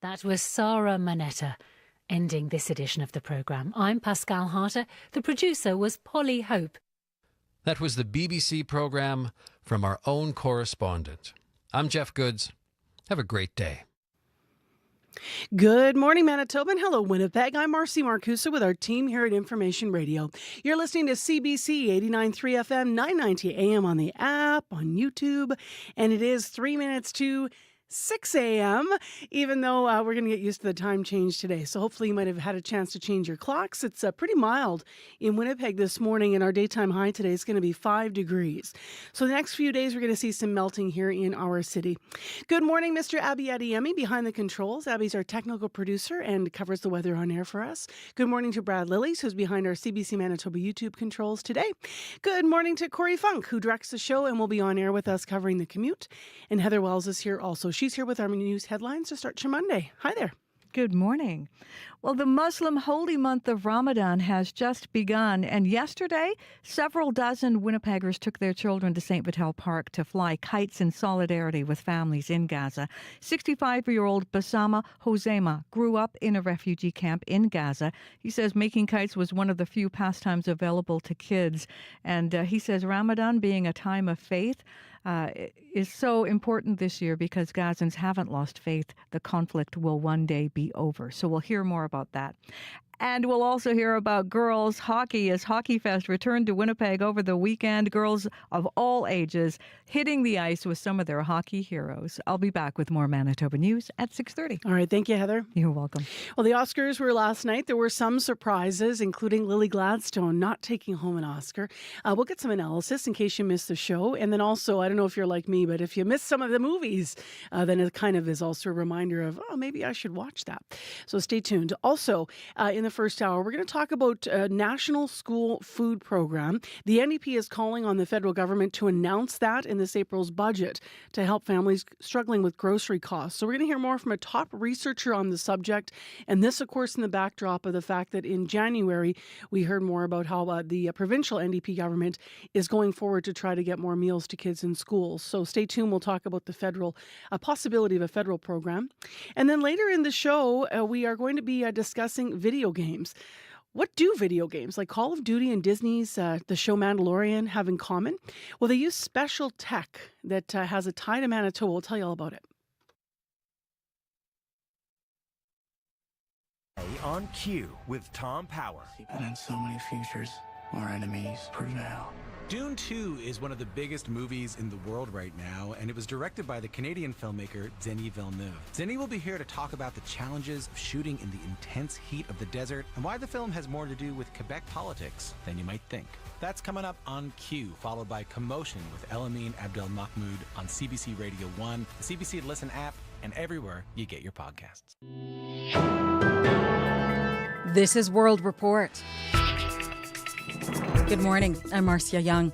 That was Sarah Manetta, ending this edition of the programme. I'm Pascal Harter. The producer was Polly Hope. That was the BBC programme from our own correspondent. I'm Jeff Goods. Have a great day. Good morning, Manitoba, and hello, Winnipeg. I'm Marcy Marcusa with our team here at Information Radio. You're listening to CBC 89.3 FM, 990 AM on the app, on YouTube, and it is 3 minutes to 6 a.m., even though we're going to get used to the time change today. So hopefully you might have had a chance to change your clocks. It's pretty mild in Winnipeg this morning, and our daytime high today is going to be 5 degrees. So the next few days, we're going to see some melting here in our city. Good morning, Mr. Abby Adeyemi behind the controls. Abby's our technical producer and covers the weather on air for us. Good morning to Brad Lillies, who's behind our CBC Manitoba YouTube controls today. Good morning to Corey Funk, who directs the show and will be on air with us covering the commute. And Heather Wells is here also. She's here with our news headlines to start your Monday. Hi there. Good morning. Well, the Muslim holy month of Ramadan has just begun, and yesterday, several dozen Winnipeggers took their children to St. Vital Park to fly kites in solidarity with families in Gaza. 65-year-old Bassama Hosema grew up in a refugee camp in Gaza. He says making kites was one of the few pastimes available to kids, and he says Ramadan, being a time of faith, is so important this year because Gazans haven't lost faith. The conflict will one day be over. So we'll hear more about that. And we'll also hear about girls hockey as Hockey Fest returned to Winnipeg over the weekend. Girls of all ages hitting the ice with some of their hockey heroes. I'll be back with more Manitoba news at 6:30. All right. Thank you, Heather. You're welcome. Well, the Oscars were last night. There were some surprises, including Lily Gladstone not taking home an Oscar. We'll get some analysis in case you missed the show. And then also, I don't know if you're like me, but if you missed some of the movies, then it kind of is also a reminder of, maybe I should watch that. So stay tuned. Also, in the first hour, we're going to talk about a national school food program. The NDP is calling on the federal government to announce that in this April's budget to help families struggling with grocery costs. So we're going to hear more from a top researcher on the subject. And this, of course, in the backdrop of the fact that in January, we heard more about how the provincial NDP government is going forward to try to get more meals to kids in schools. So stay tuned. We'll talk about the federal possibility of a federal program. And then later in the show, we are going to be discussing video games. What do video games like Call of Duty and Disney's the show Mandalorian have in common? Well, they use special tech that has a tie to Manitoba. We'll tell you all about it. On Cue with Tom Power. And in so many futures, our enemies prevail. Dune 2 is one of the biggest movies in the world right now, and it was directed by the Canadian filmmaker Denis Villeneuve. Denis will be here to talk about the challenges of shooting in the intense heat of the desert and why the film has more to do with Quebec politics than you might think. That's coming up on Cue, followed by Commotion with Elamine Abdelmahmoud on CBC Radio 1, the CBC Listen app, and everywhere you get your podcasts. This is World Report. Good morning. I'm Marcia Young.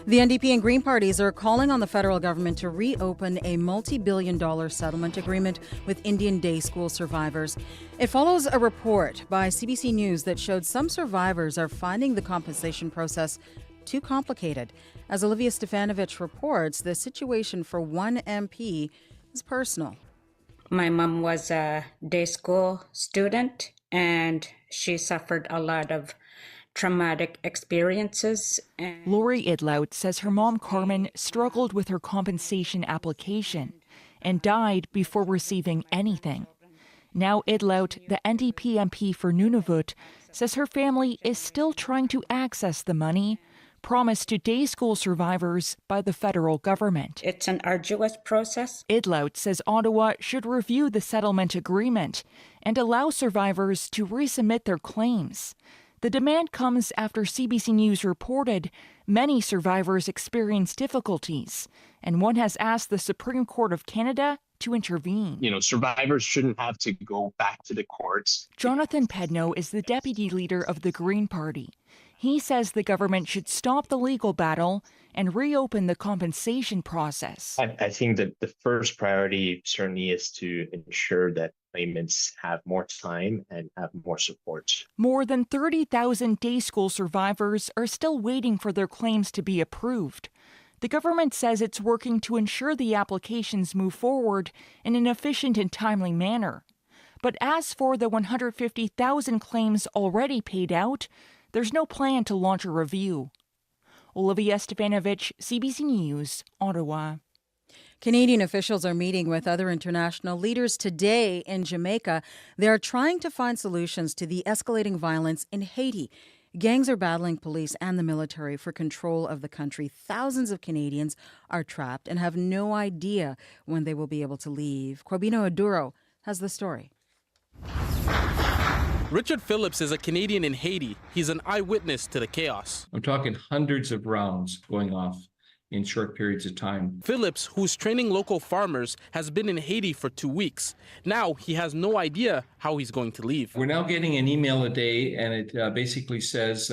The NDP and Green parties are calling on the federal government to reopen a multi-billion-dollar settlement agreement with Indian day school survivors. It follows a report by CBC News that showed some survivors are finding the compensation process too complicated. As Olivia Stefanovich reports, the situation for one MP is personal. My mom was a day school student, and she suffered a lot of traumatic experiences. Lori Idlout says her mom, Carmen, struggled with her compensation application and died before receiving anything. Now Idlout, the NDP MP for Nunavut, says her family is still trying to access the money promised to day school survivors by the federal government. It's an arduous process. Idlout says Ottawa should review the settlement agreement and allow survivors to resubmit their claims. The demand comes after CBC News reported many survivors experience difficulties, and one has asked the Supreme Court of Canada to intervene. Survivors shouldn't have to go back to the courts. Jonathan Pedno is the deputy leader of the Green Party. He says the government should stop the legal battle and reopen the compensation process. I think that the first priority certainly is to ensure that claimants have more time and have more support. More than 30,000 day school survivors are still waiting for their claims to be approved. The government says it's working to ensure the applications move forward in an efficient and timely manner. But as for the 150,000 claims already paid out, there's no plan to launch a review. Olivia Stefanovic, CBC News, Ottawa. Canadian officials are meeting with other international leaders today in Jamaica. They are trying to find solutions to the escalating violence in Haiti. Gangs are battling police and the military for control of the country. Thousands of Canadians are trapped and have no idea when they will be able to leave. Quabino Aduro has the story. Richard Phillips is a Canadian in Haiti. He's an eyewitness to the chaos. I'm talking hundreds of rounds going off in short periods of time. Phillips, who's training local farmers, has been in Haiti for 2 weeks. Now he has no idea how he's going to leave. We're now getting an email a day, and it basically says,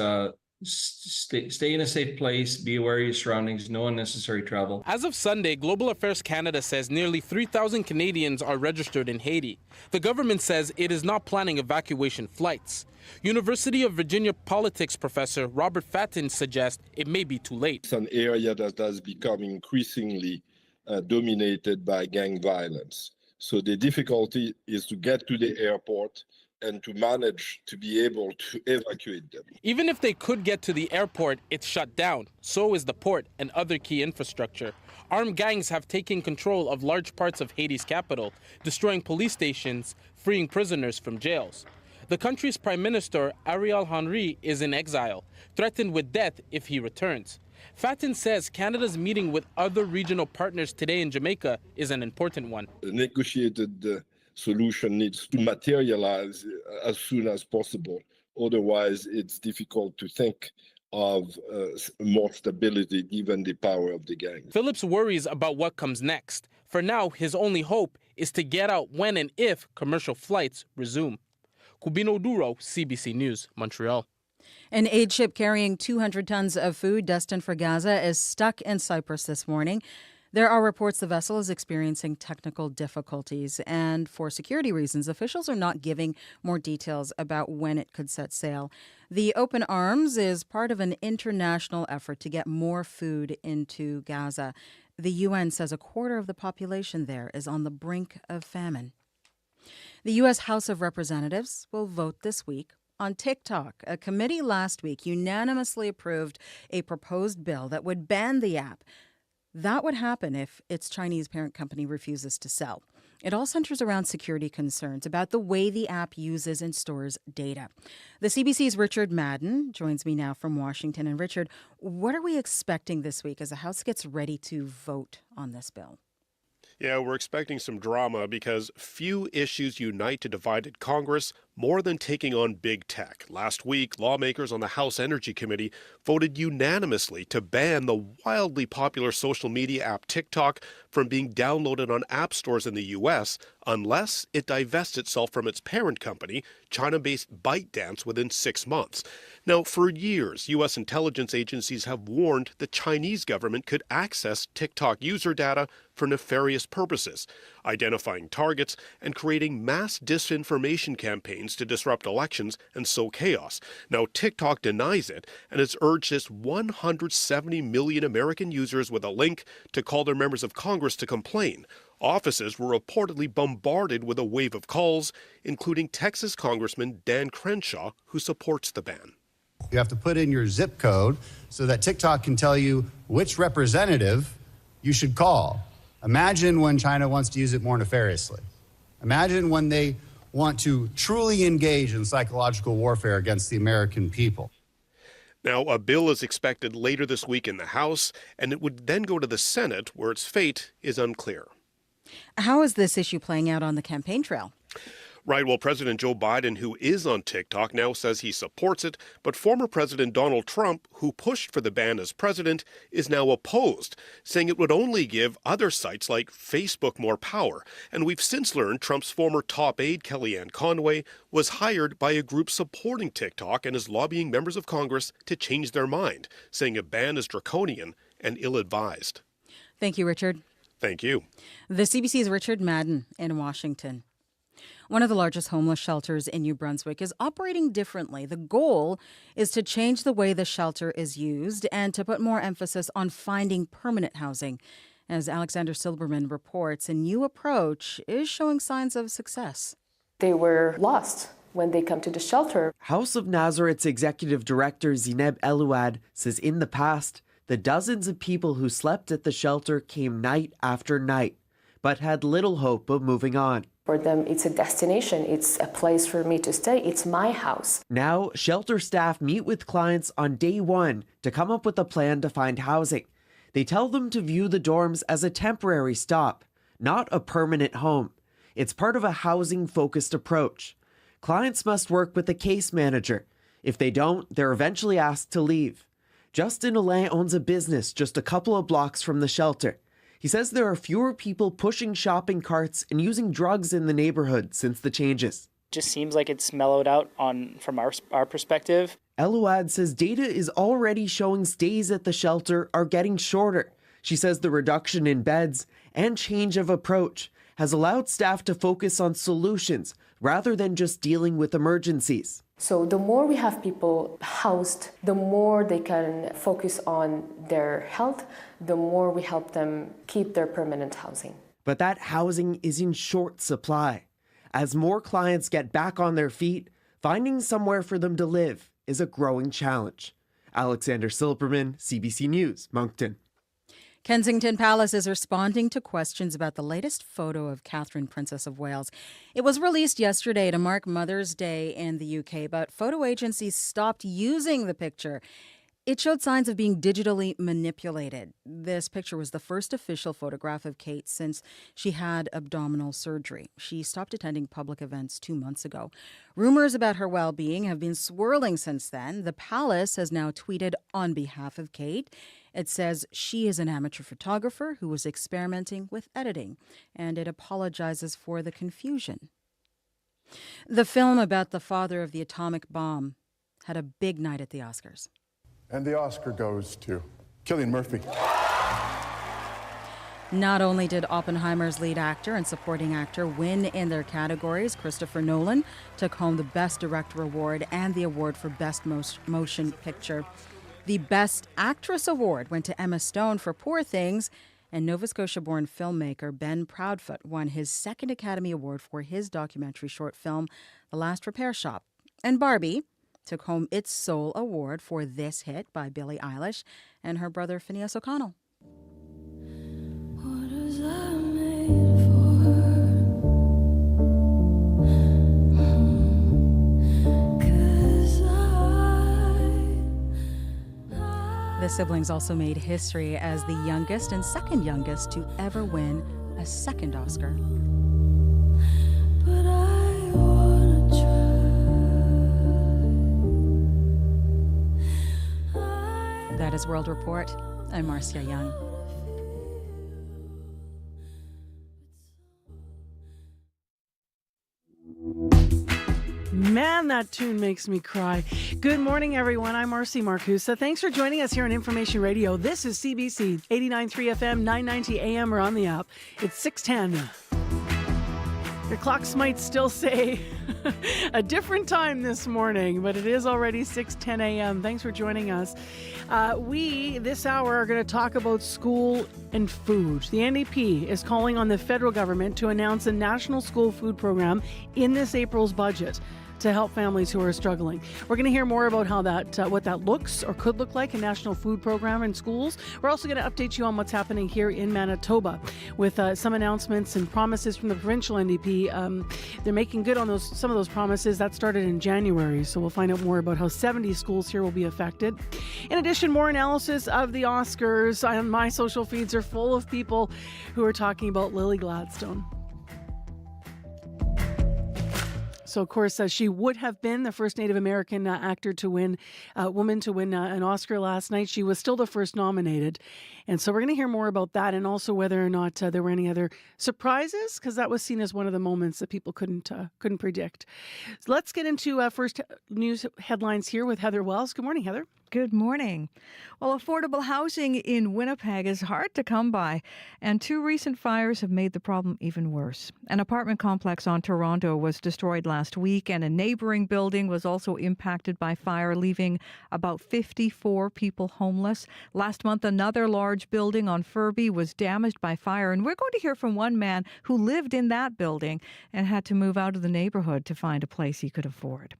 stay in a safe place, be aware of your surroundings, no unnecessary travel. As of Sunday, Global Affairs Canada says nearly 3,000 Canadians are registered in Haiti. The government says it is not planning evacuation flights. University of Virginia politics professor Robert Fattin suggests it may be too late. It's an area that has become increasingly dominated by gang violence. So the difficulty is to get to the airport and to manage to be able to evacuate them. Even if they could get to the airport, it's shut down. So is the port and other key infrastructure. Armed gangs have taken control of large parts of Haiti's capital, destroying police stations, freeing prisoners from jails. The country's Prime Minister, Ariel Henry, is in exile, threatened with death if he returns. Fattin says Canada's meeting with other regional partners today in Jamaica is an important one. The negotiated solution needs to materialize as soon as possible. Otherwise, it's difficult to think of more stability given the power of the gang. Phillips worries about what comes next. For now, his only hope is to get out when and if commercial flights resume. Quabino Aduro, CBC News, Montreal. An aid ship carrying 200 tons of food destined for Gaza is stuck in Cyprus this morning. There are reports the vessel is experiencing technical difficulties, and for security reasons, officials are not giving more details about when it could set sail. The Open Arms is part of an international effort to get more food into Gaza. The UN says a quarter of the population there is on the brink of famine. The U.S. House of Representatives will vote this week on TikTok. A committee last week unanimously approved a proposed bill that would ban the app. That would happen if its Chinese parent company refuses to sell. It all centers around security concerns about the way the app uses and stores data. The CBC's Richard Madden joins me now from Washington. And Richard, what are we expecting this week as the House gets ready to vote on this bill? Yeah, we're expecting some drama because few issues unite a divided Congress more than taking on big tech. Last week, lawmakers on the House Energy Committee voted unanimously to ban the wildly popular social media app TikTok from being downloaded on app stores in the U.S. unless it divests itself from its parent company, China-based ByteDance, within 6 months. Now, for years, U.S. intelligence agencies have warned the Chinese government could access TikTok user data for nefarious purposes, identifying targets and creating mass disinformation campaigns to disrupt elections and sow chaos. Now, TikTok denies it and has urged its 170 million American users with a link to call their members of Congress to complain. Offices were reportedly bombarded with a wave of calls, including Texas Congressman Dan Crenshaw, who supports the ban. You have to put in your zip code so that TikTok can tell you which representative you should call. Imagine when China wants to use it more nefariously. Imagine when they want to truly engage in psychological warfare against the American people. Now, a bill is expected later this week in the House, and it would then go to the Senate, where its fate is unclear. How is this issue playing out on the campaign trail? Right, well, President Joe Biden, who is on TikTok, now says he supports it, but former President Donald Trump, who pushed for the ban as president, is now opposed, saying it would only give other sites like Facebook more power. And we've since learned Trump's former top aide, Kellyanne Conway, was hired by a group supporting TikTok and is lobbying members of Congress to change their mind, saying a ban is draconian and ill-advised. Thank you, Richard. Thank you. The CBC's Richard Madden in Washington. One of the largest homeless shelters in New Brunswick is operating differently. The goal is to change the way the shelter is used and to put more emphasis on finding permanent housing. As Alexander Silberman reports, a new approach is showing signs of success. They were lost when they come to the shelter. House of Nazareth's executive director Zineb Elouad says in the past, the dozens of people who slept at the shelter came night after night, but had little hope of moving on. For them, it's a destination. It's a place for me to stay. It's my house. Now, shelter staff meet with clients on day one to come up with a plan to find housing. They tell them to view the dorms as a temporary stop, not a permanent home. It's part of a housing-focused approach. Clients must work with a case manager. If they don't, they're eventually asked to leave. Justin Alain owns a business just a couple of blocks from the shelter. He says there are fewer people pushing shopping carts and using drugs in the neighborhood since the changes. Just seems like it's mellowed out from our perspective. Elouad says data is already showing stays at the shelter are getting shorter. She says the reduction in beds and change of approach has allowed staff to focus on solutions rather than just dealing with emergencies. So the more we have people housed, the more they can focus on their health, the more we help them keep their permanent housing. But that housing is in short supply. As more clients get back on their feet, finding somewhere for them to live is a growing challenge. Alexander Silberman, CBC News, Moncton. Kensington Palace is responding to questions about the latest photo of Catherine, Princess of Wales. It was released yesterday to mark Mother's Day in the UK, but photo agencies stopped using the picture. It showed signs of being digitally manipulated. This picture was the first official photograph of Kate since she had abdominal surgery. She stopped attending public events 2 months ago. Rumors about her well-being have been swirling since then. The palace has now tweeted on behalf of Kate. It says she is an amateur photographer who was experimenting with editing, and it apologizes for the confusion. The film about the father of the atomic bomb had a big night at the Oscars. And the Oscar goes to Cillian Murphy. Not only did Oppenheimer's lead actor and supporting actor win in their categories, Christopher Nolan took home the Best Director award and the award for Best Motion Picture. The Best Actress award went to Emma Stone for Poor Things, and Nova Scotia-born filmmaker Ben Proudfoot won his second Academy Award for his documentary short film, The Last Repair Shop. And Barbie took home its sole award for this hit by Billie Eilish and her brother Phineas O'Connell. The siblings also made history as the youngest and second youngest to ever win a second Oscar. But I wanna try. That is World Report. I'm Marcia Young. Man, that tune makes me cry. Good morning, everyone. I'm Marcy Marcusa. Thanks for joining us here on Information Radio. This is CBC 89.3 FM, 990 AM, or on the app. It's 6:10. Your clocks might still say a different time this morning, but it is already 6:10 a.m. Thanks for joining us. We, this hour, are going to talk about school and food. The NDP is calling on the federal government to announce a national school food program in this April's budget to help families who are struggling. We're going to hear more about how that, what that looks or could look like, a national food program in schools. We're also going to update you on what's happening here in Manitoba with some announcements and promises from the provincial NDP. They're making good on some of those promises. That started in January, so we'll find out more about how 70 schools here will be affected. In addition, more analysis of the Oscars. My social feeds are full of people who are talking about Lily Gladstone. So, of course, she would have been the first Native American woman to win an Oscar last night. She was still the first nominated. And so we're going to hear more about that and also whether or not there were any other surprises, because that was seen as one of the moments that people couldn't predict. So let's get into first news headlines here with Heather Wells. Good morning, Heather. Good morning. Well, affordable housing in Winnipeg is hard to come by, and 2 recent fires have made the problem even worse. An apartment complex on Toronto was destroyed last week, and a neighboring building was also impacted by fire, leaving about 54 people homeless. Last month, another large large building on Furby was damaged by fire, and we're going to hear from one man who lived in that building and had to move out of the neighborhood to find a place he could afford.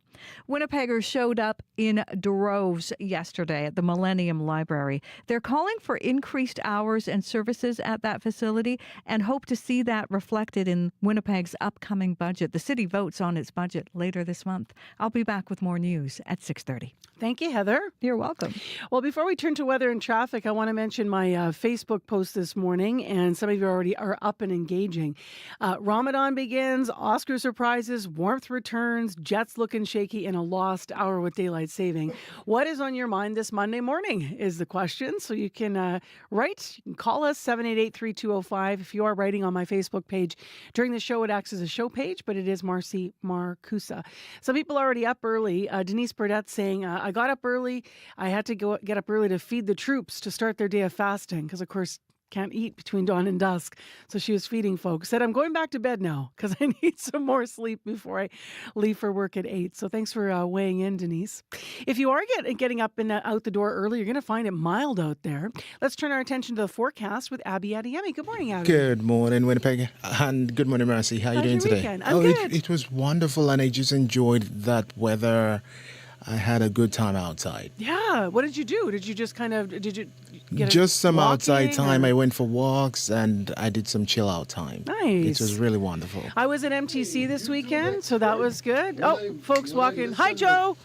Winnipeggers showed up in droves yesterday at the Millennium Library. They're calling for increased hours and services at that facility and hope to see that reflected in Winnipeg's upcoming budget. The city votes on its budget later this month. I'll be back with more news at 6:30. Thank you, Heather. You're welcome. Well, before we turn to weather and traffic, I want to mention my Facebook post this morning, and some of you already are up and engaging. Ramadan begins, Oscar surprises, warmth returns, Jets looking shaky, and a lost hour with daylight saving. What is on your mind this Monday morning is the question. So you can write, call us 788-3205. If you are writing on my Facebook page during the show, it acts as a show page, but it is Marcy Marcusa. Some people already up early. Denise Burdette saying, I got up early. I had to get up early to feed the troops to start their day of fasting because, of course, can't eat between dawn and dusk. So she was feeding folks. Said, I'm going back to bed now because I need some more sleep before I leave for work at 8. So thanks for weighing in, Denise. If you are getting up and out the door early, you're going to find it mild out there. Let's turn our attention to the forecast with Abby Adeyemi. Good morning, Abby. Good morning, Winnipeg. And good morning, Marcy. How are you doing today? Weekend? I'm good. It was wonderful, and I just enjoyed that weather. I had a good time outside. Yeah. What did you do? Did you just did you get just some outside walking, time? or? I went for walks and I did some chill out time. Nice. It was really wonderful. I was at MTC this weekend, so that was good. Oh, folks walking. Hi, Joe.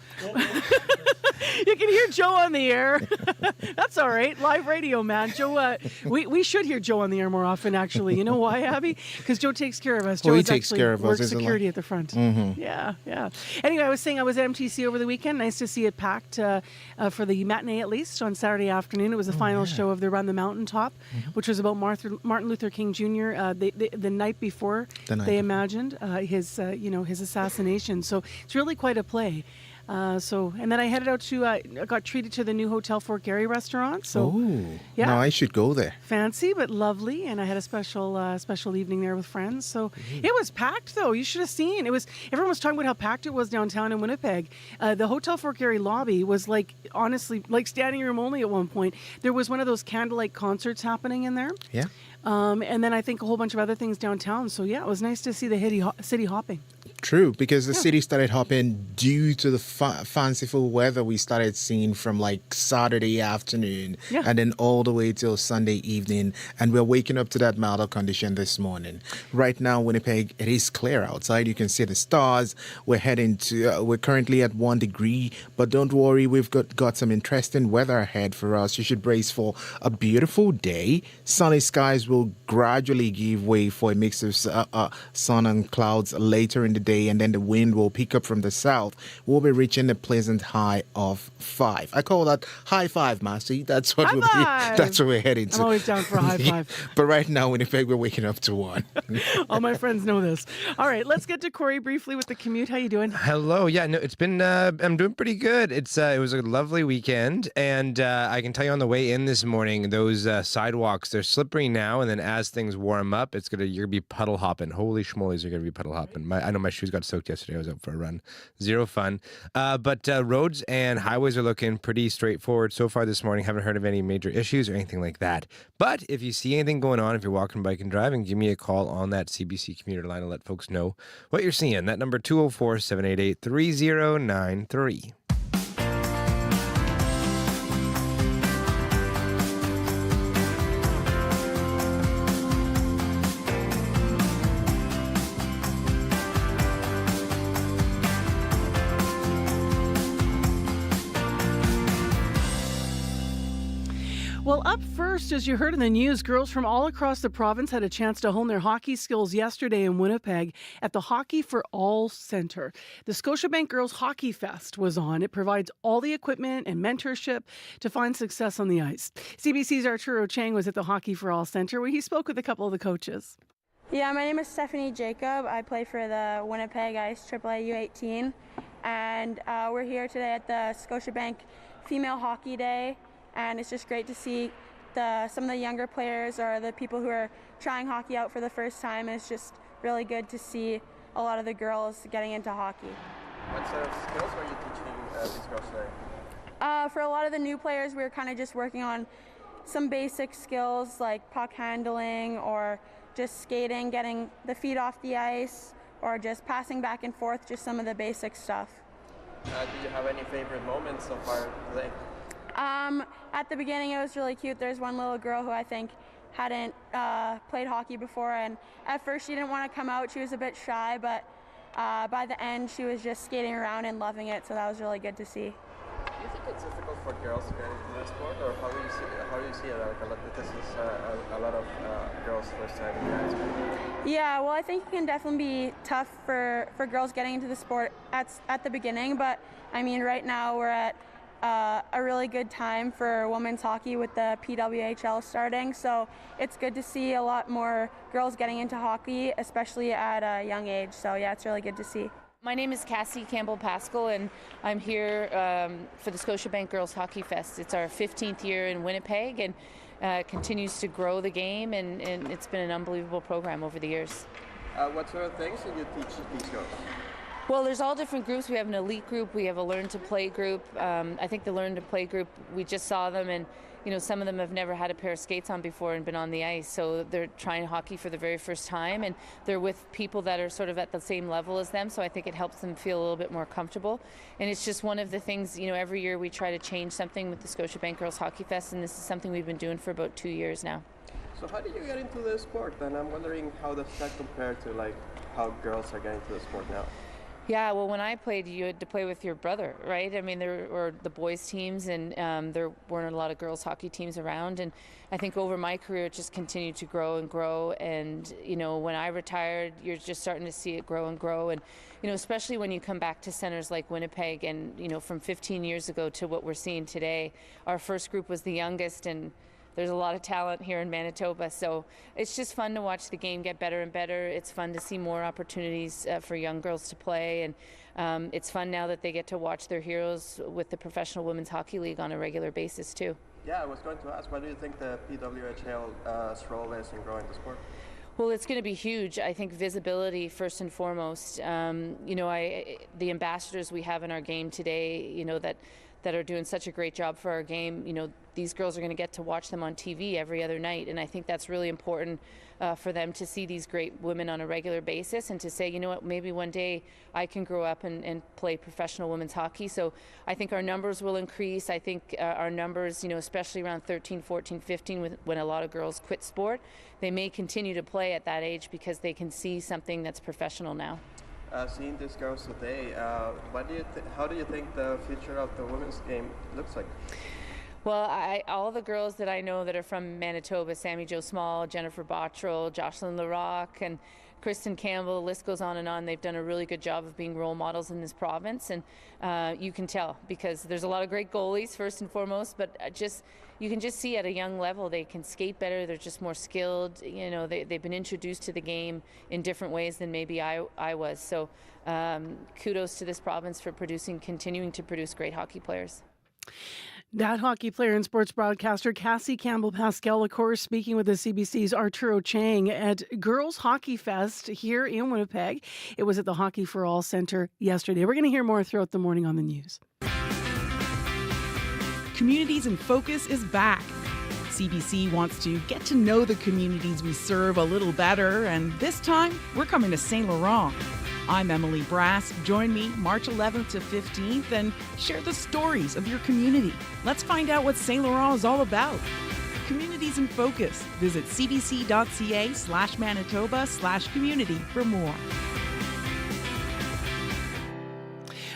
You can hear Joe on the air. That's all right. Live radio, man. Joe, we should hear Joe on the air more often, actually. You know why, Abby? Because Joe takes care of us. Joe he takes care of us. Works security at the front. Mm-hmm. Yeah. Anyway, I was saying I was at MTC over the weekend. Nice to see it packed for the matinee, at least, on Saturday afternoon. It was the final show of the Run the Mountaintop, which was about Martin Luther King Jr. The night before they imagined his assassination. So it's really quite a play. And then I headed out to, I got treated to the new Hotel Fort Garry restaurant. So, yeah. Now I should go there. Fancy, but lovely. And I had a special evening there with friends. So it was packed, though. You should have seen. Everyone was talking about how packed it was downtown in Winnipeg. The Hotel Fort Garry lobby was honestly, standing room only at one point. There was one of those candlelight concerts happening in there. Yeah. And then I think a whole bunch of other things downtown. So, yeah, it was nice to see the city hopping. True, because the city started hopping due to the fanciful weather we started seeing from Saturday afternoon and then all the way till Sunday evening. And we're waking up to that milder condition this morning. Right now, Winnipeg, it is clear outside. You can see the stars. We're currently at 1 degree, but don't worry, we've got some interesting weather ahead for us. You should brace for a beautiful day. Sunny skies will gradually give way for a mix of sun and clouds later in the day, and then the wind will pick up from the south. We'll be reaching a pleasant high of 5. I call that high 5, Marcy. That's what that's what we're heading to. I'm always down for a high 5. But right now, Winnipeg, we're waking up to 1. All my friends know this. All right, let's get to Corey briefly with the commute. How you doing? Hello. Yeah, no, it's been. I'm doing pretty good. It was a lovely weekend, and I can tell you on the way in this morning, those sidewalks, they're slippery now, and then as things warm up, you're gonna be puddle hopping. Holy schmolies, you're gonna be puddle hopping. I know my shoes got soaked yesterday. I was out for a run. Zero fun. But roads and highways are looking pretty straightforward so far this morning. Haven't heard of any major issues or anything like that. But if you see anything going on, if you're walking, biking, driving, give me a call on that CBC commuter line and let folks know what you're seeing. That number 204-788-3093. Well, up first, as you heard in the news, girls from all across the province had a chance to hone their hockey skills yesterday in Winnipeg at the Hockey for All Centre. The Scotiabank Girls Hockey Fest was on. It provides all the equipment and mentorship to find success on the ice. CBC's Arturo Chang was at the Hockey for All Centre, where he spoke with a couple of the coaches. Yeah, my name is Stephanie Jacob. I play for the Winnipeg Ice AAA U18, and we're here today at the Scotiabank Female Hockey Day. And it's just great to see some of the younger players or the people who are trying hockey out for the first time. And it's just really good to see a lot of the girls getting into hockey. What sort of skills are you teaching these girls today? For a lot of the new players, we're kind of just working on some basic skills like puck handling or just skating, getting the feet off the ice, or just passing back and forth, just some of the basic stuff. Did you have any favorite moments so far today? At the beginning, it was really cute. There's one little girl who I think hadn't played hockey before, and at first she didn't want to come out. She was a bit shy, but by the end she was just skating around and loving it, so that was really good to see. Do you think it's difficult for girls to get into this sport, or how do you see it? Like, this is a lot of girls' first time in the ice. Yeah, well, I think it can definitely be tough for girls getting into the sport at the beginning, but I mean, right now we're at a really good time for women's hockey with the PWHL starting, so it's good to see a lot more girls getting into hockey, especially at a young age. So yeah, it's really good to see. My name is Cassie Campbell-Pascal, and I'm here for the Scotiabank Girls Hockey Fest. It's our 15th year in Winnipeg, and continues to grow the game, and it's been an unbelievable program over the years. What sort of things did you teach these girls? Well, there's all different groups. We have an elite group. We have a learn to play group. I think the learn to play group, we just saw them, and some of them have never had a pair of skates on before and been on the ice. So they're trying hockey for the very first time, and they're with people that are sort of at the same level as them. So I think it helps them feel a little bit more comfortable. And it's just one of the things, every year we try to change something with the Scotiabank Girls Hockey Fest, and this is something we've been doing for about 2 years now. So how did you get into the sport? And I'm wondering, how does that compare to like how girls are getting to the sport now? Yeah, well, when I played, you had to play with your brother, right? I mean, there were the boys' teams, and there weren't a lot of girls' hockey teams around. And I think over my career, it just continued to grow and grow. And, when I retired, you're just starting to see it grow and grow. And, especially when you come back to centers like Winnipeg and, from 15 years ago to what we're seeing today, our first group was the youngest, and there's a lot of talent here in Manitoba, so it's just fun to watch the game get better and better. It's fun to see more opportunities for young girls to play, and it's fun now that they get to watch their heroes with the Professional Women's Hockey League on a regular basis too. Yeah, I was going to ask, what do you think the PWHL's role is in growing the sport? Well, it's going to be huge. I think visibility first and foremost. The ambassadors we have in our game today, that are doing such a great job for our game, these girls are going to get to watch them on TV every other night, and I think that's really important for them to see these great women on a regular basis and to say, maybe one day I can grow up and play professional women's hockey. So I think our numbers will increase. I think our numbers, especially around 13, 14, 15, when a lot of girls quit sport, they may continue to play at that age because they can see something that's professional now. Seeing these girls today, how do you think the future of the women's game looks like? Well, all the girls that I know that are from Manitoba, Sammy Jo Small, Jennifer Bottrell, Jocelyn Larocque, and Kristen Campbell, the list goes on and on. They've done a really good job of being role models in this province, and you can tell because there's a lot of great goalies first and foremost, but you can just see at a young level they can skate better. They're just more skilled. They've been introduced to the game in different ways than maybe I was. So kudos to this province for continuing to produce great hockey players. That hockey player and sports broadcaster Cassie Campbell-Pascal, of course, speaking with the CBC's Arturo Chang at Girls Hockey Fest here in Winnipeg. It was at the Hockey for All Centre yesterday. We're going to hear more throughout the morning on the news. Communities in Focus is back. CBC wants to get to know the communities we serve a little better, and this time we're coming to St. Laurent. I'm Emily Brass. Join me March 11th to 15th and share the stories of your community. Let's find out what St. Laurent is all about. Communities in Focus. Visit cbc.ca/Manitoba/community for more.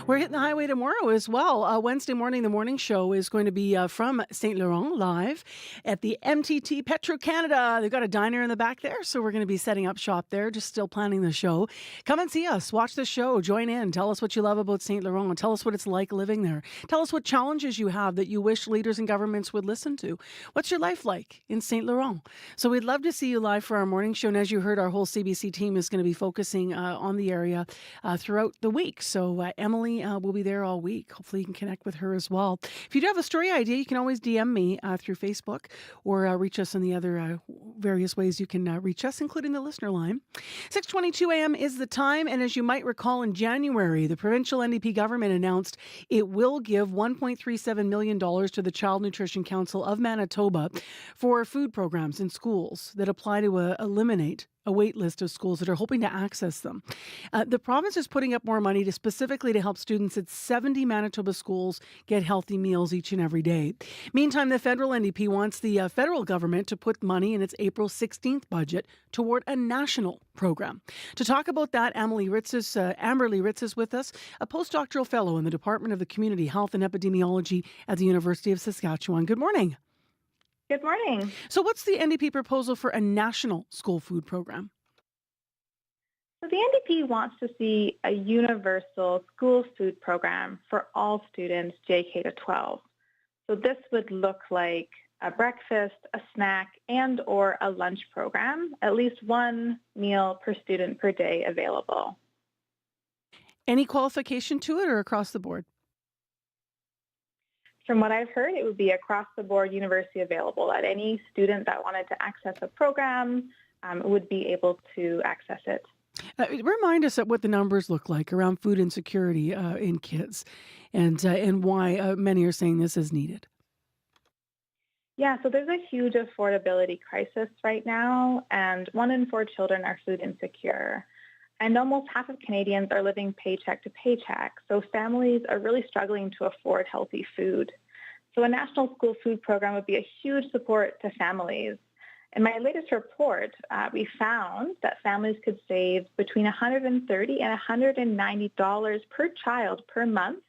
We're hitting the highway tomorrow as well. Wednesday morning, the morning show is going to be from St. Laurent live at the MTT Petro-Canada. They've got a diner in the back there, so we're going to be setting up shop there, just still planning the show. Come and see us. Watch the show. Join in. Tell us what you love about St. Laurent. Tell us what it's like living there. Tell us what challenges you have that you wish leaders and governments would listen to. What's your life like in St. Laurent? So we'd love to see you live for our morning show. And as you heard, our whole CBC team is going to be focusing on the area throughout the week. So Emily Emily will be there all week. Hopefully you can connect with her as well. If you do have a story idea, you can always DM me through Facebook or reach us in the other various ways you can reach us, including the listener line. 6:22 a.m. is the time, and as you might recall, in January, the provincial NDP government announced it will give $1.37 million to the Child Nutrition Council of Manitoba for food programs in schools that apply to eliminate a wait list of schools that are hoping to access them. The province is putting up more money specifically to help students at 70 Manitoba schools get healthy meals each and every day. Meantime, the federal NDP wants the federal government to put money in its April 16th budget toward a national program. To talk about that, Amberly Ritz is with us, a postdoctoral fellow in the Department of the Community Health and Epidemiology at the University of Saskatchewan. Good morning. Good morning. So what's the NDP proposal for a national school food program? So the NDP wants to see a universal school food program for all students JK to 12. So this would look like a breakfast, a snack, and or a lunch program, at least one meal per student per day available. Any qualification to it or across the board? From what I've heard, it would be across the board university available, that any student that wanted to access a program would be able to access it. Remind us of what the numbers look like around food insecurity in kids and why many are saying this is needed. Yeah, so there's a huge affordability crisis right now, and 1 in 4 children are food insecure. And almost half of Canadians are living paycheck to paycheck. So families are really struggling to afford healthy food. So a national school food program would be a huge support to families. In my latest report, we found that families could save between $130 and $190 per child per month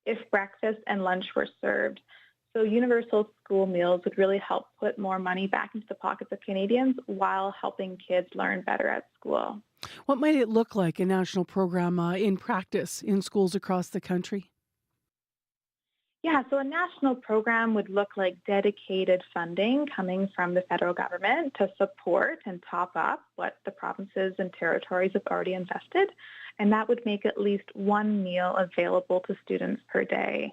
if breakfast and lunch were served. So universal school meals would really help put more money back into the pockets of Canadians while helping kids learn better at school. What might it look like, a national program in practice in schools across the country? Yeah, so a national program would look like dedicated funding coming from the federal government to support and top up what the provinces and territories have already invested. And that would make at least one meal available to students per day.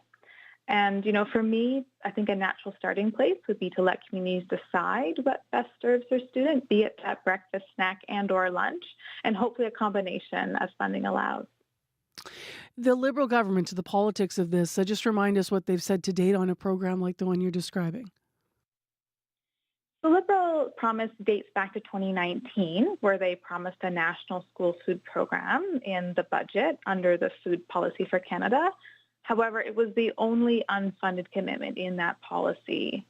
And, for me, I think a natural starting place would be to let communities decide what best serves their student, be it at breakfast, snack, and or lunch, and hopefully a combination as funding allows. The Liberal government, to the politics of this, just remind us what they've said to date on a program like the one you're describing. The Liberal promise dates back to 2019, where they promised a national school food program in the budget under the Food Policy for Canada. However, it was the only unfunded commitment in that policy.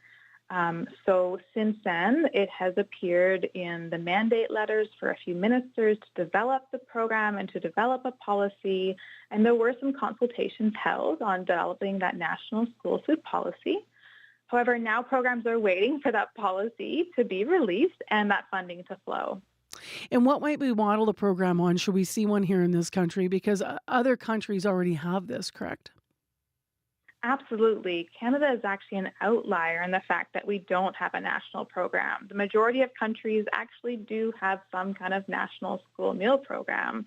So since then, it has appeared in the mandate letters for a few ministers to develop the program and to develop a policy. And there were some consultations held on developing that national school food policy. However, now programs are waiting for that policy to be released and that funding to flow. And what might we model the program on? Should we see one here in this country? Because other countries already have this, correct? Absolutely. Canada is actually an outlier in the fact that we don't have a national program. The majority of countries actually do have some kind of national school meal program.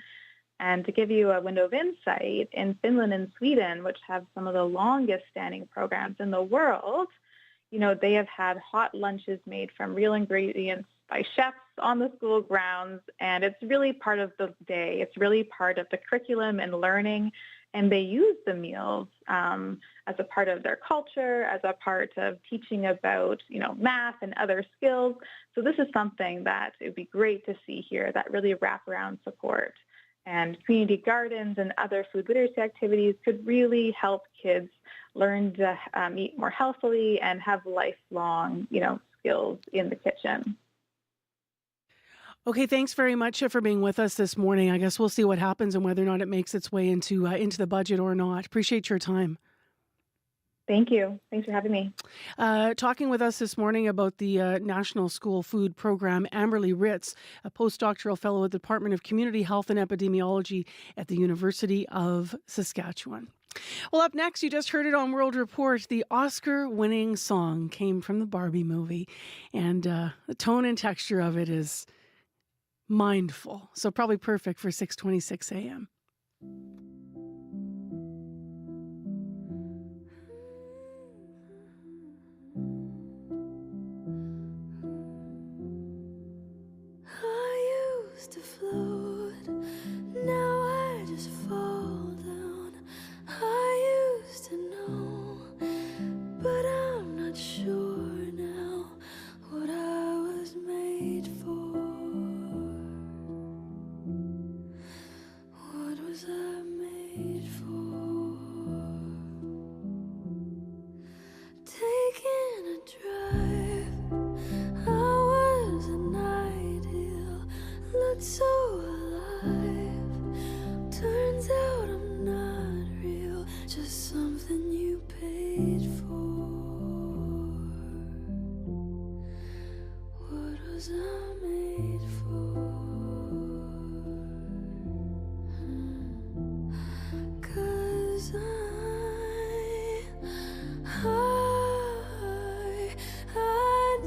And to give you a window of insight, in Finland and Sweden, which have some of the longest standing programs in the world, they have had hot lunches made from real ingredients by chefs on the school grounds. And it's really part of the day. It's really part of the curriculum and learning. And they use the meals as a part of their culture, as a part of teaching about, math and other skills. So this is something that it would be great to see here, that really wraparound support. And community gardens and other food literacy activities could really help kids learn to eat more healthily and have lifelong, skills in the kitchen. Okay, thanks very much for being with us this morning. I guess we'll see what happens and whether or not it makes its way into the budget or not. Appreciate your time. Thank you. Thanks for having me. Talking with us this morning about the National School Food Program, Amberly Ritz, a postdoctoral fellow at the Department of Community Health and Epidemiology at the University of Saskatchewan. Well, up next, you just heard it on World Report. The Oscar-winning song came from the Barbie movie, and the tone and texture of it is mindful, so probably perfect for 6:26 a.m. used to float, now I just fall down. I used to know, but I'm not sure now what I was made for. What was I made for? Taking a drive, I was an ideal, looked so alive. Turns out I'm not real, just something you paid for. What was I made for? 'Cause I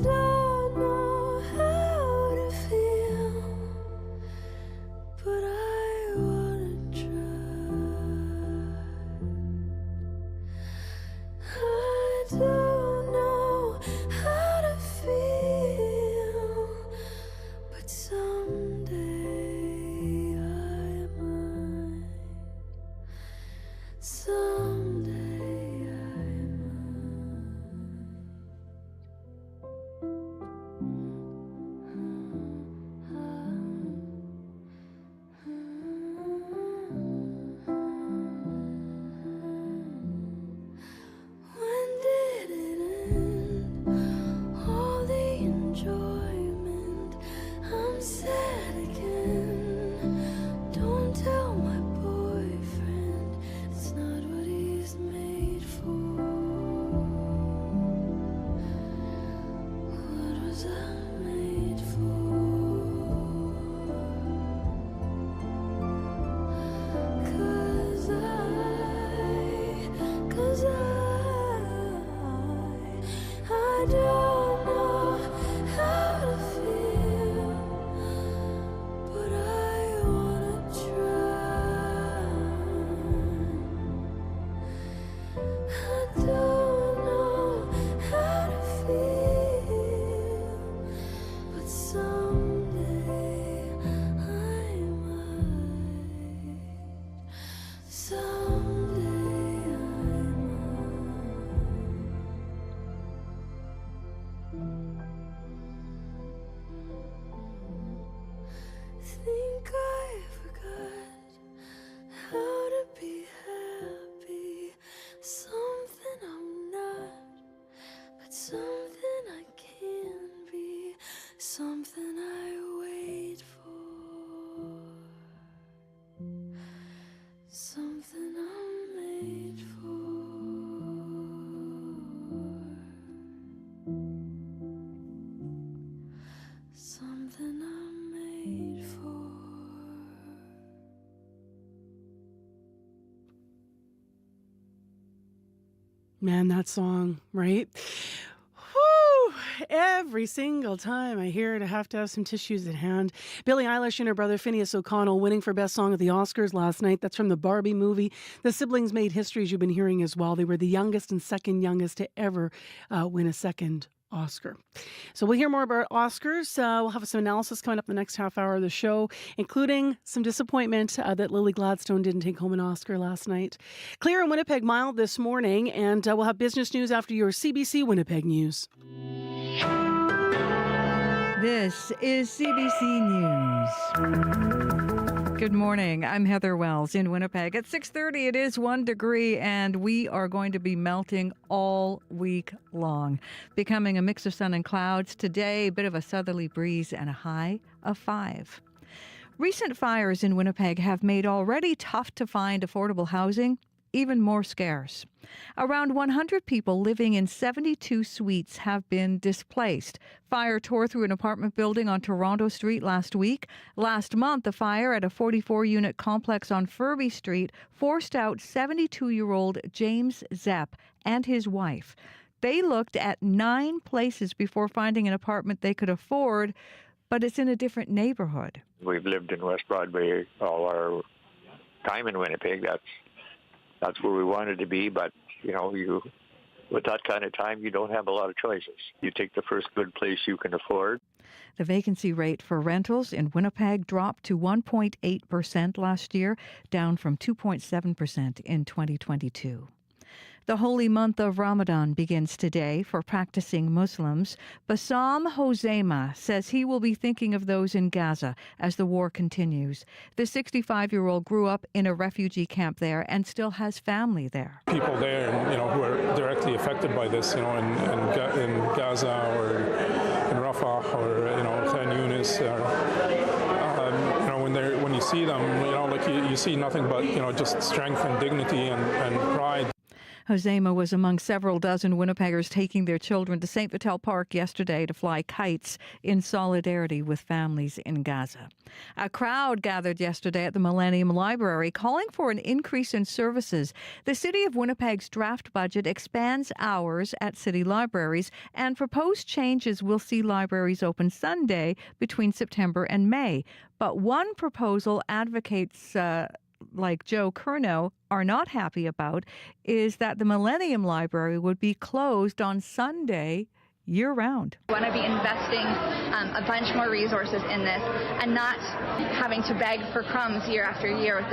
don't know how to feel, but I wanna try. I don't know how to feel, but someday I might. Someday I When did it end? All the enjoyment. I'm sad again. Don't tell my boyfriend, it's not what he's made for. What was I made for? 'Cause I don't know how to feel, but I wanna try. I don't know how to feel, but someday I might. Someday think I forgot how to be happy. Something I'm not, but something I can be. Something I wait for. Something I'm made for. Something I'm made for. Man, that song, right? Whew, every single time I hear it, I have to have some tissues at hand. Billie Eilish and her brother Phineas O'Connell winning for Best Song at the Oscars last night. That's from the Barbie movie. The siblings made history, as you've been hearing as well. They were the youngest and second youngest to ever win a second Oscar. So we'll hear more about Oscars. We'll have some analysis coming up in the next half hour of the show, including some disappointment that Lily Gladstone didn't take home an Oscar last night. Clear in Winnipeg, mild this morning, and we'll have business news after your CBC Winnipeg news. This is CBC News. Good morning. I'm Heather Wells in Winnipeg. At 6:30, it is 1 degree, and we are going to be melting all week long, becoming a mix of sun and clouds. Today, a bit of a southerly breeze and a high of 5. Recent fires in Winnipeg have made already tough to find affordable housing even more scarce. Around 100 people living in 72 suites have been displaced. Fire tore through an apartment building on Toronto Street last week. Last month, a fire at a 44-unit complex on Furby Street forced out 72-year-old James Zepp and his wife. They looked at 9 places before finding an apartment they could afford, but it's in a different neighborhood. We've lived in West Broadway all our time in Winnipeg. That's where we wanted to be, but with that kind of time, you don't have a lot of choices. You take the first good place you can afford. The vacancy rate for rentals in Winnipeg dropped to 1.8% last year, down from 2.7% in 2022. The holy month of Ramadan begins today for practicing Muslims. Bassam Hosseima says he will be thinking of those in Gaza as the war continues. The 65-year-old grew up in a refugee camp there and still has family there. People there, who are directly affected by this, in Gaza or in Rafah or Khan Yunis, when you see them, you see nothing but just strength and dignity and pride. Hosseima was among several dozen Winnipeggers taking their children to St. Vital Park yesterday to fly kites in solidarity with families in Gaza. A crowd gathered yesterday at the Millennium Library calling for an increase in services. The City of Winnipeg's draft budget expands hours at city libraries, and proposed changes will see libraries open Sunday between September and May. But one proposal advocates like Joe Curnow are not happy about is that the Millennium Library would be closed on Sunday year-round. We want to be investing a bunch more resources in this and not having to beg for crumbs year after year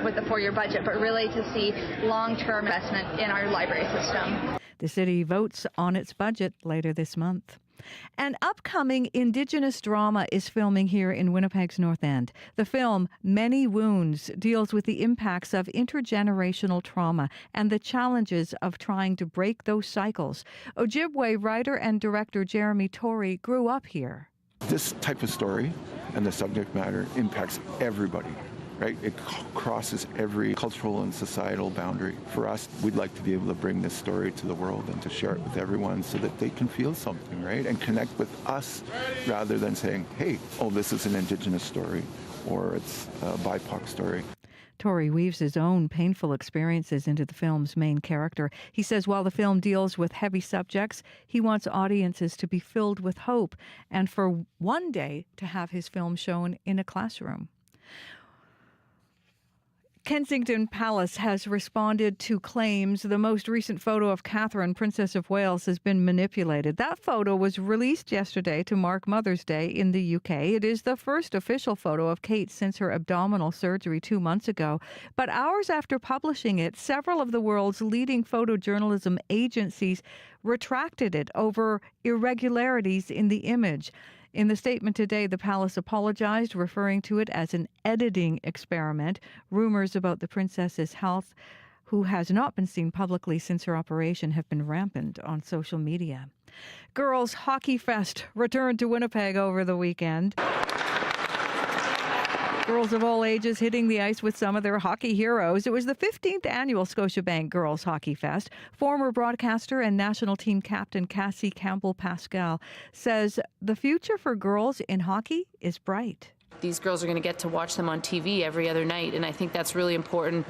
with the 4-year budget, but really to see long-term investment in our library system. The city votes on its budget later this month. An upcoming Indigenous drama is filming here in Winnipeg's North End. The film, Many Wounds, deals with the impacts of intergenerational trauma and the challenges of trying to break those cycles. Ojibwe writer and director Jeremy Torrey grew up here. This type of story and the subject matter impacts everybody. Right? It crosses every cultural and societal boundary. For us, we'd like to be able to bring this story to the world and to share it with everyone so that they can feel something, right? And connect with us rather than saying, hey, this is an Indigenous story or it's a BIPOC story. Torrey weaves his own painful experiences into the film's main character. He says while the film deals with heavy subjects, he wants audiences to be filled with hope and for one day to have his film shown in a classroom. Kensington Palace has responded to claims the most recent photo of Catherine, Princess of Wales, has been manipulated. That photo was released yesterday to mark Mother's Day in the UK. It is the first official photo of Kate since her abdominal surgery 2 months ago. But hours after publishing it, several of the world's leading photojournalism agencies retracted it over irregularities in the image. In the statement today, the palace apologized, referring to it as an editing experiment. Rumors about the princess's health, who has not been seen publicly since her operation, have been rampant on social media. Girls Hockey Fest returned to Winnipeg over the weekend. Girls of all ages hitting the ice with some of their hockey heroes. It was the 15th annual Scotiabank Girls Hockey Fest. Former broadcaster and national team captain Cassie Campbell-Pascal says the future for girls in hockey is bright. These girls are going to get to watch them on TV every other night, and I think that's really important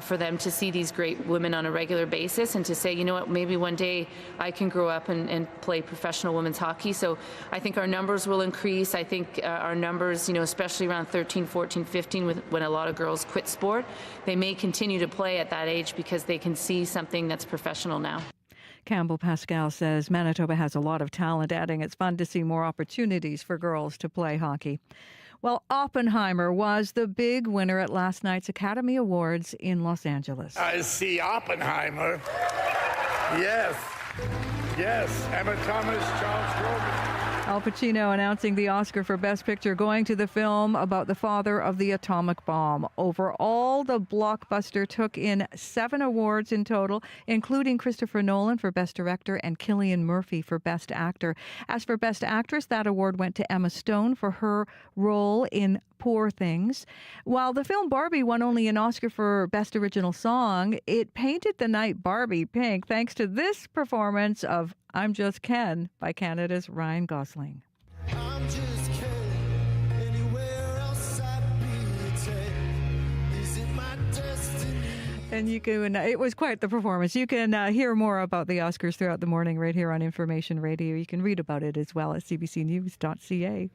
for them to see these great women on a regular basis and to say, you know what, maybe one day I can grow up and play professional women's hockey. So I think our numbers will increase. I think our numbers, especially around 13, 14, 15, when a lot of girls quit sport, they may continue to play at that age because they can see something that's professional now. Campbell-Pascal says Manitoba has a lot of talent, adding it's fun to see more opportunities for girls to play hockey. Well, Oppenheimer was the big winner at last night's Academy Awards in Los Angeles. I see Oppenheimer. Yes. Emma Thomas, Charles Grodin. Al Pacino announcing the Oscar for Best Picture going to the film about the father of the atomic bomb. Overall, the blockbuster took in 7 awards in total, including Christopher Nolan for Best Director and Cillian Murphy for Best Actor. As for Best Actress, that award went to Emma Stone for her role in Poor Things. While the film Barbie won only an Oscar for Best Original Song, it painted the night Barbie pink thanks to this performance of I'm Just Ken by Canada's Ryan Gosling. I'm just Ken, anywhere else I'd be taken. Is it my destiny? And you can, it was quite the performance. You can hear more about the Oscars throughout the morning right here on Information Radio. You can read about it as well at cbcnews.ca.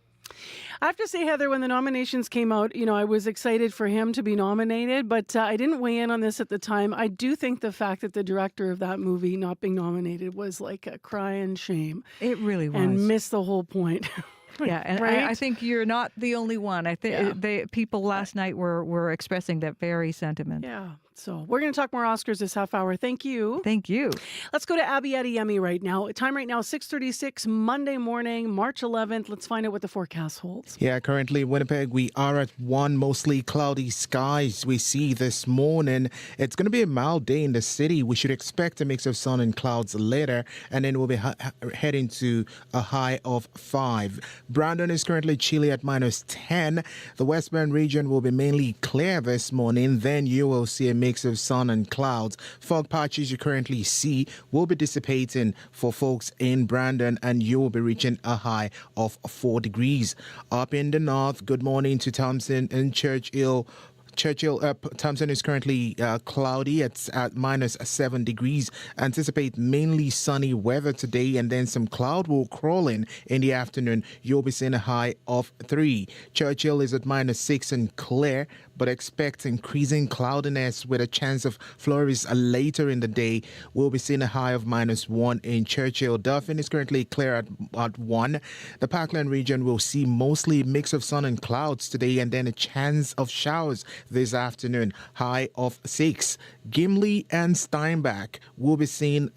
I have to say, Heather, when the nominations came out, I was excited for him to be nominated, but I didn't weigh in on this at the time. I do think the fact that the director of that movie not being nominated was like a crying shame. It really was. And missed the whole point. Yeah, and Right? I think you're not the only one. I think people last night were expressing that very sentiment. Yeah. So we're going to talk more Oscars this half hour. Thank you. Thank you. Let's go to Abby Adeyemi right now. Time right now, 6:36, Monday morning, March 11th. Let's find out what the forecast holds. Yeah, currently Winnipeg, we are at one mostly cloudy skies. We see this morning it's going to be a mild day in the city. We should expect a mix of sun and clouds later, and then we'll be heading to a high of 5. Brandon is currently chilly at -10. The Western region will be mainly clear this morning. Then you will see a mix of sun and clouds. Fog patches you currently see will be dissipating for folks in Brandon, and you will be reaching a high of 4 degrees. Up in the north, good morning to Thompson and Churchill. Thompson is currently cloudy at -7 degrees. Anticipate mainly sunny weather today, and then some cloud will crawl in the afternoon. You'll be seeing a high of 3. Churchill is at -6 and clear, but expect increasing cloudiness with a chance of flurries later in the day. We'll be seeing a high of -1 in Churchill. Dauphin is currently clear at 1. The Parkland region will see mostly a mix of sun and clouds today, and then a chance of showers this afternoon, high of 6. Gimli and Steinbach will be seeing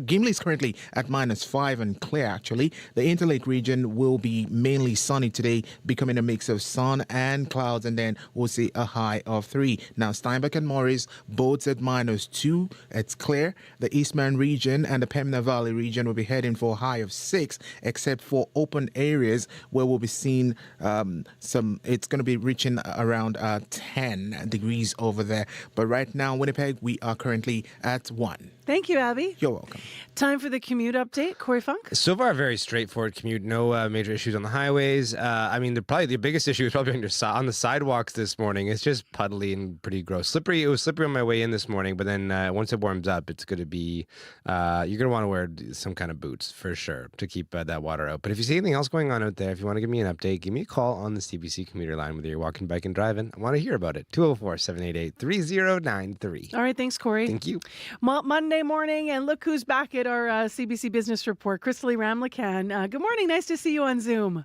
Gimli is currently at -5 and clear. Actually, the Interlake region will be mainly sunny today, becoming a mix of sun and clouds, and then we'll see a high of 3. Now Steinbach and Morris both at -2. It's clear. The Eastman region and the Pembina Valley region will be heading for a high of 6, except for open areas where we'll be seeing it's going to be reaching around 10 degrees over there. But right now, Winnipeg, we are currently at 1. Thank you, Abby. You're welcome. Time for the commute update. Corey Funk. So far, a very straightforward commute. No major issues on the highways. I mean, the biggest issue is probably on the sidewalks this morning. It's just puddly and pretty gross. Slippery. It was slippery on my way in this morning, but then once it warms up, it's going to be, you're going to want to wear some kind of boots for sure to keep that water out. But if you see anything else going on out there, if you want to give me an update, give me a call on the CBC commuter line, whether you're walking, biking, driving. I want to hear about it. 204-788-3093. All right. Thanks, Corey. Thank you. Monday morning, and look who's back at our CBC Business Report, Crystalie Ramlakan. Good morning. Nice to see you on Zoom.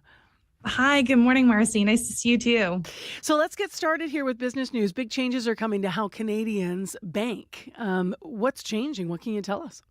Hi, good morning, Marcy. Nice to see you too. So let's get started here with business news. Big changes are coming to how Canadians bank. What's changing? What can you tell us?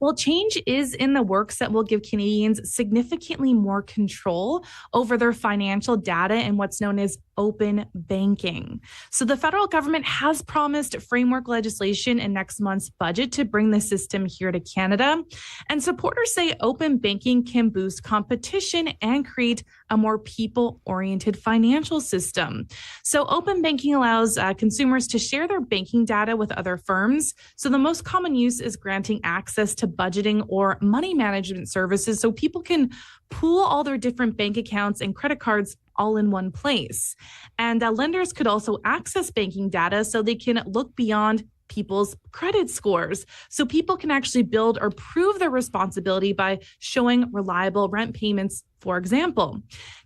Well, change is in the works that will give Canadians significantly more control over their financial data in what's known as open banking. So the federal government has promised framework legislation in next month's budget to bring the system here to Canada. And supporters say open banking can boost competition and create a more people-oriented financial system. So open banking allows consumers to share their banking data with other firms. So the most common use is granting access to budgeting or money management services so people can pool all their different bank accounts and credit cards all in one place. And lenders could also access banking data so they can look beyond people's credit scores. So people can actually build or prove their responsibility by showing reliable rent payments, for example.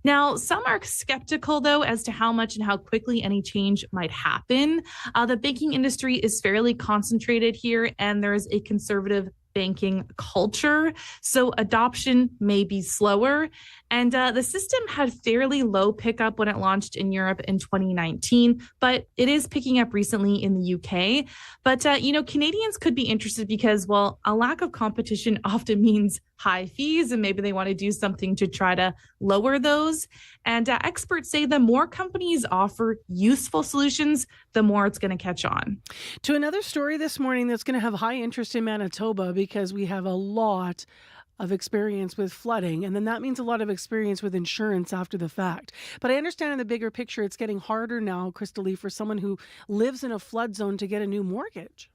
Now, some are skeptical, though, as to how much and how quickly any change might happen. The banking industry is fairly concentrated here, and there is a conservative banking culture, so adoption may be slower. And the system had fairly low pickup when it launched in Europe in 2019, but it is picking up recently in the UK. But, Canadians could be interested because, well, a lack of competition often means high fees, and maybe they want to do something to try to lower those. And experts say the more companies offer useful solutions, the more it's going to catch on. To another story this morning that's going to have high interest in Manitoba, because we have a lot of experience with flooding, and then that means a lot of experience with insurance after the fact. But I understand in the bigger picture, it's getting harder now, Crystalie, for someone who lives in a flood zone to get a new mortgage.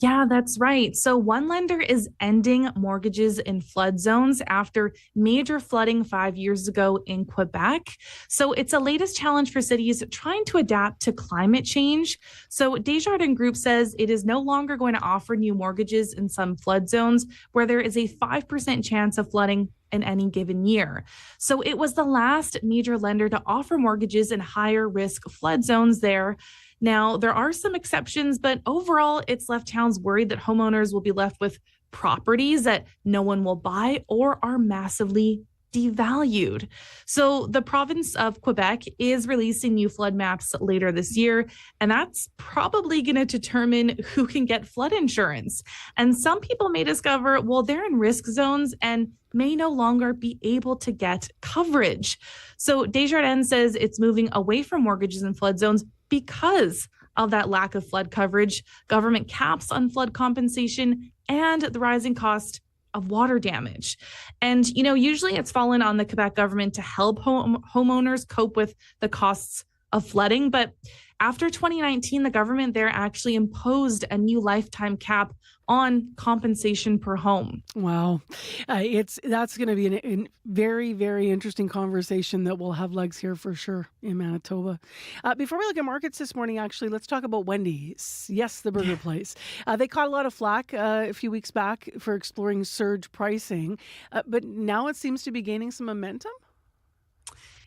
Yeah, that's right. So one lender is ending mortgages in flood zones after major flooding 5 years ago in Quebec. So it's a latest challenge for cities trying to adapt to climate change. So Desjardins Group says it is no longer going to offer new mortgages in some flood zones where there is a 5% chance of flooding in any given year. So it was the last major lender to offer mortgages in higher risk flood zones there. Now, there are some exceptions, but overall, it's left towns worried that homeowners will be left with properties that no one will buy or are massively devalued. So the province of Quebec is releasing new flood maps later this year, and that's probably going to determine who can get flood insurance. And some people may discover, well, they're in risk zones and may no longer be able to get coverage. So Desjardins says it's moving away from mortgages in flood zones because of that lack of flood coverage, government caps on flood compensation, and the rising cost of water damage. And, usually it's fallen on the Quebec government to help homeowners cope with the costs of flooding. But after 2019, the government there actually imposed a new lifetime cap on compensation per home. Wow. That's going to be a very, very interesting conversation that will have legs here for sure in Manitoba. Before we look at markets this morning, actually, let's talk about Wendy's. Yes, the burger place. They caught a lot of flack a few weeks back for exploring surge pricing, but now it seems to be gaining some momentum.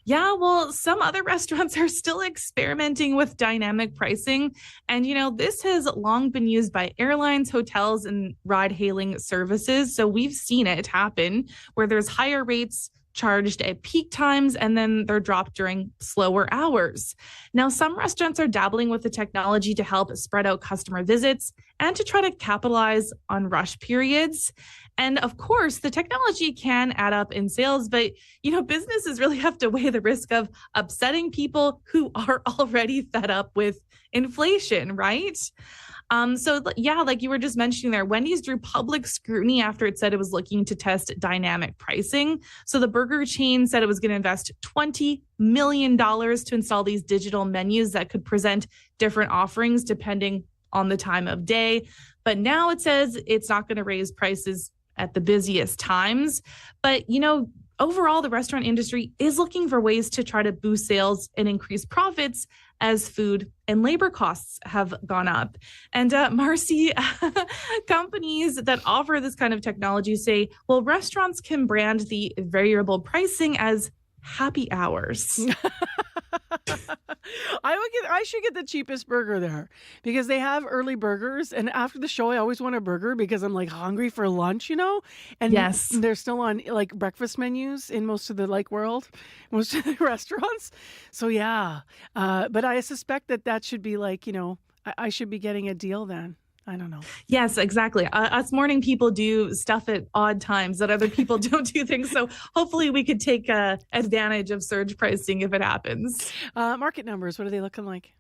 Yeah, well, some other restaurants are still experimenting with dynamic pricing. And, this has long been used by airlines, hotels, and ride-hailing services. So we've seen it happen where there's higher rates charged at peak times and then they're dropped during slower hours. Now, some restaurants are dabbling with the technology to help spread out customer visits and to try to capitalize on rush periods. And of course, the technology can add up in sales, but businesses really have to weigh the risk of upsetting people who are already fed up with inflation, right? So yeah, like you were just mentioning there, Wendy's drew public scrutiny after it said it was looking to test dynamic pricing. So the burger chain said it was going to invest $20 million to install these digital menus that could present different offerings depending on the time of day. But now it says it's not going to raise prices at the busiest times. But, overall, the restaurant industry is looking for ways to try to boost sales and increase profits as food and labor costs have gone up. And Marcy, companies that offer this kind of technology say, well, restaurants can brand the variable pricing as happy hours. I should get the cheapest burger there because they have early burgers. And after the show, I always want a burger because I'm like hungry for lunch, And yes, they're still on like breakfast menus in most of the most of the restaurants. So yeah, but I suspect that should be like, I should be getting a deal then. I don't know. Yes, exactly. Us morning people do stuff at odd times that other people don't do things. So hopefully we could take advantage of surge pricing if it happens. Market numbers, what are they looking like?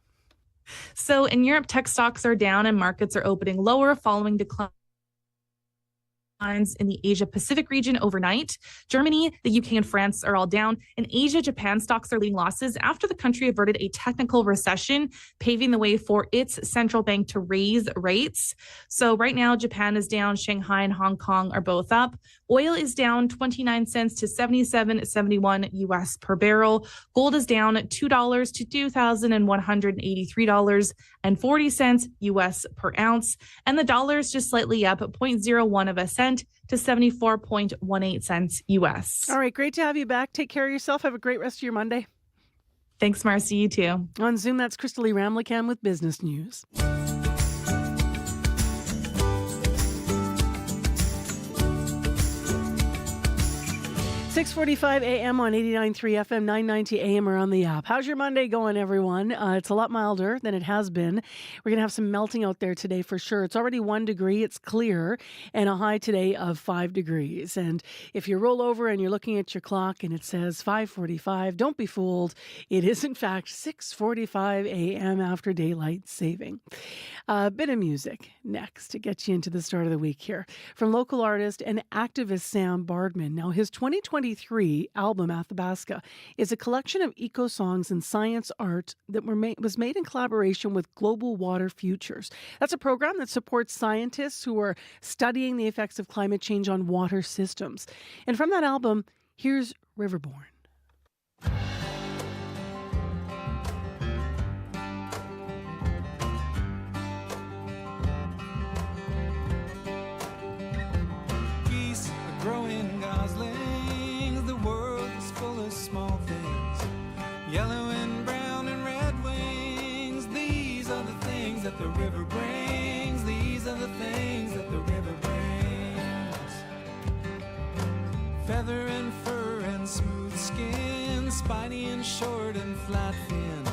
So in Europe, tech stocks are down and markets are opening lower following declines in the Asia Pacific region overnight. Germany, the UK, and France are all down. In Asia, Japan stocks are leading losses after the country averted a technical recession, paving the way for its central bank to raise rates. So right now, Japan is down. Shanghai and Hong Kong are both up. Oil is down 29 cents to 77.71 US per barrel. Gold is down $2 to $2,183.40 US per ounce. And the dollar is just slightly up 0.01 of a cent to 74.18 cents US. All right, great to have you back. Take care of yourself. Have a great rest of your Monday. Thanks, Marcy. You too. On Zoom, that's Crystal Ramlicam with business news. 6:45 a.m. on 89.3 FM, 990 a.m. or on the app. How's your Monday going, everyone? It's a lot milder than it has been. We're going to have some melting out there today for sure. It's already 1 degree. It's clear. And a high today of 5 degrees. And if you roll over and you're looking at your clock and it says 5:45, don't be fooled. It is, in fact, 6:45 a.m. after daylight saving. A bit of music next to get you into the start of the week here. From local artist and activist Sam Bardman. Now, his 2023 album, Athabasca, is a collection of eco songs and science art that was made in collaboration with Global Water Futures. That's a program that supports scientists who are studying the effects of climate change on water systems. And from that album, here's Riverborn. Geese are growing goslings. The world is full of small things. Yellow and brown and red wings. These are the things that the river brings. These are the things that the river brings. spiny and short and flat-finned.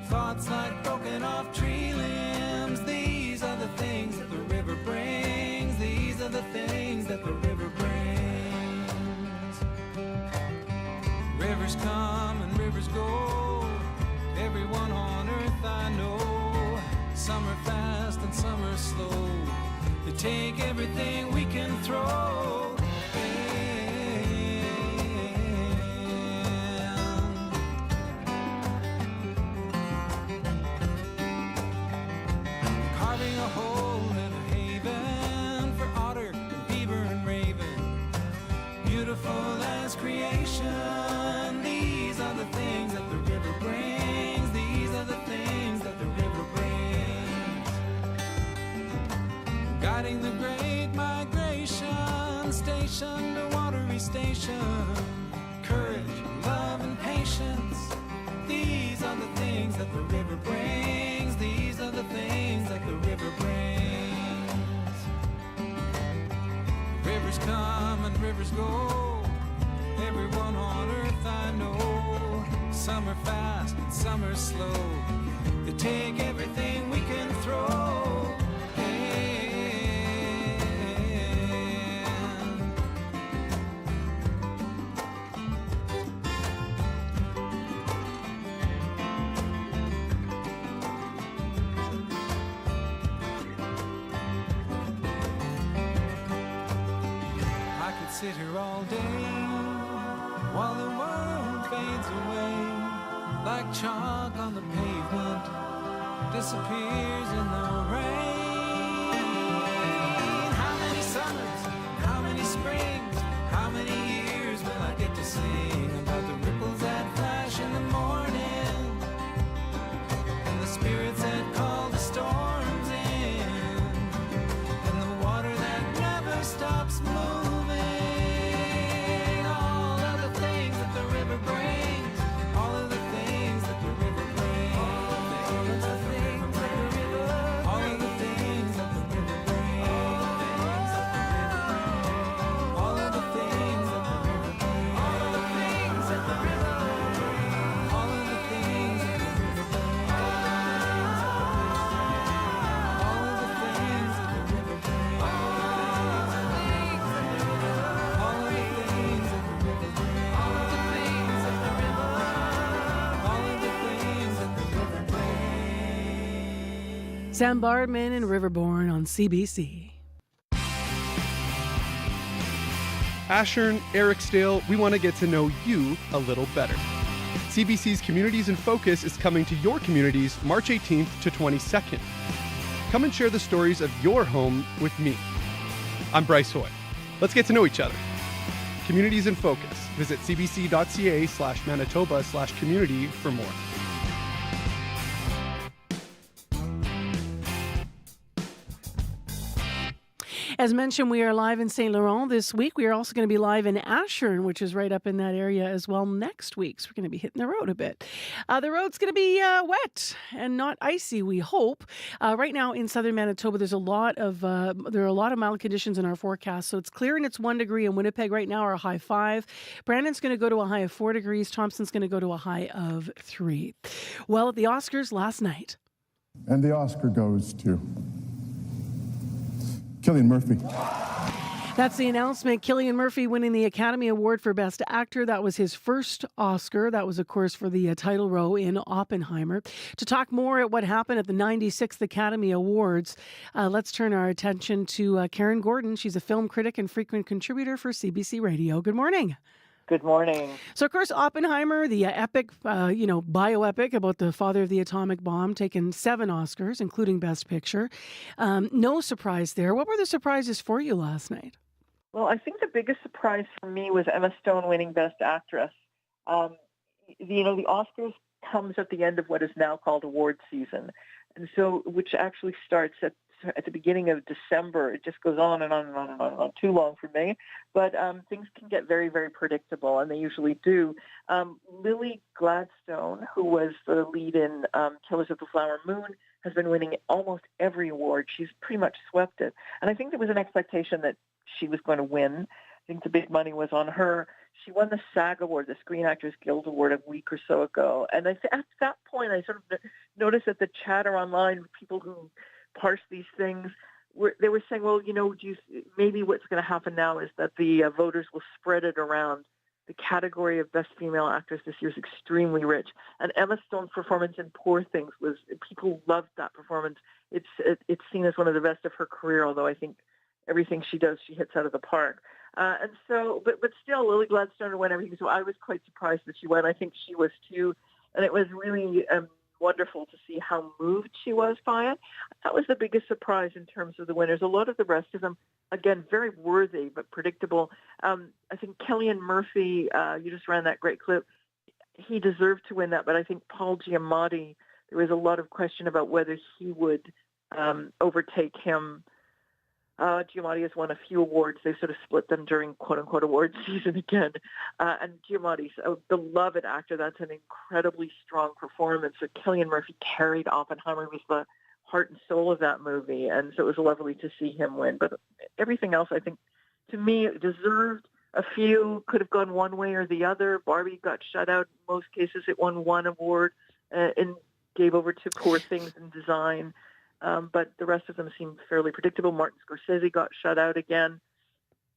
Thoughts like broken off tree limbs. These are the things that the river brings. These are the things that the river brings. Rivers come and rivers go. Everyone on earth I know. Some are fast and some are slow. They take everything we can throw. Carving a hole in a haven for otter and beaver and raven. Beautiful as creation. These are the things that the river brings. These are the things that the river brings. Guiding the great migration, station to watery station. Courage, love, and patience. These are the things that the river brings. These are the things that the river brings. Rivers come and rivers go. Everyone on earth I know. Some are fast and some are slow. They take everything we can throw. Sit here all day while the world fades away, like chalk on the pavement disappears in the rain. How many summers, how many springs, how many years will I get to sing about the ripples that flash in the morning and the spirits that call the storms in and the water that never stops moving. Sam Bardman and Riverborn on CBC. Ashern, Ericsdale, we want to get to know you a little better. CBC's Communities in Focus is coming to your communities March 18th to 22nd. Come and share the stories of your home with me. I'm Bryce Hoy. Let's get to know each other. Communities in Focus. Visit cbc.ca/Manitoba/community for more. As mentioned, we are live in St. Laurent this week. We are also going to be live in Ashern, which is right up in that area as well next week. So we're going to be hitting the road a bit. The road's going to be wet and not icy, we hope. Right now in southern Manitoba, there are a lot of mild conditions in our forecast. So it's clear and it's 1 degree in Winnipeg right now, or a high 5. Brandon's going to go to a high of 4 degrees. Thompson's going to go to a high of 3. Well, at the Oscars last night. And the Oscar goes to Cillian Murphy. That's the announcement. Cillian Murphy winning the Academy Award for Best Actor. That was his first Oscar. That was, of course, for the title role in Oppenheimer. To talk more at what happened at the 96th Academy Awards, let's turn our attention to Karen Gordon. She's a film critic and frequent contributor for CBC Radio. Good morning. Good morning. So, of course, Oppenheimer, the epic, bioepic about the father of the atomic bomb, taken 7 Oscars, including Best Picture. No surprise there. What were the surprises for you last night? Well, I think the biggest surprise for me was Emma Stone winning Best Actress. The Oscars comes at the end of what is now called award season, and so which actually starts at the beginning of December. It just goes on and on and on and on and on. Too long for me. But things can get very, very predictable, and they usually do. Lily Gladstone, who was the lead in Killers of the Flower Moon, has been winning almost every award. She's pretty much swept it. And I think there was an expectation that she was going to win. I think the big money was on her. She won the SAG Award, the Screen Actors Guild Award, a week or so ago. And at that point, I sort of noticed that the chatter online, people who parse these things, they were saying, well, maybe what's going to happen now is that the voters will spread it around. The category of Best Female Actress this year is extremely rich. And Emma Stone's performance in Poor Things people loved that performance. It's seen as one of the best of her career, although I think everything she does, she hits out of the park. And so, but still, Lily Gladstone won everything. So I was quite surprised that she won. I think she was too. And it was really wonderful to see how moved she was by it. That was the biggest surprise in terms of the winners. A lot of the rest of them, again, very worthy but predictable. I think Cillian Murphy, you just ran that great clip. He deserved to win that, but I think Paul Giamatti, there was a lot of question about whether he would overtake him. Giamatti has won a few awards. They sort of split them during quote-unquote award season again. And Giamatti's a beloved actor. That's an incredibly strong performance. So Cillian Murphy carried Oppenheimer, was the heart and soul of that movie. And so it was lovely to see him win. But everything else, I think, to me, deserved. A few could have gone one way or the other. Barbie got shut out. In most cases, it won one award and gave over to Poor Things in design. But the rest of them seemed fairly predictable. Martin Scorsese got shut out again.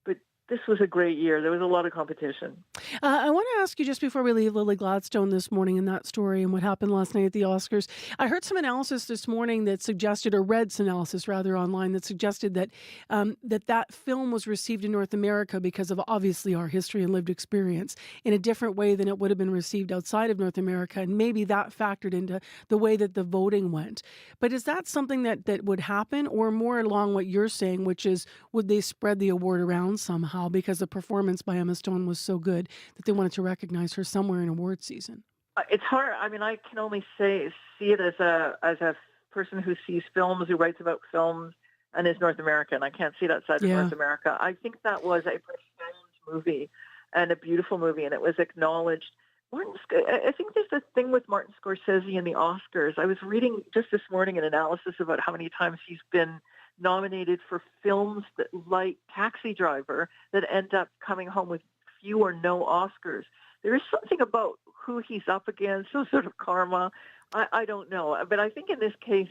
But this was a great year. There was a lot of competition. I want to ask you, just before we leave Lily Gladstone this morning and that story and what happened last night at the Oscars, I heard some analysis this morning that suggested, or read some analysis rather online, that suggested that that film was received in North America because of obviously our history and lived experience in a different way than it would have been received outside of North America. And maybe that factored into the way that the voting went. But is that something that would happen, or more along what you're saying, which is, would they spread the award around somehow because the performance by Emma Stone was so good that they wanted to recognize her somewhere in award season? It's hard. I mean, I can only see it as a person who sees films, who writes about films, and is North American. I can't see it outside of North America. I think that was a profound movie and a beautiful movie, and it was acknowledged. I think there's a thing with Martin Scorsese and the Oscars. I was reading just this morning an analysis about how many times he's been nominated for films that, like Taxi Driver, that end up coming home with few or no Oscars. There is something about who he's up against, some sort of karma. I don't know. But I think in this case,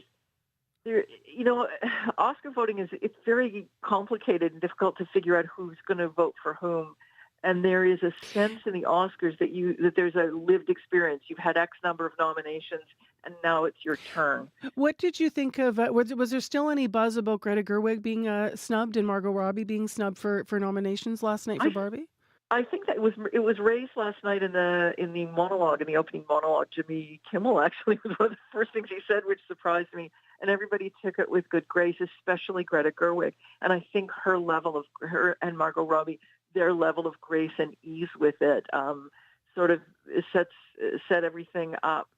Oscar voting it's very complicated and difficult to figure out who's going to vote for whom. And there is a sense in the Oscars that there's a lived experience. You've had X number of nominations, and now it's your turn. What did you think of? Was there still any buzz about Greta Gerwig being snubbed and Margot Robbie being snubbed for nominations last night for Barbie? I think that it was raised last night in the monologue, in the opening monologue. Jimmy Kimmel actually was one of the first things he said, which surprised me. And everybody took it with good grace, especially Greta Gerwig. And I think her and Margot Robbie, their level of grace and ease with it, sort of set everything up,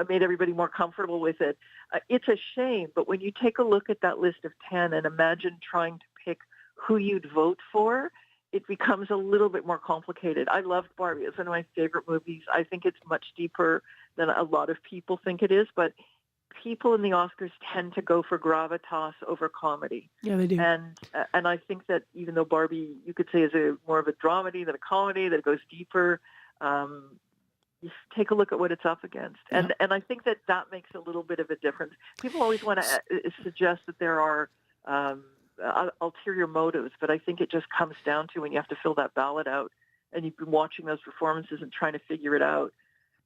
made everybody more comfortable with it. It's a shame, but when you take a look at that list of 10 and imagine trying to pick who you'd vote for, it becomes a little bit more complicated. I loved Barbie. It's one of my favorite movies. I think it's much deeper than a lot of people think it is, but people in the Oscars tend to go for gravitas over comedy. Yeah, they do. And I think that even though Barbie, you could say, is more of a dramedy than a comedy, that goes deeper, you take a look at what it's up against. And I think that makes a little bit of a difference. People always want to suggest that there are ulterior motives, but I think it just comes down to when you have to fill that ballot out and you've been watching those performances and trying to figure it out.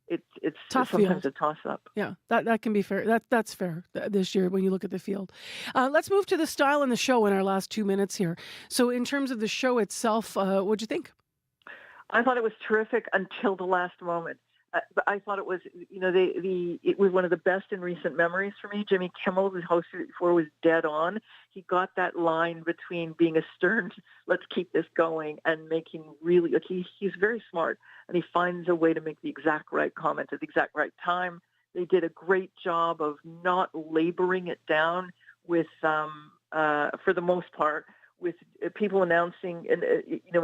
It's sometimes a toss-up. Yeah, that can be fair. That's fair this year when you look at the field. Let's move to the style and the show in our last 2 minutes here. So in terms of the show itself, what'd you think? I thought it was terrific until the last moment. But I thought it was, it was one of the best in recent memories for me. Jimmy Kimmel, who hosted it before, was dead on. He got that line between being a stern, let's keep this going, and making really, he's very smart, and he finds a way to make the exact right comment at the exact right time. They did a great job of not laboring it down with, for the most part, with people announcing and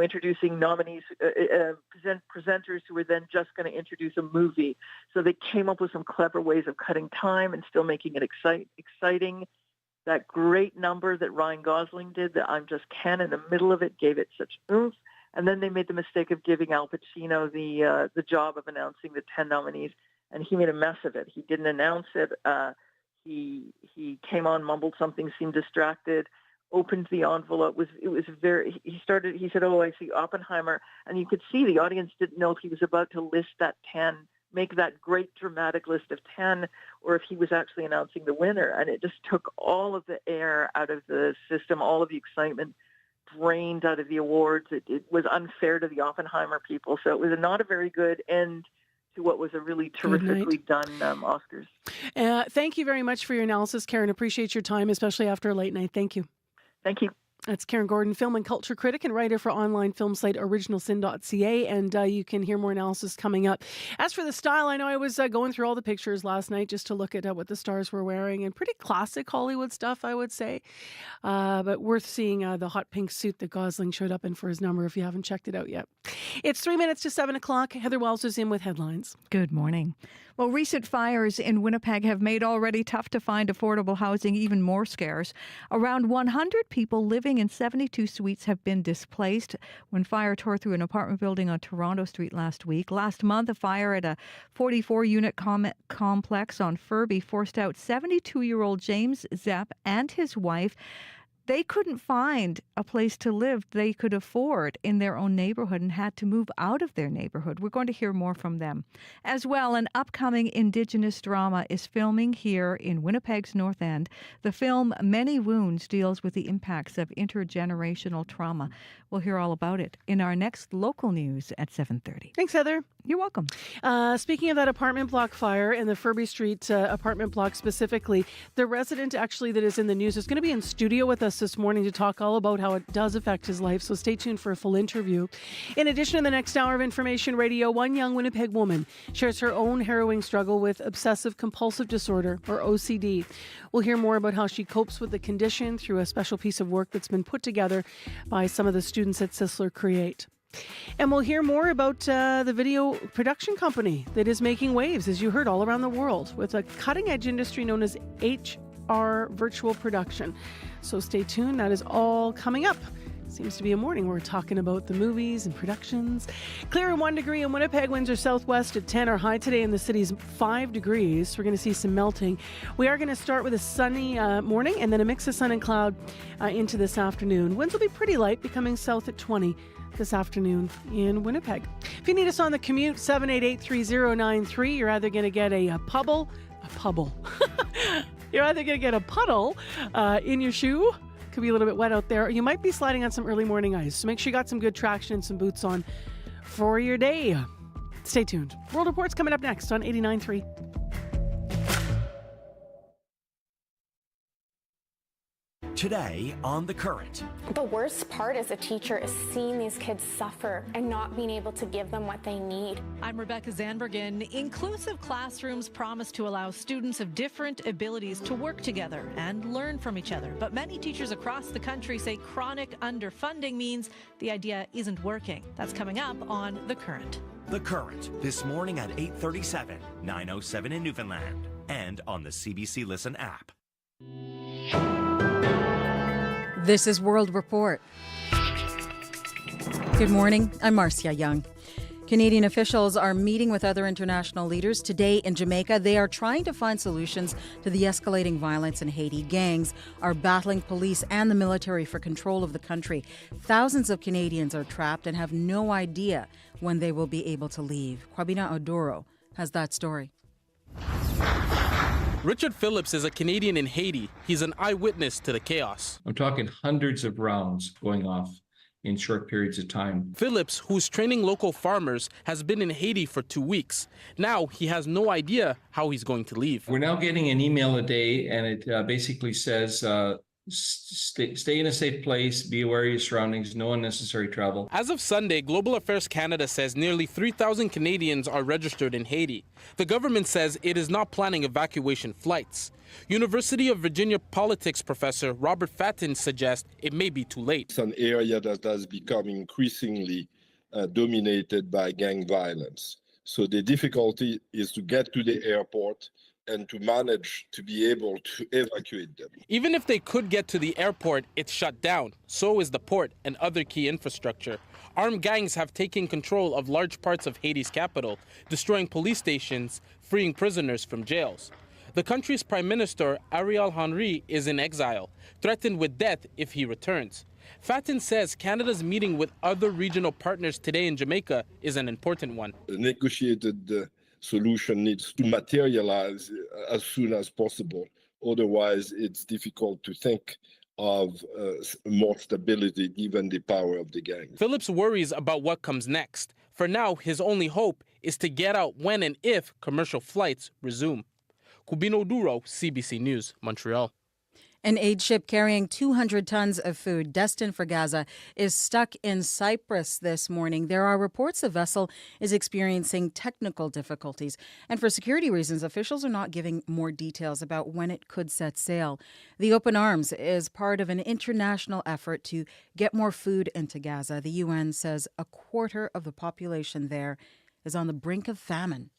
introducing nominees, presenters who were then just going to introduce a movie. So they came up with some clever ways of cutting time and still making it exciting. That great number that Ryan Gosling did, that I'm Just Ken, in the middle of it, gave it such oomph. And then they made the mistake of giving Al Pacino the job of announcing the 10 nominees, and he made a mess of it. He didn't announce it. He came on, mumbled something, seemed distracted, opened the envelope. He said, "Oh, I see Oppenheimer," and you could see the audience didn't know if he was about to list that 10, make that great dramatic list of 10, or if he was actually announcing the winner. And it just took all of the air out of the system, all of the excitement drained out of the awards. It was unfair to the Oppenheimer people. So it was not a very good end to what was a really terrifically done Oscars. Thank you very much for your analysis, Karen. Appreciate your time, especially after a late night. Thank you. Thank you. That's Karen Gordon, film and culture critic and writer for online film site originalsin.ca, and you can hear more analysis coming up. As for the style, I know I was going through all the pictures last night just to look at what the stars were wearing, and pretty classic Hollywood stuff, I would say. But worth seeing the hot pink suit that Gosling showed up in for his number if you haven't checked it out yet. It's 3 minutes to 7 o'clock. Heather Wells is in with headlines. Good morning. Well, recent fires in Winnipeg have made already tough to find affordable housing even more scarce. Around 100 people living in 72 suites have been displaced when fire tore through an apartment building on Toronto Street last week. Last month, a fire at a 44-unit complex on Furby forced out 72-year-old James Zepp and his wife. They couldn't find a place to live they could afford in their own neighborhood and had to move out of their neighborhood. We're going to hear more from them. As well, an upcoming Indigenous drama is filming here in Winnipeg's North End. The film Many Wounds deals with the impacts of intergenerational trauma. We'll hear all about it in our next local news at 7:30. Thanks, Heather. You're welcome. Speaking of that apartment block fire in the Furby Street apartment block specifically, the resident actually that is in the news is going to be in studio with us this morning to talk all about how it does affect his life. So stay tuned for a full interview. In addition, in the next hour of Information Radio, one young Winnipeg woman shares her own harrowing struggle with obsessive compulsive disorder, or OCD. We'll hear more about how she copes with the condition through a special piece of work that's been put together by some of the students at Sisler Create. And we'll hear more about the video production company that is making waves, as you heard, all around the world with a cutting-edge industry known as HR virtual production. So stay tuned. That is all coming up. Seems to be a morning where we're talking about the movies and productions. Clear and 1 degree in Winnipeg. Winds are southwest at 10. Our high today in the city is 5 degrees. We're going to see some melting. We are going to start with a sunny morning and then a mix of sun and cloud into this afternoon. Winds will be pretty light, becoming south at 20 this afternoon in Winnipeg. If you need us on the commute, 788-3093. You're either going to get a puddle. You're either going to get a puddle in your shoe. Could be a little bit wet out there. You might be sliding on some early morning ice. So make sure you got some good traction and some boots on for your day. Stay tuned. World Report's coming up next on 89.3. Today on The Current. The worst part as a teacher is seeing these kids suffer and not being able to give them what they need. I'm Rebecca Zanbergen. Inclusive classrooms promise to allow students of different abilities to work together and learn from each other. But many teachers across the country say chronic underfunding means the idea isn't working. That's coming up on The Current. The Current, this morning at 8:37, 9:07 in Newfoundland, and on the CBC Listen app. This is World Report. Good morning. I'm Marcia Young. Canadian officials are meeting with other international leaders today in Jamaica. They are trying to find solutions to the escalating violence in Haiti. Gangs are battling police and the military for control of the country. Thousands of Canadians are trapped and have no idea when they will be able to leave. Kwabina Odoro has that story. Richard Phillips is a Canadian in Haiti. He's an eyewitness to the chaos. I'm talking hundreds of rounds going off in short periods of time. Phillips, who's training local farmers, has been in Haiti for 2 weeks. Now he has no idea how he's going to leave. We're now getting an email a day, and it basically says, stay in a safe place, be aware of your surroundings, no unnecessary travel. As of Sunday, Global Affairs Canada says nearly 3,000 Canadians are registered in Haiti. The government says it is not planning evacuation flights. University of Virginia politics professor Robert Fattin suggests it may be too late. It's an area that has become increasingly dominated by gang violence. So the difficulty is to get to the airport and to manage to be able to evacuate them. Even if they could get to the airport, it's shut down. So is the port and other key infrastructure. Armed gangs have taken control of large parts of Haiti's capital, destroying police stations, freeing prisoners from jails. The country's Prime Minister, Ariel Henry, is in exile, threatened with death if he returns. Fatin says Canada's meeting with other regional partners today in Jamaica is an important one. A negotiated solution needs to materialize as soon as possible. Otherwise, it's difficult to think of more stability given the power of the gang. Phillips worries about what comes next. For now, his only hope is to get out when and if commercial flights resume. Cubino Duro, CBC News, Montreal. An aid ship carrying 200 tons of food destined for Gaza is stuck in Cyprus this morning. There are reports the vessel is experiencing technical difficulties. And for security reasons, officials are not giving more details about when it could set sail. The Open Arms is part of an international effort to get more food into Gaza. The UN says a quarter of the population there is on the brink of famine.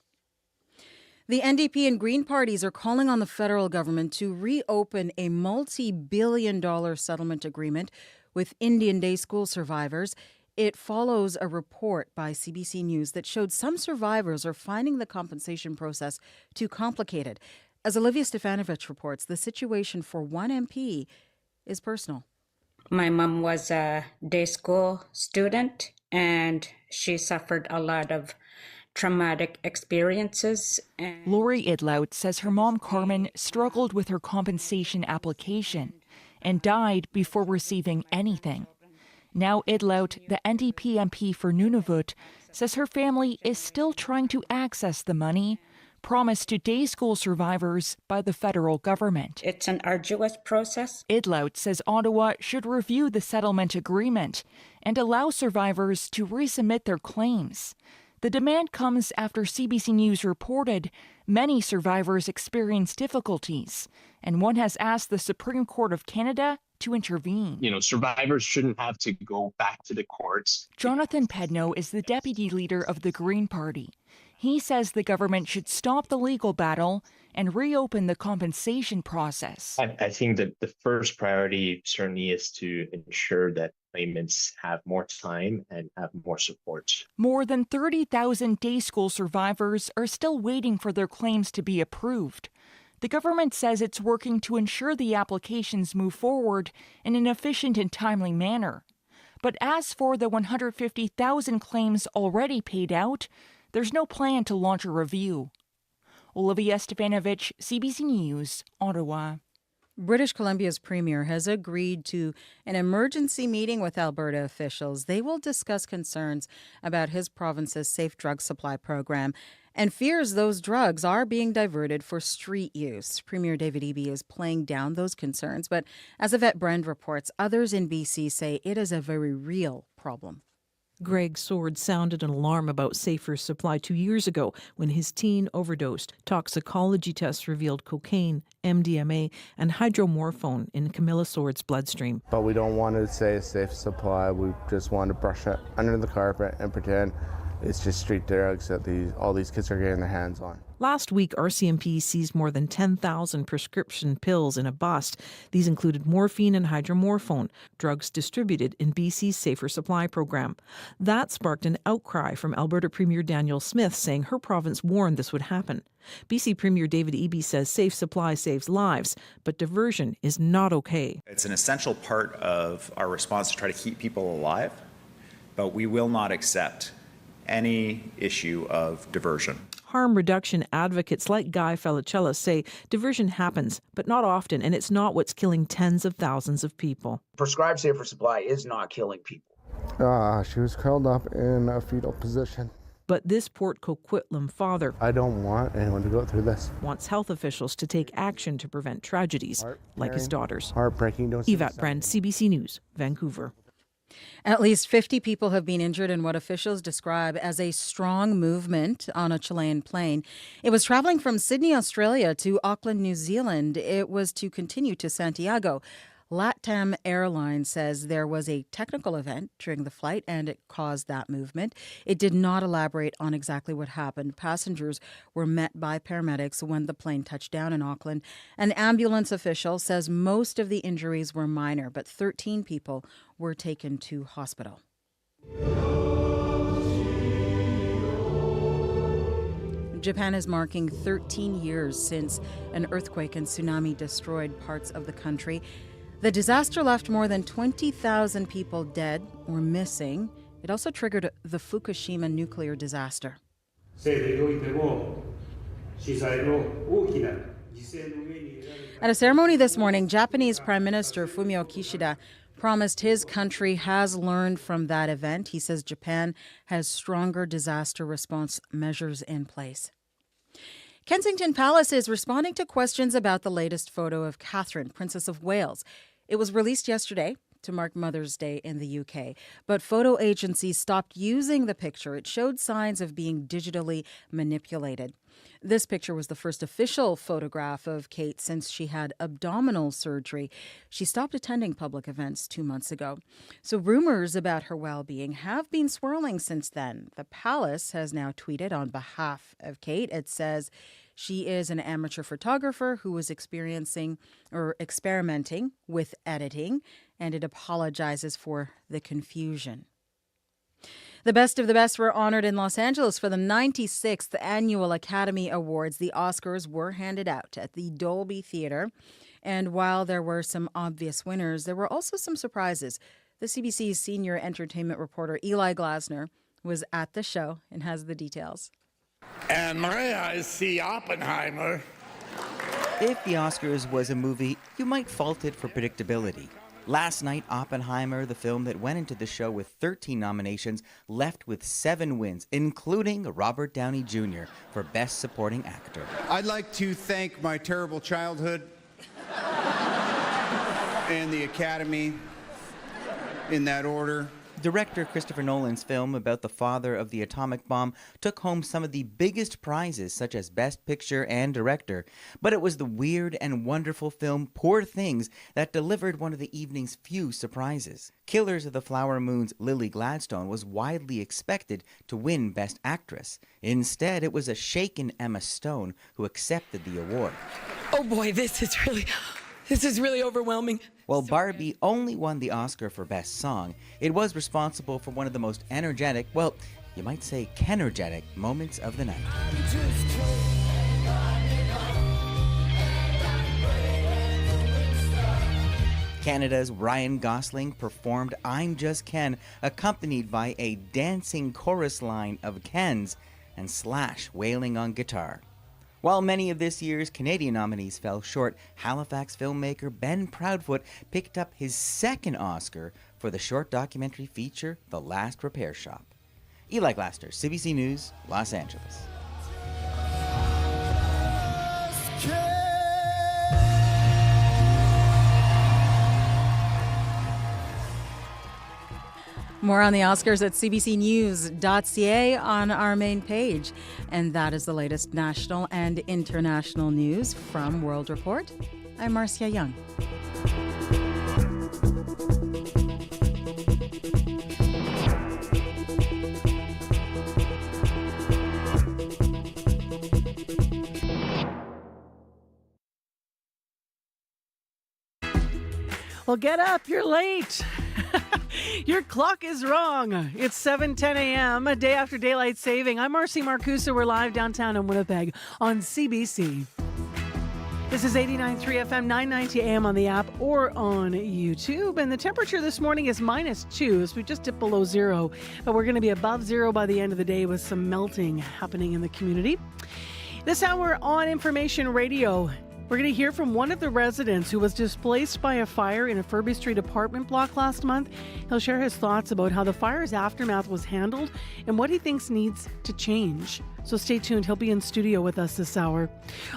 The NDP and Green parties are calling on the federal government to reopen a multi-billion-dollar settlement agreement with Indian Day school survivors. It follows a report by CBC News that showed some survivors are finding the compensation process too complicated. As Olivia Stefanovich reports, the situation for one MP is personal. My mom was a day school student, and she suffered a lot of traumatic experiences. Lori Idlout says her mom, Carmen, struggled with her compensation application and died before receiving anything. Now Idlout, the NDP MP for Nunavut, says her family is still trying to access the money promised to day school survivors by the federal government. It's an arduous process. Idlout says Ottawa should review the settlement agreement and allow survivors to resubmit their claims. The demand comes after CBC News reported many survivors experience difficulties, and one has asked the Supreme Court of Canada to intervene. Survivors shouldn't have to go back to the courts. Jonathan Pedno is the deputy leader of the Green Party. He says the government should stop the legal battle and reopen the compensation process. I think that the first priority certainly is to ensure that claimants have more time and have more support. More than 30,000 day school survivors are still waiting for their claims to be approved. The government says it's working to ensure the applications move forward in an efficient and timely manner. But as for the 150,000 claims already paid out, there's no plan to launch a review. Olivia Stefanovich, CBC News, Ottawa. British Columbia's premier has agreed to an emergency meeting with Alberta officials. They will discuss concerns about his province's safe drug supply program and fears those drugs are being diverted for street use. Premier David Eby is playing down those concerns, but as Yvette Brand reports, others in BC say it is a very real problem. Greg Sword sounded an alarm about safer supply 2 years ago when his teen overdosed. Toxicology tests revealed cocaine, MDMA, and hydromorphone in Camilla Sword's bloodstream. But we don't want to say a safe supply. We just want to brush it under the carpet and pretend it's just street drugs that all these kids are getting their hands on. Last week, RCMP seized more than 10,000 prescription pills in a bust. These included morphine and hydromorphone, drugs distributed in BC's Safer Supply program. That sparked an outcry from Alberta Premier Danielle Smith, saying her province warned this would happen. BC Premier David Eby says safe supply saves lives, but diversion is not okay. It's an essential part of our response to try to keep people alive, but we will not accept any issue of diversion. Harm reduction advocates like Guy Felicella say diversion happens, but not often, and it's not what's killing tens of thousands of people. Prescribed safer supply is not killing people. She was curled up in a fetal position. But this Port Coquitlam father, I don't want anyone to go through this, wants health officials to take action to prevent tragedies like his daughter's. Heartbreaking. Yvette Brand, CBC News, Vancouver. At least 50 people have been injured in what officials describe as a strong movement on a Chilean plane. It was traveling from Sydney, Australia to Auckland, New Zealand. It was to continue to Santiago. LATAM Airlines says there was a technical event during the flight and it caused that movement. It did not elaborate on exactly what happened. Passengers were met by paramedics when the plane touched down in Auckland. An ambulance official says most of the injuries were minor, but 13 people were taken to hospital. Japan is marking 13 years since an earthquake and tsunami destroyed parts of the country. The disaster left more than 20,000 people dead or missing. It also triggered the Fukushima nuclear disaster. At a ceremony this morning, Japanese Prime Minister Fumio Kishida promised his country has learned from that event. He says Japan has stronger disaster response measures in place. Kensington Palace is responding to questions about the latest photo of Catherine, Princess of Wales. It was released yesterday to mark Mother's Day in the UK, but photo agencies stopped using the picture. It showed signs of being digitally manipulated. This picture was the first official photograph of Kate since she had abdominal surgery. She stopped attending public events 2 months ago. So rumors about her well-being have been swirling since then. The palace has now tweeted on behalf of Kate. It says she is an amateur photographer who was experimenting with editing, and it apologizes for the confusion. The best of the best were honored in Los Angeles for the 96th Annual Academy Awards. The Oscars were handed out at the Dolby Theatre. And while there were some obvious winners, there were also some surprises. The CBC's senior entertainment reporter Eli Glasner was at the show and has the details. And my eyes see Oppenheimer. If the Oscars was a movie, you might fault it for predictability. Last night, Oppenheimer, the film that went into the show with 13 nominations, left with 7 wins, including Robert Downey Jr. for Best Supporting Actor. I'd like to thank my terrible childhood and the Academy, in that order. Director Christopher Nolan's film about the father of the atomic bomb took home some of the biggest prizes, such as Best Picture and Director. But it was the weird and wonderful film Poor Things that delivered one of the evening's few surprises. Killers of the Flower Moon's Lily Gladstone was widely expected to win Best Actress. Instead, it was a shaken Emma Stone who accepted the award. Oh boy, this is really overwhelming. While Barbie only won the Oscar for Best Song, it was responsible for one of the most energetic, well, you might say Kenergetic moments of the night. Canada's Ryan Gosling performed I'm Just Ken, accompanied by a dancing chorus line of Kens and Slash wailing on guitar. While many of this year's Canadian nominees fell short, Halifax filmmaker Ben Proudfoot picked up his second Oscar for the short documentary feature The Last Repair Shop. Eli Glasner, CBC News, Los Angeles. More on the Oscars at cbcnews.ca on our main page. And that is the latest national and international news from World Report. I'm Marcia Young. Well, get up. You're late. Your clock is wrong. It's 7:10 a.m., a day after daylight saving. I'm Marcy Marcusa. We're live downtown in Winnipeg on CBC. This is 89.3 FM, 990 AM on the app or on YouTube. And the temperature this morning is -2, so we just dipped below zero. But we're going to be above zero by the end of the day with some melting happening in the community. This hour on Information Radio, we're going to hear from one of the residents who was displaced by a fire in a Furby Street apartment block last month. He'll share his thoughts about how the fire's aftermath was handled and what he thinks needs to change. So stay tuned. He'll be in studio with us this hour.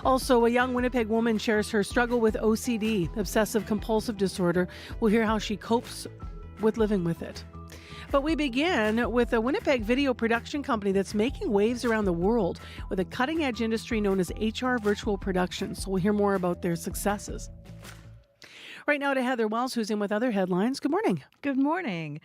Also, a young Winnipeg woman shares her struggle with OCD, obsessive compulsive disorder. We'll hear how she copes with living with it. But we begin with a Winnipeg video production company that's making waves around the world with a cutting-edge industry known as HR virtual production. So we'll hear more about their successes. Right now to Heather Wells, who's in with other headlines. Good morning. Good morning.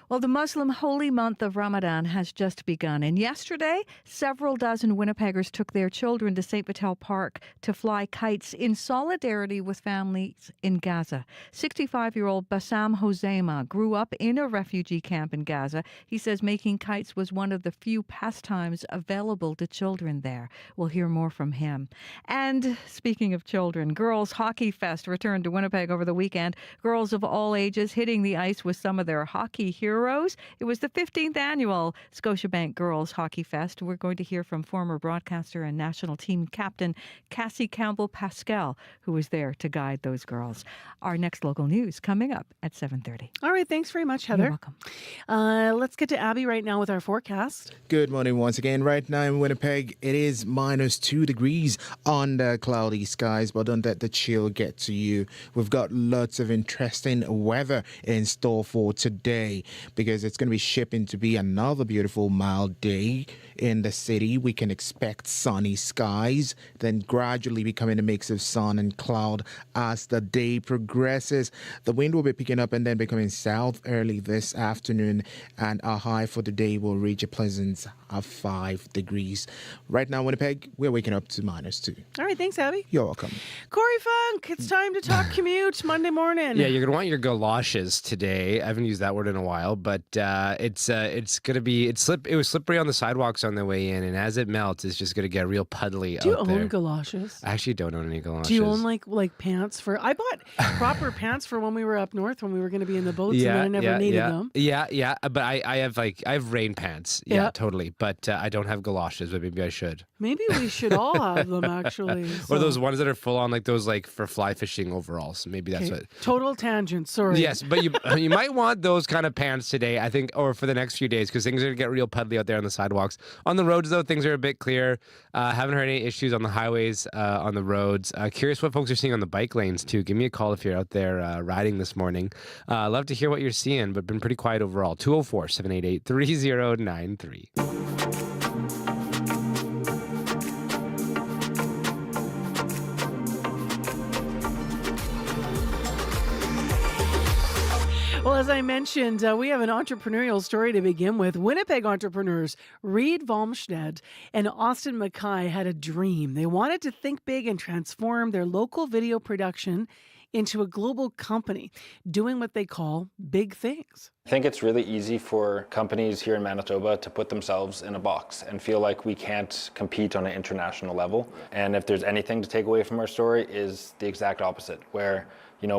Well, the Muslim holy month of Ramadan has just begun, and yesterday, several dozen Winnipeggers took their children to St. Vital Park to fly kites in solidarity with families in Gaza. 65-year-old Bassam Hoseima grew up in a refugee camp in Gaza. He says making kites was one of the few pastimes available to children there. We'll hear more from him. And speaking of children, Girls Hockey Fest returned to Winnipeg over the weekend. Girls of all ages hitting the ice with some of their hockey heroes. It was the 15th annual Scotiabank Girls Hockey Fest. We're going to hear from former broadcaster and national team captain Cassie Campbell-Pascal, who was there to guide those girls. Our next local news coming up at 7:30. All right, thanks very much, Heather. You're welcome. Let's get to Abby right now with our forecast. Good morning once again. Right now in Winnipeg, it is -2 degrees under cloudy skies, but don't let the chill get to you. We've got lots of interesting weather in store for today, because it's going to be shaping to be another beautiful mild day in the city. We can expect sunny skies, then gradually becoming a mix of sun and cloud as the day progresses. The wind will be picking up and then becoming south early this afternoon, and our high for the day will reach a pleasant of 5 degrees. Right now, Winnipeg, we're waking up to -2. All right, thanks, Abby. You're welcome. Corey Funk, it's time to talk commute Monday morning. Yeah, you're going to want your galoshes today. I haven't used that word in a while, but it's going to be, it was slippery on the sidewalks on the way in, and as it melts, it's just going to get real puddly Do you out own there. galoshes? I actually don't own any galoshes. Do you own like pants for? I bought proper pants for when we were up north when we were going to be in the boats, and then I never needed them. Yeah, but I have rain pants. Yeah, totally. But I don't have galoshes, but maybe I should. Maybe we should all have them, actually. Or those ones that are full on, like those like for fly fishing overalls. Maybe that's what. Total tangent. Sorry. Yes, but you might want those kind of pants today, I think, or for the next few days, because things are going to get real puddly out there on the sidewalks. On the roads, though, things are a bit clear. Haven't heard any issues on the highways, on the roads. Curious what folks are seeing on the bike lanes, too. Give me a call if you're out there riding this morning. Love to hear what you're seeing, but been pretty quiet overall. 204-788-3093. Well, as I mentioned, we have an entrepreneurial story to begin with. Winnipeg entrepreneurs Reed Volmstead and Austin Mackay had a dream. They wanted to think big and transform their local video production into a global company, doing what they call big things. I think it's really easy for companies here in Manitoba to put themselves in a box and feel like we can't compete on an international level. And if there's anything to take away from our story, is the exact opposite, where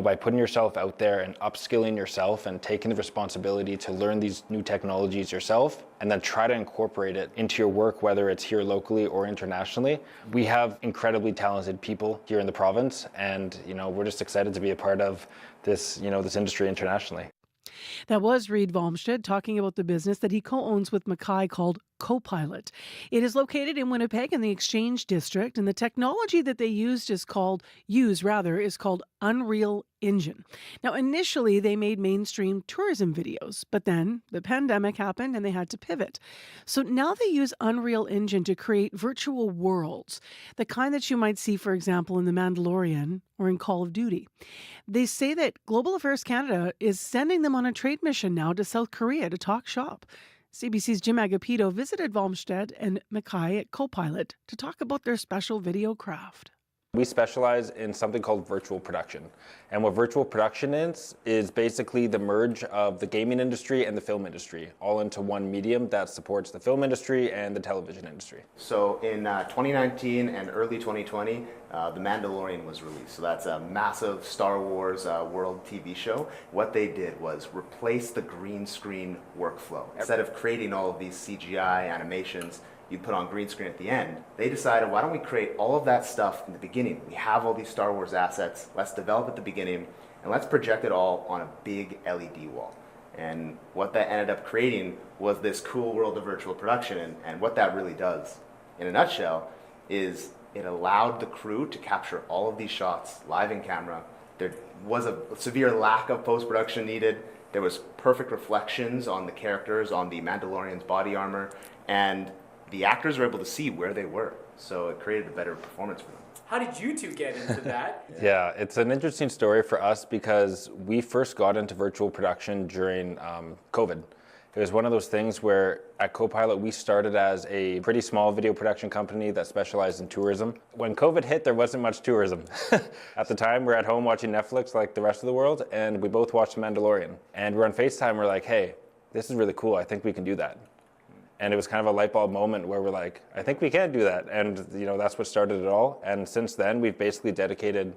by putting yourself out there and upskilling yourself and taking the responsibility to learn these new technologies yourself and then try to incorporate it into your work, whether it's here locally or internationally. We have incredibly talented people here in the province, and we're just excited to be a part of this, this industry internationally. That was Reed Volmstead talking about the business that he co-owns with Mackay called Copilot. It is located in Winnipeg in the Exchange District, and the technology that they is called Unreal Engine. Now, initially, they made mainstream tourism videos, but then the pandemic happened and they had to pivot. So now they use Unreal Engine to create virtual worlds, the kind that you might see, for example, in The Mandalorian or in Call of Duty. They say that Global Affairs Canada is sending them on a trade mission now to South Korea to talk shop. CBC's Jim Agapito visited Volmstead and Mackay at Copilot to talk about their special video craft. We specialize in something called virtual production. And what virtual production is basically the merge of the gaming industry and the film industry, all into one medium that supports the film industry and the television industry. So in 2019 and early 2020, The Mandalorian was released. So that's a massive Star Wars world TV show. What they did was replace the green screen workflow. Instead of creating all of these CGI animations you'd put on green screen at the end, they decided, why don't we create all of that stuff in the beginning? We have all these Star Wars assets, let's develop at the beginning, and let's project it all on a big LED wall. And what that ended up creating was this cool world of virtual production, and what that really does, in a nutshell, is it allowed the crew to capture all of these shots live in camera. There was a severe lack of post-production needed. There was perfect reflections on the characters, on the Mandalorian's body armor, and the actors were able to see where they were. So it created a better performance for them. How did you two get into that? Yeah, it's an interesting story for us because we first got into virtual production during COVID. It was one of those things where at Copilot, we started as a pretty small video production company that specialized in tourism. When COVID hit, there wasn't much tourism. At the time, we're at home watching Netflix like the rest of the world, and we both watched The Mandalorian. And we're on FaceTime, we're like, hey, this is really cool, I think we can do that. And it was kind of a light bulb moment where we're like, I think we can do that. And that's what started it all. And since then, we've basically dedicated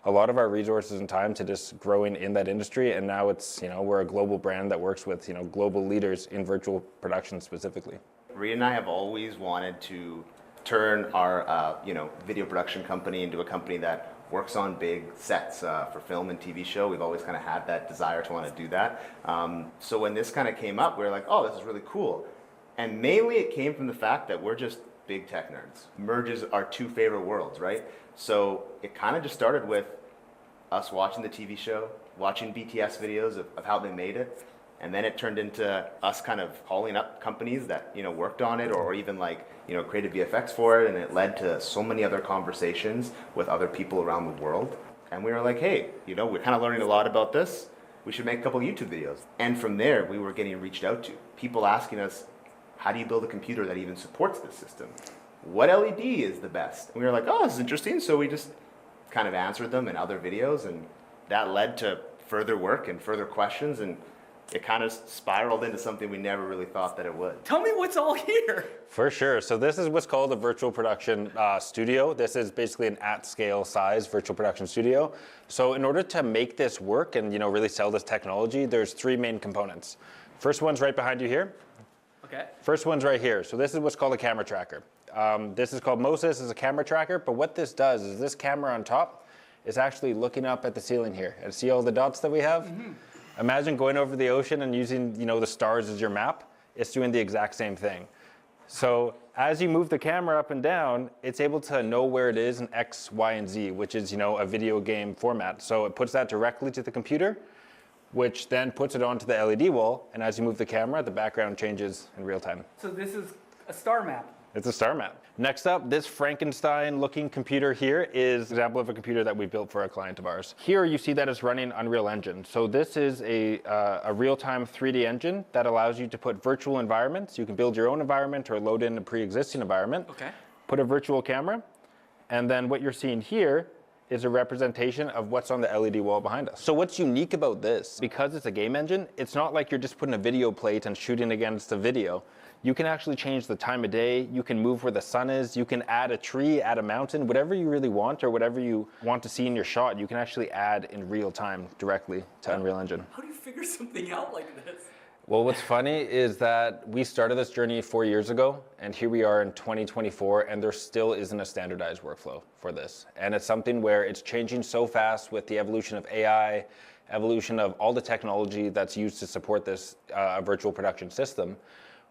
a lot of our resources and time to just growing in that industry. And now it's, we're a global brand that works with, global leaders in virtual production specifically. Rita and I have always wanted to turn our, video production company into a company that works on big sets for film and TV show. We've always kind of had that desire to want to do that. So when this kind of came up, we were like, oh, this is really cool. And mainly it came from the fact that we're just big tech nerds. Merges our two favorite worlds, right? So it kind of just started with us watching the TV show, watching BTS videos of how they made it, and then it turned into us kind of calling up companies that worked on it or even created VFX for it, and it led to so many other conversations with other people around the world. And we were like, hey, we're kind of learning a lot about this. We should make a couple YouTube videos. And from there, we were getting reached out to. People asking us, how do you build a computer that even supports this system? What LED is the best? And we were like, oh, this is interesting. So we just kind of answered them in other videos, and that led to further work and further questions, and it kind of spiraled into something we never really thought that it would. Tell me what's all here. For sure. So this is what's called a virtual production studio. This is basically an at-scale size virtual production studio. So in order to make this work and really sell this technology, there's three main components. First one's right behind you here. Okay. First one's right here. So this is what's called a camera tracker. This is called Moses, is a camera tracker, but what this does is this camera on top is actually looking up at the ceiling here. And see all the dots that we have? Mm-hmm. Imagine going over the ocean and using the stars as your map. It's doing the exact same thing. So as you move the camera up and down, it's able to know where it is in X, Y, and Z, which is a video game format. So it puts that directly to the computer, which then puts it onto the LED wall, and as you move the camera, the background changes in real time. So this is a star map. It's a star map. Next up, this Frankenstein-looking computer here is an example of a computer that we built for a client of ours. Here you see that it's running Unreal Engine. So this is a real-time 3D engine that allows you to put virtual environments. You can build your own environment or load in a pre-existing environment. Okay. Put a virtual camera, and then what you're seeing here is a representation of what's on the LED wall behind us. So what's unique about this, because it's a game engine, it's not like you're just putting a video plate and shooting against a video. You can actually change the time of day, you can move where the sun is, you can add a tree, add a mountain, whatever you really want or whatever you want to see in your shot, you can actually add in real time directly to Unreal Engine. How do you figure something out like this? Well, what's funny is that we started this journey 4 years ago, and here we are in 2024, and there still isn't a standardized workflow for this. And it's something where it's changing so fast with the evolution of AI, evolution of all the technology that's used to support this virtual production system,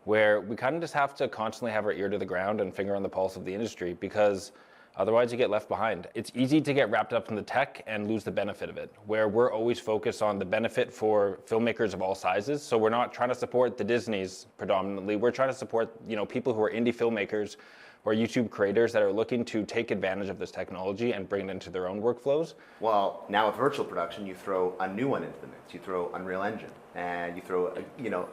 where we kind of just have to constantly have our ear to the ground and finger on the pulse of the industry, because otherwise you get left behind. It's easy to get wrapped up in the tech and lose the benefit of it, where we're always focused on the benefit for filmmakers of all sizes. So we're not trying to support the Disneys predominantly. We're trying to support people who are indie filmmakers or YouTube creators that are looking to take advantage of this technology and bring it into their own workflows. Well, now with virtual production, you throw a new one into the mix. You throw Unreal Engine, and you throw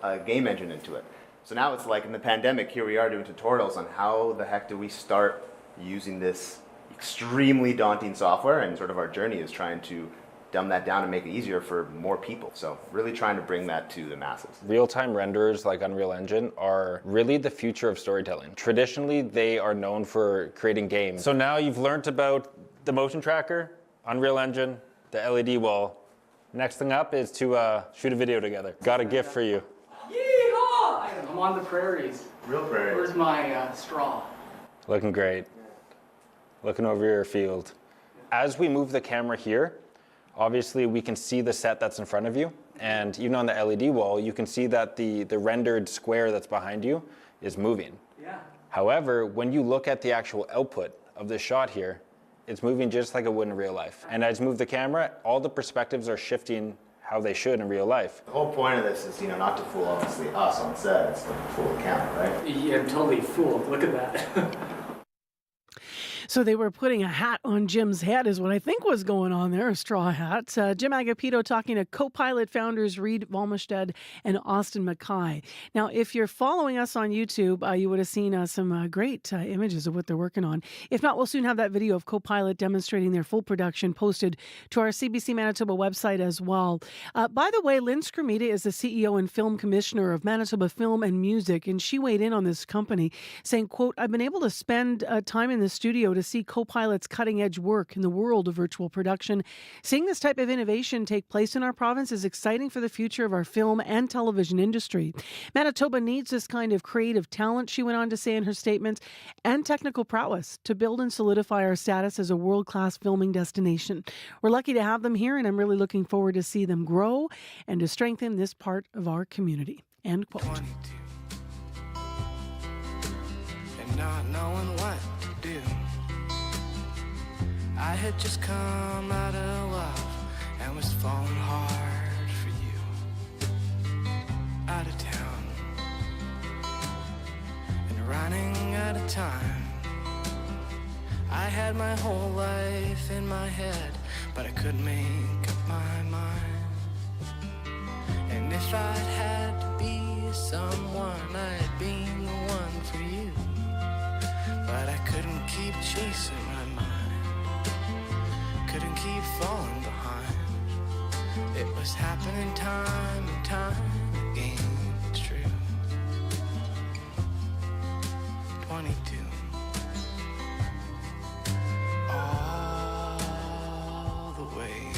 a game engine into it. So now it's like in the pandemic, here we are doing tutorials on how the heck do we start using this extremely daunting software, and sort of our journey is trying to dumb that down and make it easier for more people. So really trying to bring that to the masses. Real-time renderers like Unreal Engine are really the future of storytelling. Traditionally, they are known for creating games. So now you've learned about the motion tracker, Unreal Engine, the LED wall. Next thing up is to shoot a video together. Got a gift for you. Yeehaw! I'm on the prairies. Real prairies. Where's my straw? Looking great. Looking over your field. As we move the camera here, obviously we can see the set that's in front of you, and even on the LED wall, you can see that the rendered square that's behind you is moving. Yeah. However, when you look at the actual output of this shot here, it's moving just like it would in real life. And as you move the camera, all the perspectives are shifting how they should in real life. The whole point of this is, not to fool, obviously, us on set. It's to fool the camera, right? Yeah, I'm totally fooled. Look at that. So they were putting a hat on Jim's head is what I think was going on there, a straw hat. Jim Agapito talking to co-pilot founders Reed Volmestead and Austin Mackay. Now, if you're following us on YouTube, you would have seen some great images of what they're working on. If not, we'll soon have that video of co-pilot demonstrating their full production posted to our CBC Manitoba website as well. By the way, Lynn Skrmita is the CEO and film commissioner of Manitoba Film and Music, and she weighed in on this company saying, quote, "I've been able to spend time in the studio to see co-pilot's cutting-edge work in the world of virtual production. Seeing this type of innovation take place in our province is exciting for the future of our film and television industry. Manitoba needs this kind of creative talent," she went on to say in her statement, "and technical prowess to build and solidify our status as a world-class filming destination. We're lucky to have them here, and I'm really looking forward to see them grow and to strengthen this part of our community." End quote. 22. And not knowing what to do. I had just come out of love and was falling hard for you. Out of town and running out of time. I had my whole life in my head, but I couldn't make up my mind. And if I'd had to be someone, I'd been the one for you. But I couldn't keep chasing my mind. Couldn't keep falling behind. It was happening time and time again. It's true. 22. All the way.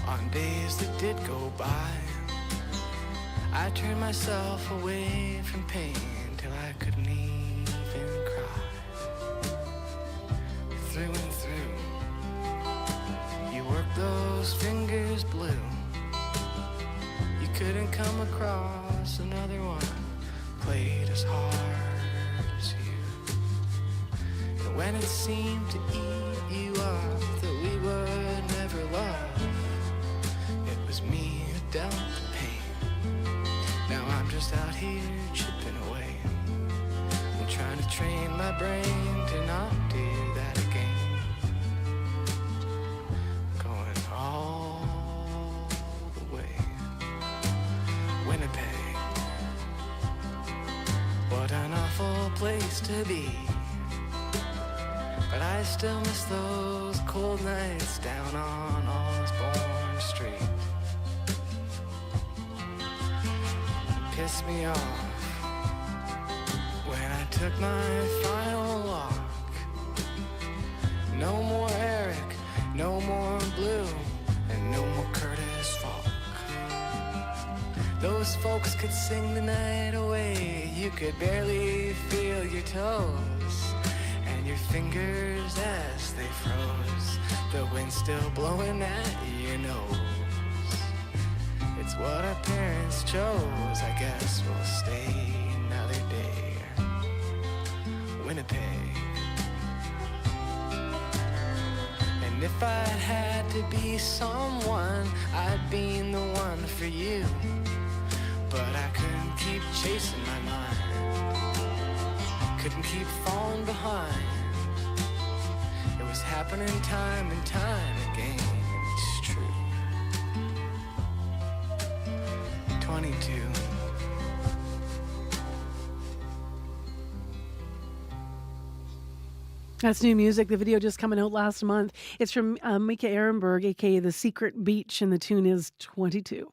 On days that did go by, I turned myself away from pain till I couldn't even cry. Through and through, work those fingers blue. You couldn't come across another one played as hard as you. And when it seemed to eat you up that we would never love, it was me who dealt the pain. Now I'm just out here chipping away. I'm trying to train my brain to not do that again. All the way. Winnipeg, what an awful place to be. But I still miss those cold nights down on Osborne Street. It pissed me off when I took my final walk. No more Eric, no more Blue, and no more Curtis Falk. Those folks could sing the night away. You could barely feel your toes and your fingers as they froze. The wind still blowing at your nose. It's what our parents chose. I guess we'll stay another day. Winnipeg. And if I'd had to be someone, I'd been the one for you. But I couldn't keep chasing my mind. Couldn't keep falling behind. It was happening time and time again. It's true. 22. That's new music. The video just coming out last month. It's from Mika Ehrenberg, a.k.a. The Secret Beach, and the tune is 22.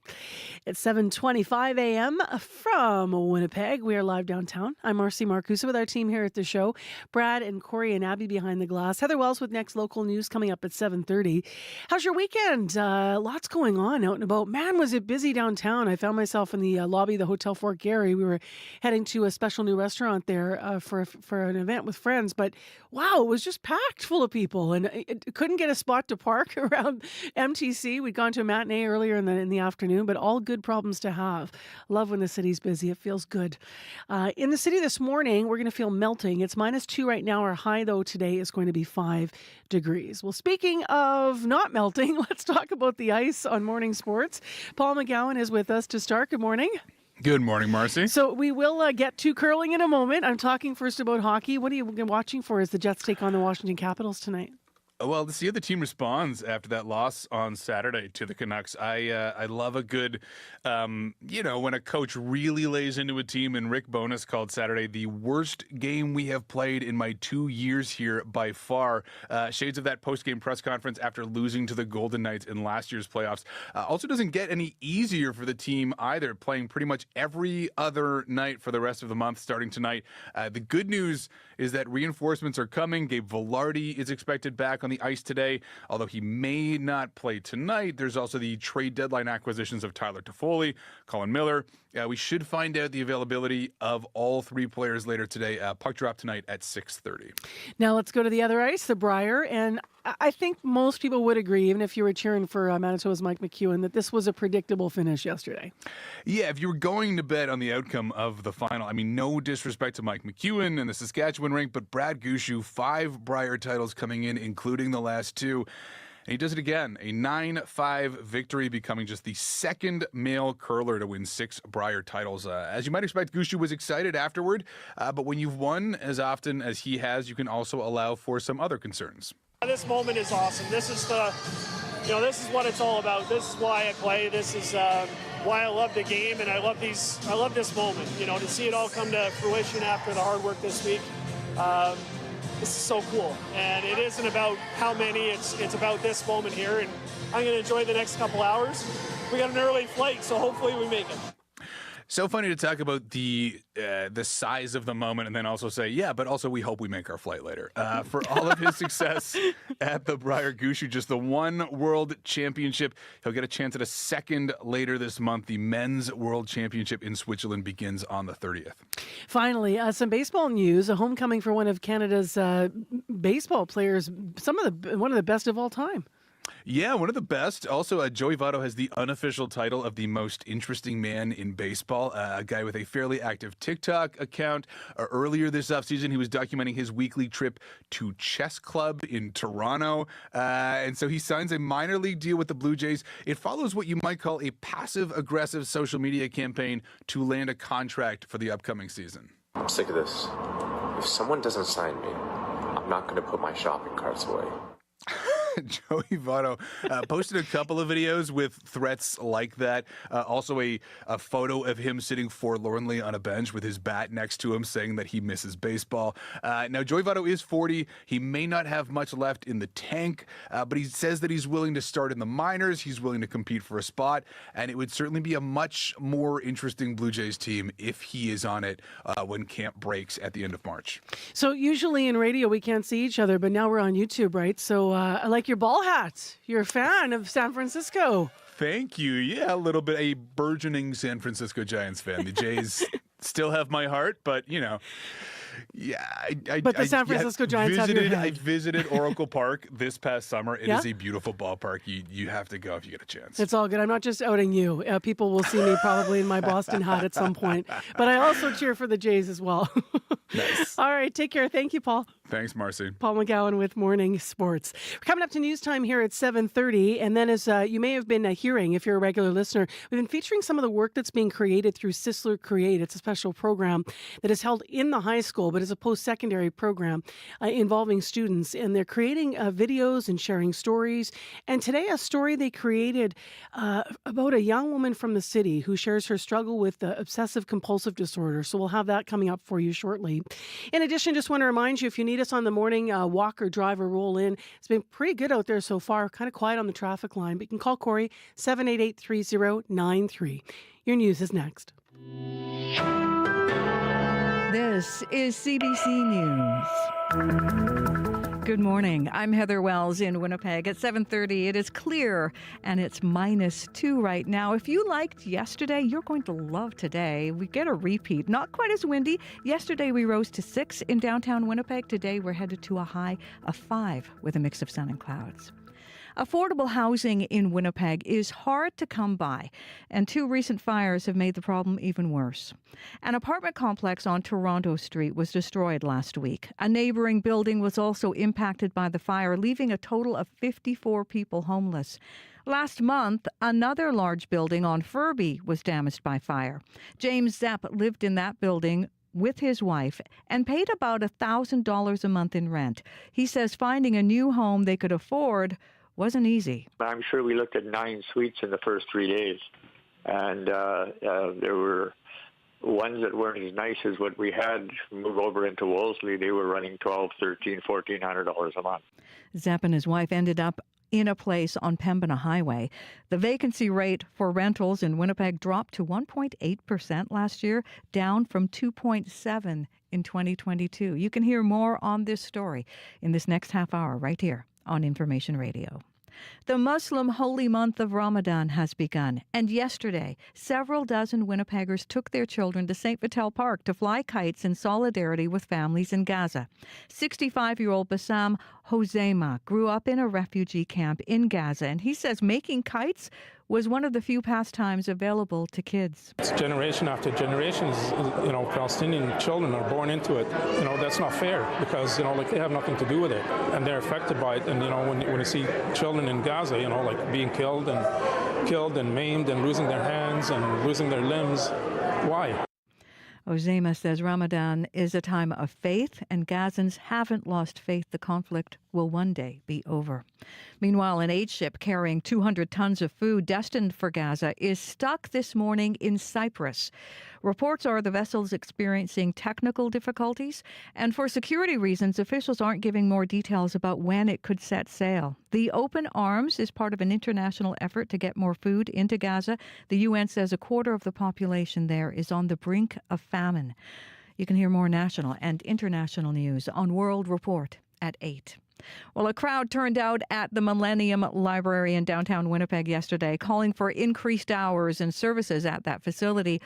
It's 7:25 a.m. from Winnipeg. We are live downtown. I'm Marcy Marcusa with our team here at the show. Brad and Corey and Abby behind the glass. Heather Wells with next local news coming up at 7:30. How's your weekend? Lots going on out and about. Man, was it busy downtown. I found myself in the lobby of the Hotel Fort Garry. We were heading to a special new restaurant there for an event with friends. But wow, wow, it was just packed full of people, and it couldn't get a spot to park around MTC. We'd gone to a matinee earlier in the afternoon, but all good problems to have. Love when the city's busy. It feels good. In the city this morning, we're going to feel melting. It's -2 right now. Our high, though, today is going to be 5 degrees. Well, speaking of not melting, let's talk about the ice on Morning Sports. Paul McGowan is with us to start. Good morning. Good morning, Marcy. So we will get to curling in a moment. I'm talking first about hockey. What are you watching for as the Jets take on the Washington Capitals tonight? Well, to see how the team responds after that loss on Saturday to the Canucks, I love a good, when a coach really lays into a team. And Rick Bowness called Saturday the worst game we have played in my 2 years here by far. Shades of that post-game press conference after losing to the Golden Knights in last year's playoffs. Also doesn't get any easier for the team either, playing pretty much every other night for the rest of the month starting tonight. The good news is that reinforcements are coming. Gabe Velarde is expected back on the ice today, although he may not play tonight. There's also the trade deadline acquisitions of Tyler Toffoli, Colin Miller. We should find out the availability of all 3 players later today. Puck drop tonight at 6:30. Now let's go to the other ice, the Brier, and I think most people would agree, even if you were cheering for Manitoba's Mike McEwen, that this was a predictable finish yesterday. Yeah, if you were going to bet on the outcome of the final, I mean, no disrespect to Mike McEwen and the Saskatchewan rink, but Brad Gushue, 5 Brier titles coming in, including the last 2. And he does it again, a 9-5 victory, becoming just the second male curler to win 6 Brier titles. As you might expect, Gushue was excited afterward, but when you've won as often as he has, you can also allow for some other concerns. This moment is awesome. This is this is what it's all about. This is why I play. This is why I love the game, and I love this moment. To see it all come to fruition after the hard work this week. This is so cool, and it isn't about how many. It's about this moment here, and I'm going to enjoy the next couple hours. We got an early flight, so hopefully we make it. So funny to talk about the size of the moment and then also say, yeah, but also we hope we make our flight later. For all of his success at the Brier Gushue, just the 1 World Championship. He'll get a chance at a second later this month. The Men's World Championship in Switzerland begins on the 30th. Finally, some baseball news. A homecoming for one of Canada's baseball players, one of the best of all time. Yeah, one of the best. Also, Joey Votto has the unofficial title of the most interesting man in baseball, a guy with a fairly active TikTok account. Earlier this offseason, he was documenting his weekly trip to Chess Club in Toronto. And so he signs a minor league deal with the Blue Jays. It follows what you might call a passive-aggressive social media campaign to land a contract for the upcoming season. I'm sick of this. If someone doesn't sign me, I'm not going to put my shopping carts away. Joey Votto posted a couple of videos with threats like that. Also a photo of him sitting forlornly on a bench with his bat next to him saying that he misses baseball. Now, Joey Votto is 40. He may not have much left in the tank, but he says that he's willing to start in the minors. He's willing to compete for a spot, and it would certainly be a much more interesting Blue Jays team if he is on it when camp breaks at the end of March. So usually in radio we can't see each other, but now we're on YouTube, right? So I like your ball hat. You're a fan of San Francisco. Thank you. Yeah, a little bit. A burgeoning San Francisco Giants fan. The Jays still have my heart, but, yeah. But the San Francisco Giants have your head. I visited Oracle Park this past summer. It is a beautiful ballpark. You have to go if you get a chance. It's all good. I'm not just outing you. People will see me probably in my Boston hat at some point. But I also cheer for the Jays as well. Nice. All right. Take care. Thank you, Paul. Thanks, Marcy. Paul McGowan with Morning Sports. We're coming up to news time here at 7:30. And then as you may have been hearing, if you're a regular listener, we've been featuring some of the work that's being created through Sisler Create. It's a special program that is held in the high school, but it's a post-secondary program involving students. And they're creating videos and sharing stories. And today, a story they created about a young woman from the city who shares her struggle with obsessive-compulsive disorder. So we'll have that coming up for you shortly. In addition, just want to remind you, if you need us on the morning walk or drive or roll in, it's been pretty good out there so far, kind of quiet on the traffic line, but you can call Corey 788-3093. Your news is next. This is CBC News. Good morning. I'm Heather Wells in Winnipeg. At 7:30, it is clear, and it's -2 right now. If you liked yesterday, you're going to love today. We get a repeat. Not quite as windy. Yesterday, we rose to 6 in downtown Winnipeg. Today, we're headed to a high of 5 with a mix of sun and clouds. Affordable housing in Winnipeg is hard to come by, and 2 recent fires have made the problem even worse. An apartment complex on Toronto Street was destroyed last week. A neighboring building was also impacted by the fire, leaving a total of 54 people homeless. Last month, another large building on Furby was damaged by fire. James Zepp lived in that building with his wife and paid about $1,000 a month in rent. He says finding a new home they could afford wasn't easy. I'm sure we looked at 9 suites in the first 3 days, and there were ones that weren't as nice as what we had move over into Wolseley. They were running $1,200, $1,300, $1,400 a month. Zepp and his wife ended up in a place on Pembina Highway. The vacancy rate for rentals in Winnipeg dropped to 1.8% last year, down from 2.7% in 2022. You can hear more on this story in this next half hour right here on Information Radio. The Muslim holy month of Ramadan has begun, and yesterday, several dozen Winnipeggers took their children to St. Vital Park to fly kites in solidarity with families in Gaza. 65-year-old Bassam Hoseima grew up in a refugee camp in Gaza, and he says making kites was one of the few pastimes available to kids. It's generation after generations, Palestinian children are born into it. That's not fair because, they have nothing to do with it and they're affected by it. And, when you see children in Gaza, being killed and maimed and losing their hands and losing their limbs, why? Hoseima says Ramadan is a time of faith, and Gazans haven't lost faith the conflict will one day be over. Meanwhile, an aid ship carrying 200 tons of food destined for Gaza is stuck this morning in Cyprus. Reports are the vessel's experiencing technical difficulties, and for security reasons, officials aren't giving more details about when it could set sail. The Open Arms is part of an international effort to get more food into Gaza. The UN says a quarter of the population there is on the brink of famine. You can hear more national and international news on World Report at 8. Well, a crowd turned out at the Millennium Library in downtown Winnipeg yesterday, calling for increased hours and services at that facility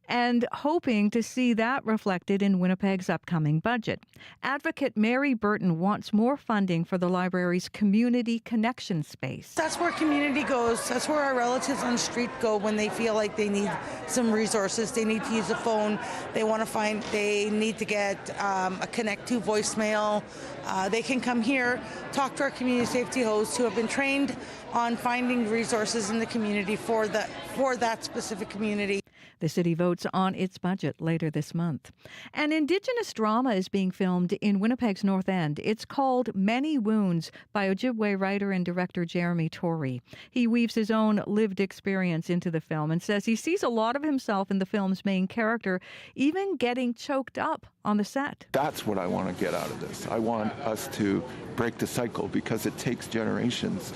and hoping to see that reflected in Winnipeg's upcoming budget. Advocate Mary Burton wants more funding for the library's community connection space. That's where community goes. That's where our relatives on the street go when they feel like they need some resources. They need to use a phone. They need to get a Connect to voicemail. They can come here, talk to our community safety hosts who have been trained on finding resources in the community for that specific community. The city votes on its budget later this month. An Indigenous drama is being filmed in Winnipeg's North End. It's called Many Wounds by Ojibwe writer and director Jeremy Torrey. He weaves his own lived experience into the film and says he sees a lot of himself in the film's main character, even getting choked up on the set. That's what I want to get out of this. I want us to break the cycle because it takes generations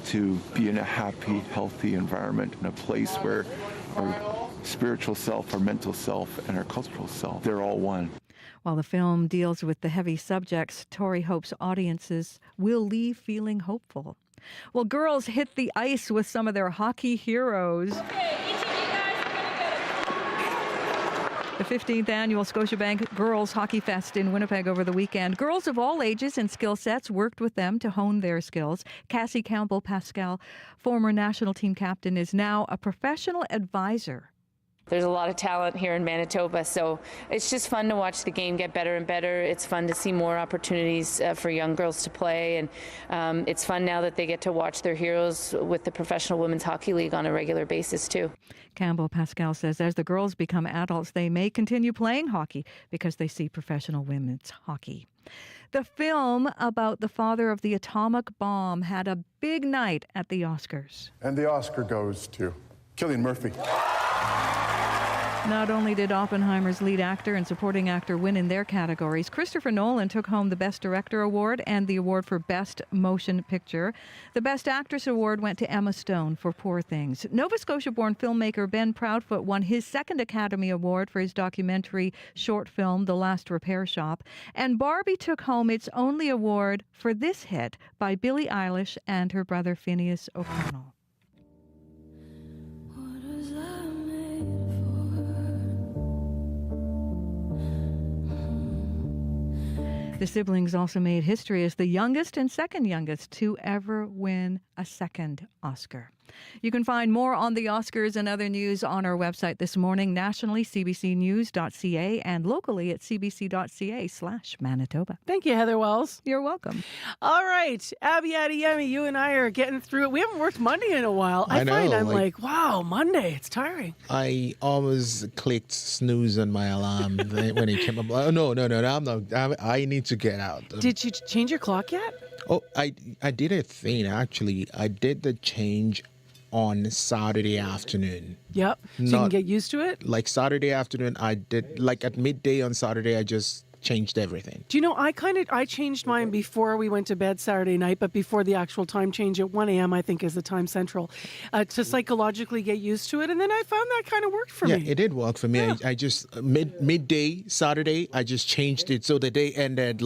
to be in a happy, healthy environment, in a place where our spiritual self, our mental self, and our cultural self, they're all one. While the film deals with the heavy subjects, Torrey hopes audiences will leave feeling hopeful. Well, girls hit the ice with some of their hockey heroes. The 15th annual Scotiabank Girls Hockey Fest in Winnipeg over the weekend. Girls of all ages and skill sets worked with them to hone their skills. Cassie Campbell-Pascal, former national team captain, is now a professional advisor. There's a lot of talent here in Manitoba, so it's just fun to watch the game get better and better. It's fun to see more opportunities for young girls to play, and it's fun now that they get to watch their heroes with the Professional Women's Hockey League on a regular basis, too. Campbell-Pascal says as the girls become adults, they may continue playing hockey because they see professional women's hockey. The film about the father of the atomic bomb had a big night at the Oscars. And the Oscar goes to Cillian Murphy. Not only did Oppenheimer's lead actor and supporting actor win in their categories, Christopher Nolan took home the Best Director award and the award for Best Motion Picture. The Best Actress award went to Emma Stone for Poor Things. Nova Scotia-born filmmaker Ben Proudfoot won his second Academy Award for his documentary short film, The Last Repair Shop. And Barbie took home its only award for this hit by Billie Eilish and her brother Phineas O'Connell. The siblings also made history as the youngest and second youngest to ever win a second Oscar. You can find more on the Oscars and other news on our website this morning, nationally, cbcnews.ca, and locally at cbc.ca/Manitoba. Thank you, Heather Wells. You're welcome. All right, Abby Adiyemi, you and I are getting through it. We haven't worked Monday in a while. I know, find I'm like, wow, Monday, it's tiring. I almost clicked snooze on my alarm when it came up. Oh, no, I'm not. I need to get out. Did you change your clock yet? Oh, I did a thing, actually. I did the change on Saturday afternoon. Yep. So you can get used to it? Like Saturday afternoon, I did, like at midday on Saturday, I just changed everything. Do you know, I changed mine before we went to bed Saturday night, but before the actual time change at 1 a.m., I think is the time central, to psychologically get used to it. And then I found that kind of worked for me. Yeah, it did work for me. Yeah. I just, midday Saturday, I just changed it so the day ended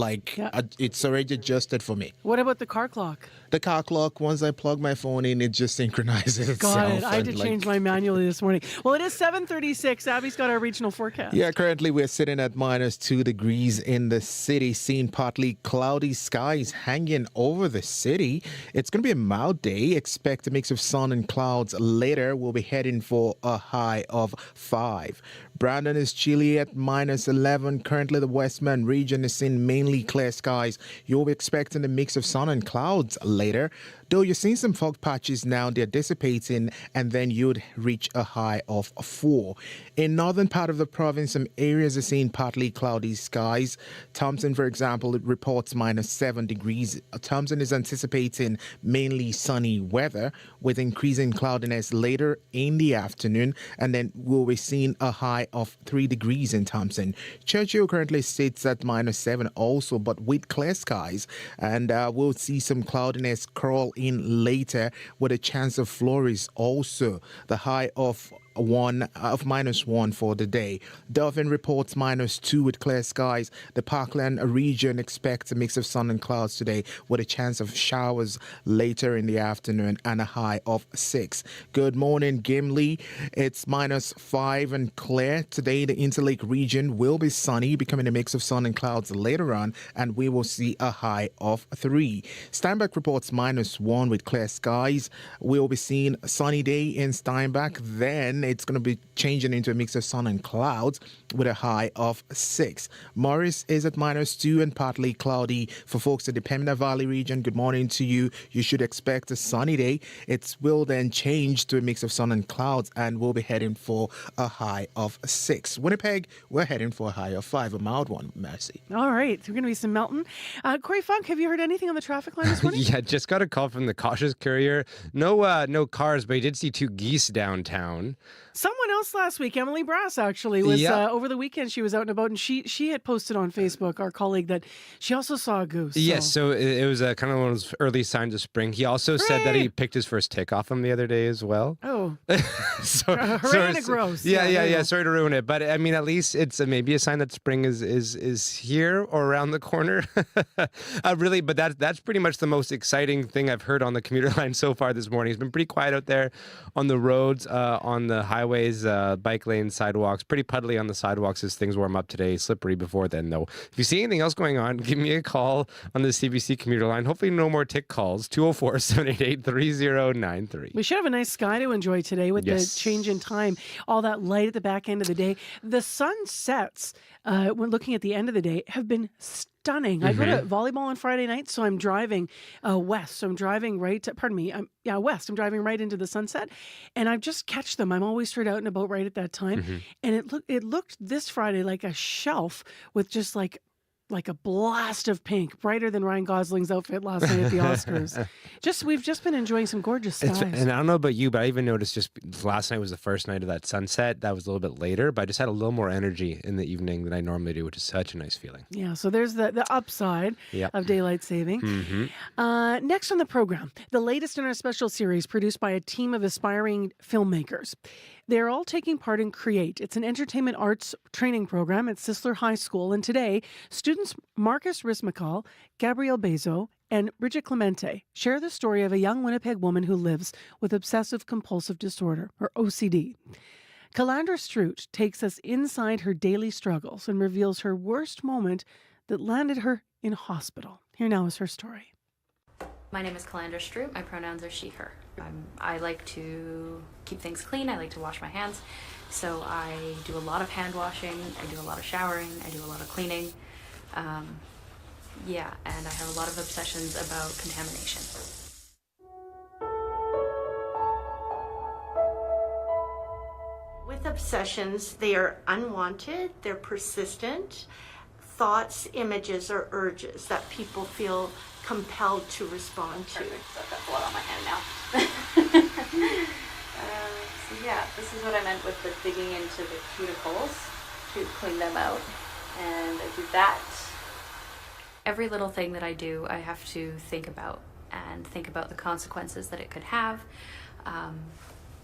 it's already adjusted for me. What about the car clock? The car clock, once I plug my phone in, it just synchronizes itself. Got it. I had to change mine manually this morning. Well, it is 7:36. Abby's got our regional forecast. Yeah, currently we're sitting at -2 degrees in the city, seeing partly cloudy skies hanging over the city. It's going to be a mild day. Expect a mix of sun and clouds. Later, we'll be heading for a high of 5. Brandon is chilly at -11. Currently, the Westman region is seeing mainly clear skies. You'll be expecting a mix of sun and clouds later. Though you're seeing some fog patches now, they're dissipating, and then you'd reach a high of 4. In northern part of the province, some areas are seeing partly cloudy skies. Thompson, for example, it reports -7 degrees. Thompson is anticipating mainly sunny weather with increasing cloudiness later in the afternoon, and then we'll be seeing a high of 3 degrees in Thompson. Churchill currently sits at -7 also, but with clear skies, and we'll see some cloudiness crawl in later with a chance of flurries also. The high of -1 for the day. Dauphin reports -2 with clear skies. The Parkland region expects a mix of sun and clouds today with a chance of showers later in the afternoon and a high of 6. Good morning, Gimli. It's -5 and clear. Today, the Interlake region will be sunny, becoming a mix of sun and clouds later on, and we will see a high of 3. Steinbach reports -1 with clear skies. We'll be seeing a sunny day in Steinbach. Then it's going to be changing into a mix of sun and clouds with a high of 6. Morris is at -2 and partly cloudy. For folks in the Pembina Valley region, good morning to you. You should expect a sunny day. It will then change to a mix of sun and clouds, and we'll be heading for a high of 6. Winnipeg, we're heading for a high of 5, a mild one, Mercy. All right, so we're going to be some melting. Corey Funk, have you heard anything on the traffic line this morning? Yeah, just got a call from the cautious courier. No cars, but he did see 2 geese downtown. Someone else last week, Emily Brass, actually, was over the weekend. She was out and about, and she had posted on Facebook, our colleague, that she also saw a goose. Yes, so it was kind of one of those early signs of spring. He also said that he picked his first tick off him the other day as well. Oh. Hooray and a gross. Yeah. Sorry to ruin it. But I mean, at least it's maybe a sign that spring is here or around the corner. Really, but that's pretty much the most exciting thing I've heard on the commuter line so far this morning. It's been pretty quiet out there on the roads, on the highways, bike lanes, sidewalks. Pretty puddly on the sidewalks as things warm up today. Slippery before then, though. If you see anything else going on, give me a call on the CBC commuter line. Hopefully no more tick calls. 204-788-3093. We should have a nice sky to enjoy today with the change in time. All that light at the back end of the day. The sunsets, when looking at the end of the day, have been stunning. I go to volleyball on Friday night, so I'm driving west. So I'm driving west. I'm driving right into the sunset, and I just catch them. I'm always straight out and about right at that time. And it looked this Friday like a shelf with just like like a blast of pink, brighter than Ryan Gosling's outfit last night at the Oscars. We've just been enjoying some gorgeous skies. And I don't know about you, but I even noticed just last night was the first night of that sunset. That was a little bit later, but I just had a little more energy in the evening than I normally do, which is such a nice feeling. Yeah, so there's the upside of daylight saving. Mm-hmm. Next on the program, the latest in our special series produced by a team of aspiring filmmakers. They're all taking part in CREATE. It's an entertainment arts training program at Sisler High School. And today, students Marcus Rismachal, Gabrielle Bezo, and Bridget Clemente share the story of a young Winnipeg woman who lives with obsessive-compulsive disorder, or OCD. Calandra Stroot takes us inside her daily struggles and reveals her worst moment that landed her in hospital. Here now is her story. My name is Calandra Stroot. My pronouns are she, her. I like to keep things clean. I like to wash my hands. So I do a lot of hand washing. I do a lot of showering. I do a lot of cleaning. And I have a lot of obsessions about contamination. With obsessions, they are unwanted, they're persistent thoughts, images, or urges that people feel compelled to respond to. I've got blood on my hand now. This is what I meant with the digging into the cuticles to clean them out. And I do that. Every little thing that I do, I have to think about the consequences that it could have,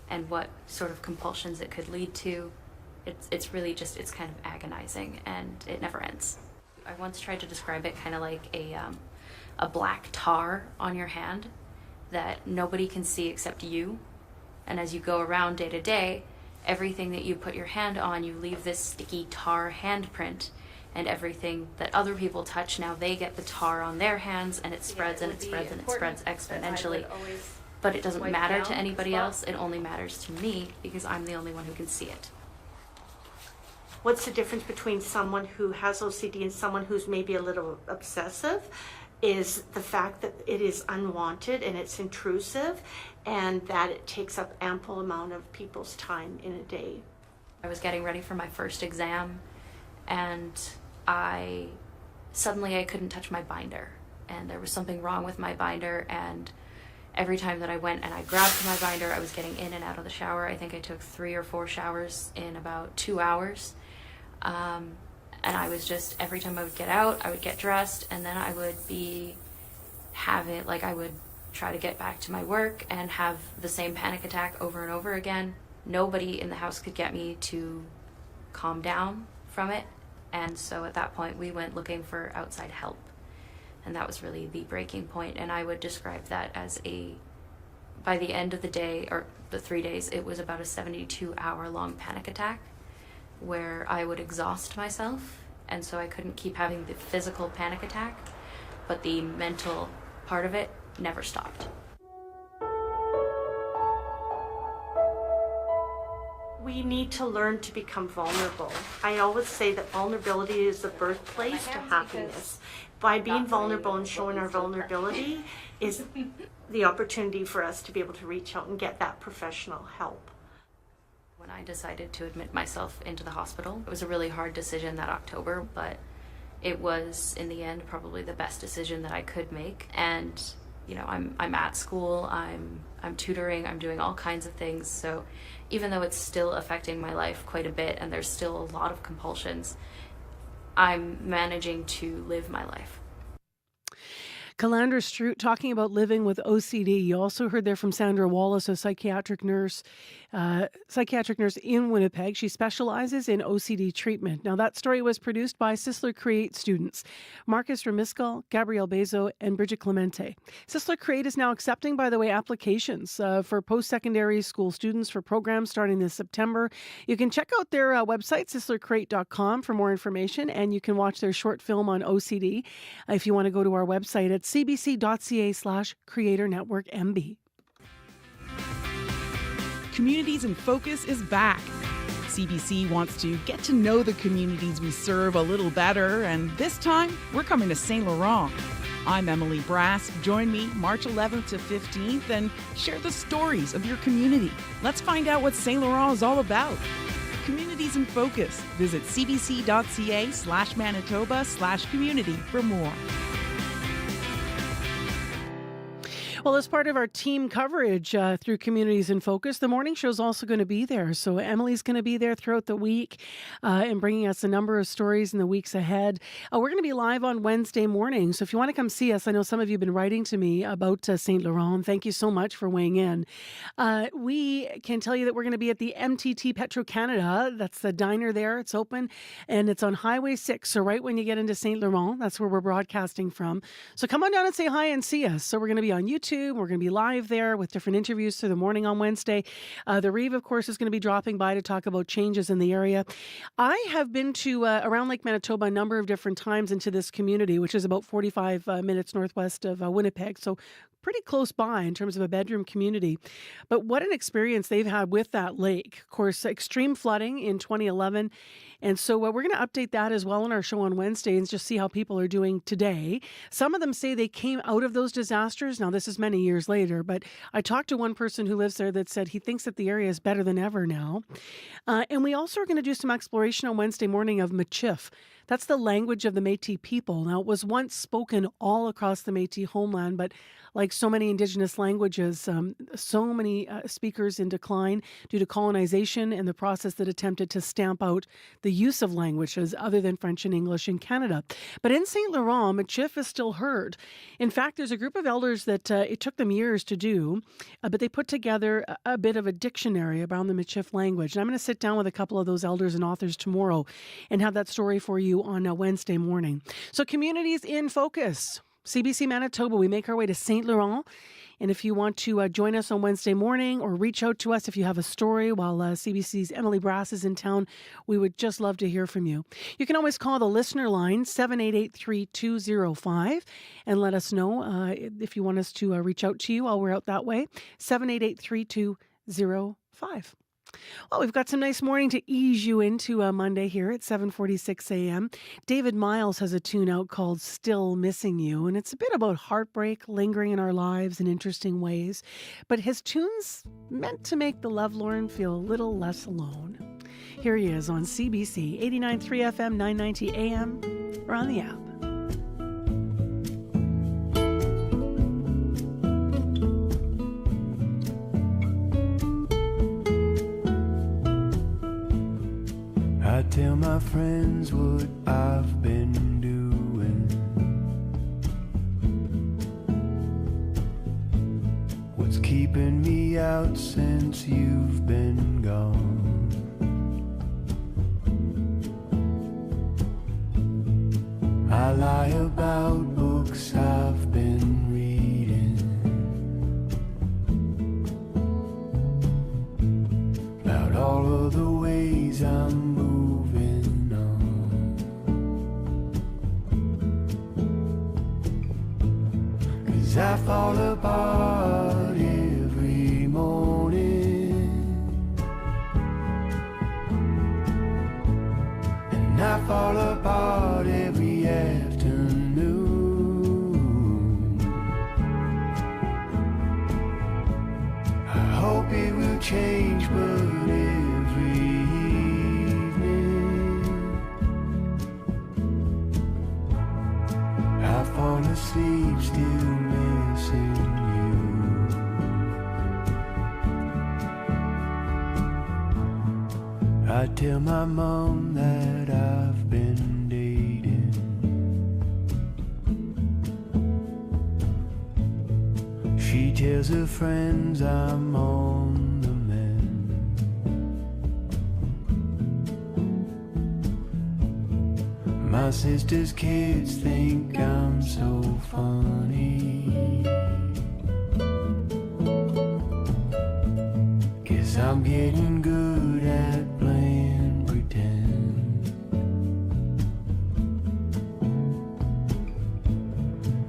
and what sort of compulsions it could lead to. It's really just, it's kind of agonizing, and it never ends. I once tried to describe it kind of like a black tar on your hand that nobody can see except you. And as you go around day to day, everything that you put your hand on, you leave this sticky tar handprint, and everything that other people touch, now they get the tar on their hands, and it spreads and it spreads and it spreads exponentially. But it doesn't matter to anybody else, it only matters to me because I'm the only one who can see it. What's the difference between someone who has OCD and someone who's maybe a little obsessive is the fact that it is unwanted and it's intrusive, and that it takes up ample amount of people's time in a day. I was getting ready for my first exam, and I couldn't touch my binder, and there was something wrong with my binder, and every time that I went and I grabbed my binder, I was getting in and out of the shower. I think I took 3 or 4 showers in about 2 hours. And I was just, every time I would get out, I would get dressed, and then I would I would try to get back to my work and have the same panic attack over and over again. Nobody in the house could get me to calm down from it. And so at that point, we went looking for outside help. And that was really the breaking point. And I would describe that as by the end of the day, or the 3 days, it was about a 72-hour long panic attack where I would exhaust myself. And so I couldn't keep having the physical panic attack, but the mental part of it never stopped. We need to learn to become vulnerable. I always say that vulnerability is the birthplace to happiness. By being vulnerable and showing our vulnerability is the opportunity for us to be able to reach out and get that professional help. When I decided to admit myself into the hospital, it was a really hard decision that October, but it was, in the end, probably the best decision that I could make. And I'm at school, I'm tutoring, I'm doing all kinds of things. So even though it's still affecting my life quite a bit and there's still a lot of compulsions, I'm managing to live my life. Calandra Stroot talking about living with OCD. You also heard there from Sandra Wallace, a psychiatric nurse in Winnipeg. She specializes in OCD treatment. Now, that story was produced by Sisler CREATE students, Marcus Rismachal, Gabrielle Bezo, and Bridget Clemente. Sisler CREATE is now accepting, by the way, applications for post-secondary school students for programs starting this September. You can check out their website, sislercreate.com, for more information, and you can watch their short film on OCD if you want to go to our website at cbc.ca/Creator Network MB. Communities in Focus is back. CBC wants to get to know the communities we serve a little better, and this time we're coming to St. Laurent. I'm Emily Brass. Join me March 11th to 15th and share the stories of your community. Let's find out what St. Laurent is all about. Community Communities in Focus. Visit cbc.ca/Manitoba/community for more. Well, as part of our team coverage through Communities in Focus, the morning show is also going to be there. So Emily's going to be there throughout the week and bringing us a number of stories in the weeks ahead. We're going to be live on Wednesday morning. So if you want to come see us, I know some of you have been writing to me about St. Laurent. Thank you so much for weighing in. We can tell you that we're going to be at the MTT Petro-Canada. That's the diner there. It's open and it's on Highway 6. So right when you get into St. Laurent, that's where we're broadcasting from. So come on down and say hi and see us. So we're going to be on YouTube. We're going to be live there with different interviews through the morning on Wednesday. The Reeve, of course, is going to be dropping by to talk about changes in the area. I have been to around Lake Manitoba a number of different times into this community, which is about 45 minutes northwest of Winnipeg. So pretty close by in terms of a bedroom community. But what an experience they've had with that lake. Of course, extreme flooding in 2011. And so we're going to update that as well in our show on Wednesday and just see how people are doing today. Some of them say they came out of those disasters. Now, this is many years later, but I talked to one person who lives there that said he thinks that the area is better than ever now. And we also are going to do some exploration on Wednesday morning of Michif. That's the language of the Métis people. Now, it was once spoken all across the Métis homeland, but like so many Indigenous languages, so many speakers in decline due to colonization and the process that attempted to stamp out the use of languages other than French and English in Canada. But in St. Laurent, Michif is still heard. In fact, there's a group of elders that it took them years to do, but they put together a bit of a dictionary around the Michif language. And I'm going to sit down with a couple of those elders and authors tomorrow and have that story for you on Wednesday morning. So Communities in Focus. CBC Manitoba, we make our way to St. Laurent. And if you want to join us on Wednesday morning or reach out to us if you have a story while CBC's Emily Brass is in town, we would just love to hear from you. You can always call the listener line, 788-3205, and let us know if you want us to reach out to you while we're out that way, 788-3205. Well, we've got some nice morning to ease you into Monday here at 7:46 a.m. David Miles has a tune out called Still Missing You, and it's a bit about heartbreak lingering in our lives in interesting ways. But his tune's meant to make the lovelorn feel a little less alone. Here he is on CBC 89.3 FM, 990 AM, or on the app. I tell my friends what I've been doing, what's keeping me out since you've been gone. I lie about books I've been reading, about all of the ways I'm moving on. 'Cause I fall apart every morning, and I fall apart every afternoon. I hope it will change, but every evening I fall asleep still missing you. I tell my mom that I've been dating, she tells her friends I'm on the mend. My sister's kids think I'm so funny, 'cause I'm getting good at playing pretend.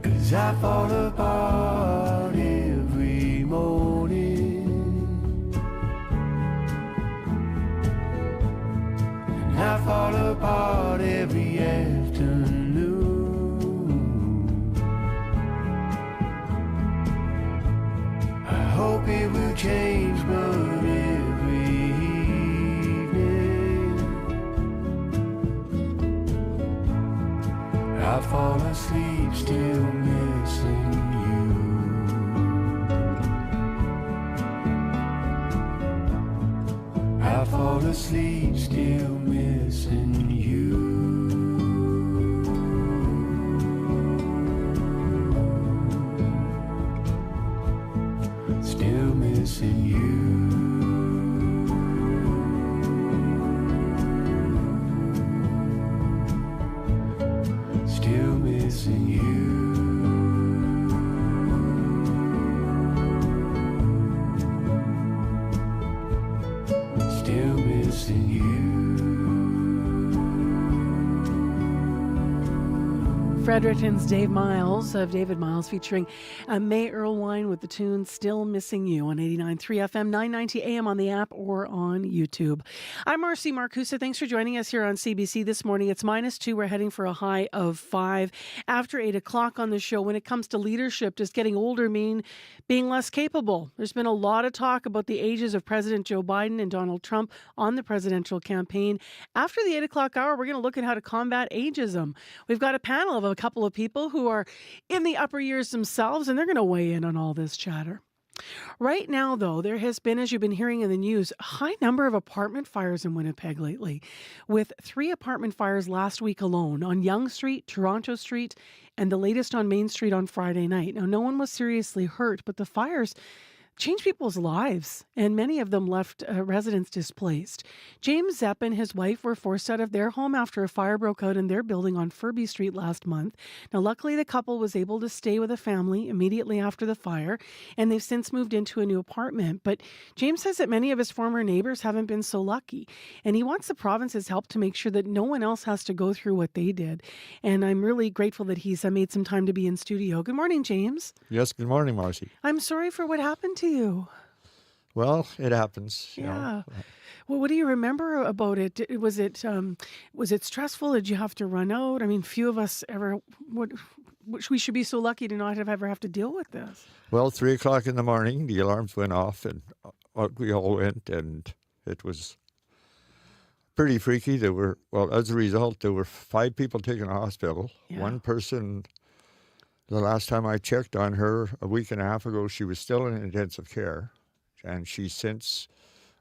'Cause I fall apart every morning, and I fall apart every afternoon. I hope it will change, but every evening I fall asleep still missing you. I fall asleep still missing you. Still missing you. Still missing you. Still missing you. Fredericton's David Miles featuring May Erlewine with the tune Still Missing You on 89.3 FM, 990 AM on the app or on YouTube. I'm Marcy Marcusa. Thanks for joining us here on CBC this morning. It's -2. We're heading for a high of 5 after 8 o'clock on the show. When it comes to leadership, does getting older mean being less capable? There's been a lot of talk about the ages of President Joe Biden and Donald Trump on the presidential campaign. After the 8 o'clock hour, we're going to look at how to combat ageism. We've got a panel of a couple of people who are in the upper years themselves, and they're going to weigh in on all this chatter. Right now, though, there has been, as you've been hearing in the news, a high number of apartment fires in Winnipeg lately, with 3 apartment fires last week alone on Yonge Street, Toronto Street, and the latest on Main Street on Friday night. Now, no one was seriously hurt, but the fires changed people's lives, and many of them left residents displaced. James Zepp and his wife were forced out of their home after a fire broke out in their building on Furby Street last month. Now, luckily, the couple was able to stay with a family immediately after the fire, and they've since moved into a new apartment. But James says that many of his former neighbors haven't been so lucky, and he wants the province's help to make sure that no one else has to go through what they did. And I'm really grateful that he's made some time to be in studio. Good morning, James. Yes, good morning, Marcy. I'm sorry for what happened to you. Well, it happens. Yeah. Well, what do you remember about it? Was it stressful? Did you have to run out? I mean, few of us ever. We should be so lucky to not ever have to deal with this. Well, 3 o'clock in the morning, the alarms went off, and we all went, and it was pretty freaky. As a result, there were 5 people taken to hospital. Yeah. One person. The last time I checked on her a week and a half ago, she was still in intensive care, and she's since,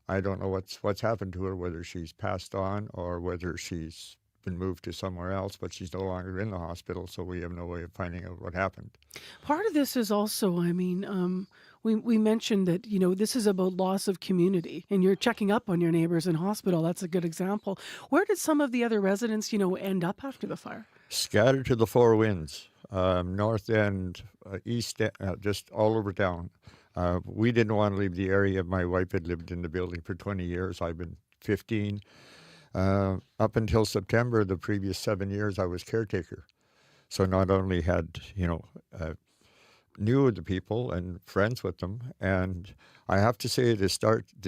I don't know what's happened to her, whether she's passed on or whether she's been moved to somewhere else, but she's no longer in the hospital, so we have no way of finding out what happened. Part of this is also, we mentioned that, this is about loss of community, and you're checking up on your neighbors in hospital. That's a good example. Where did some of the other residents, end up after the fire? Scattered to the 4 winds. North end, east end, just all over town. We didn't want to leave the area. My wife had lived in the building for 20 years. I've been 15. Up until September, the previous 7 years, I was caretaker. So not only had, knew the people and friends with them, and I have to say the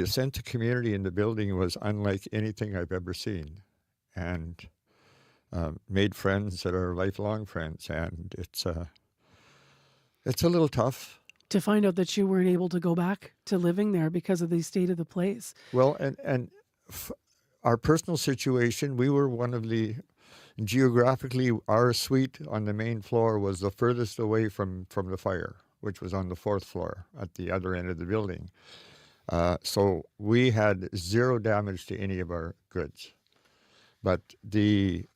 sense of community in the building was unlike anything I've ever seen. And made friends that are lifelong friends, and it's a little tough. To find out that you weren't able to go back to living there because of the state of the place. Well, and our personal situation, we were one of geographically, our suite on the main floor was the furthest away from the fire, which was on the 4th floor at the other end of the building. So we had 0 damage to any of our goods. But the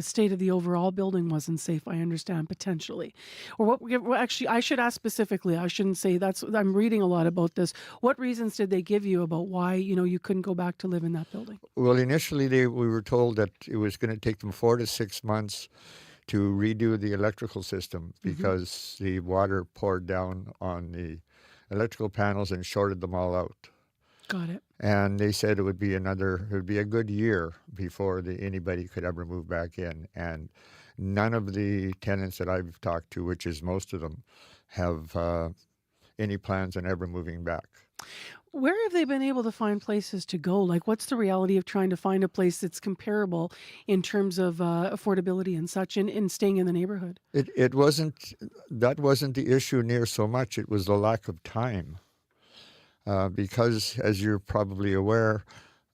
state of the overall building wasn't safe, I understand, potentially. Or actually, I should ask specifically. I shouldn't say I'm reading a lot about this. What reasons did they give you about why, you couldn't go back to live in that building? Well, initially we were told that it was going to take them 4 to 6 months to redo the electrical system because the water poured down on the electrical panels and shorted them all out. Got it. And they said it would be a good year before anybody could ever move back in. And none of the tenants that I've talked to, which is most of them, have any plans on ever moving back. Where have they been able to find places to go? Like, what's the reality of trying to find a place that's comparable in terms of affordability and such, and staying in the neighborhood? That wasn't the issue near so much. It was the lack of time. Because, as you're probably aware,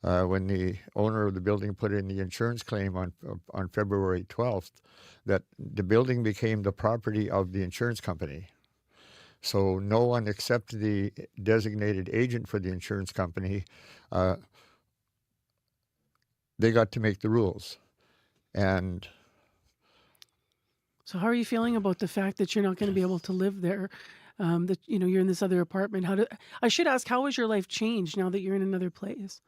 when the owner of the building put in the insurance claim on February 12th, that the building became the property of the insurance company. So no one except the designated agent for the insurance company, they got to make the rules. And so how are you feeling about the fact that you're not going to be able to live there? That you're in this other apartment. I should ask, how has your life changed now that you're in another place?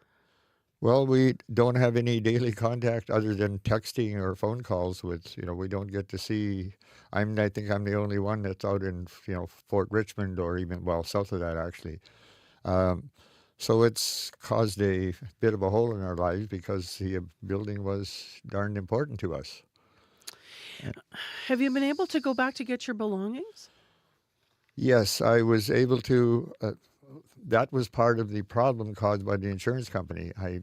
well, we don't have any daily contact other than texting or phone calls with, we don't get to see. I think I'm the only one that's out in, Fort Richmond or even, south of that actually. So it's caused a bit of a hole in our lives because the building was darned important to us. Have you been able to go back to get your belongings? Yes, I was able to. That was part of the problem caused by the insurance company. I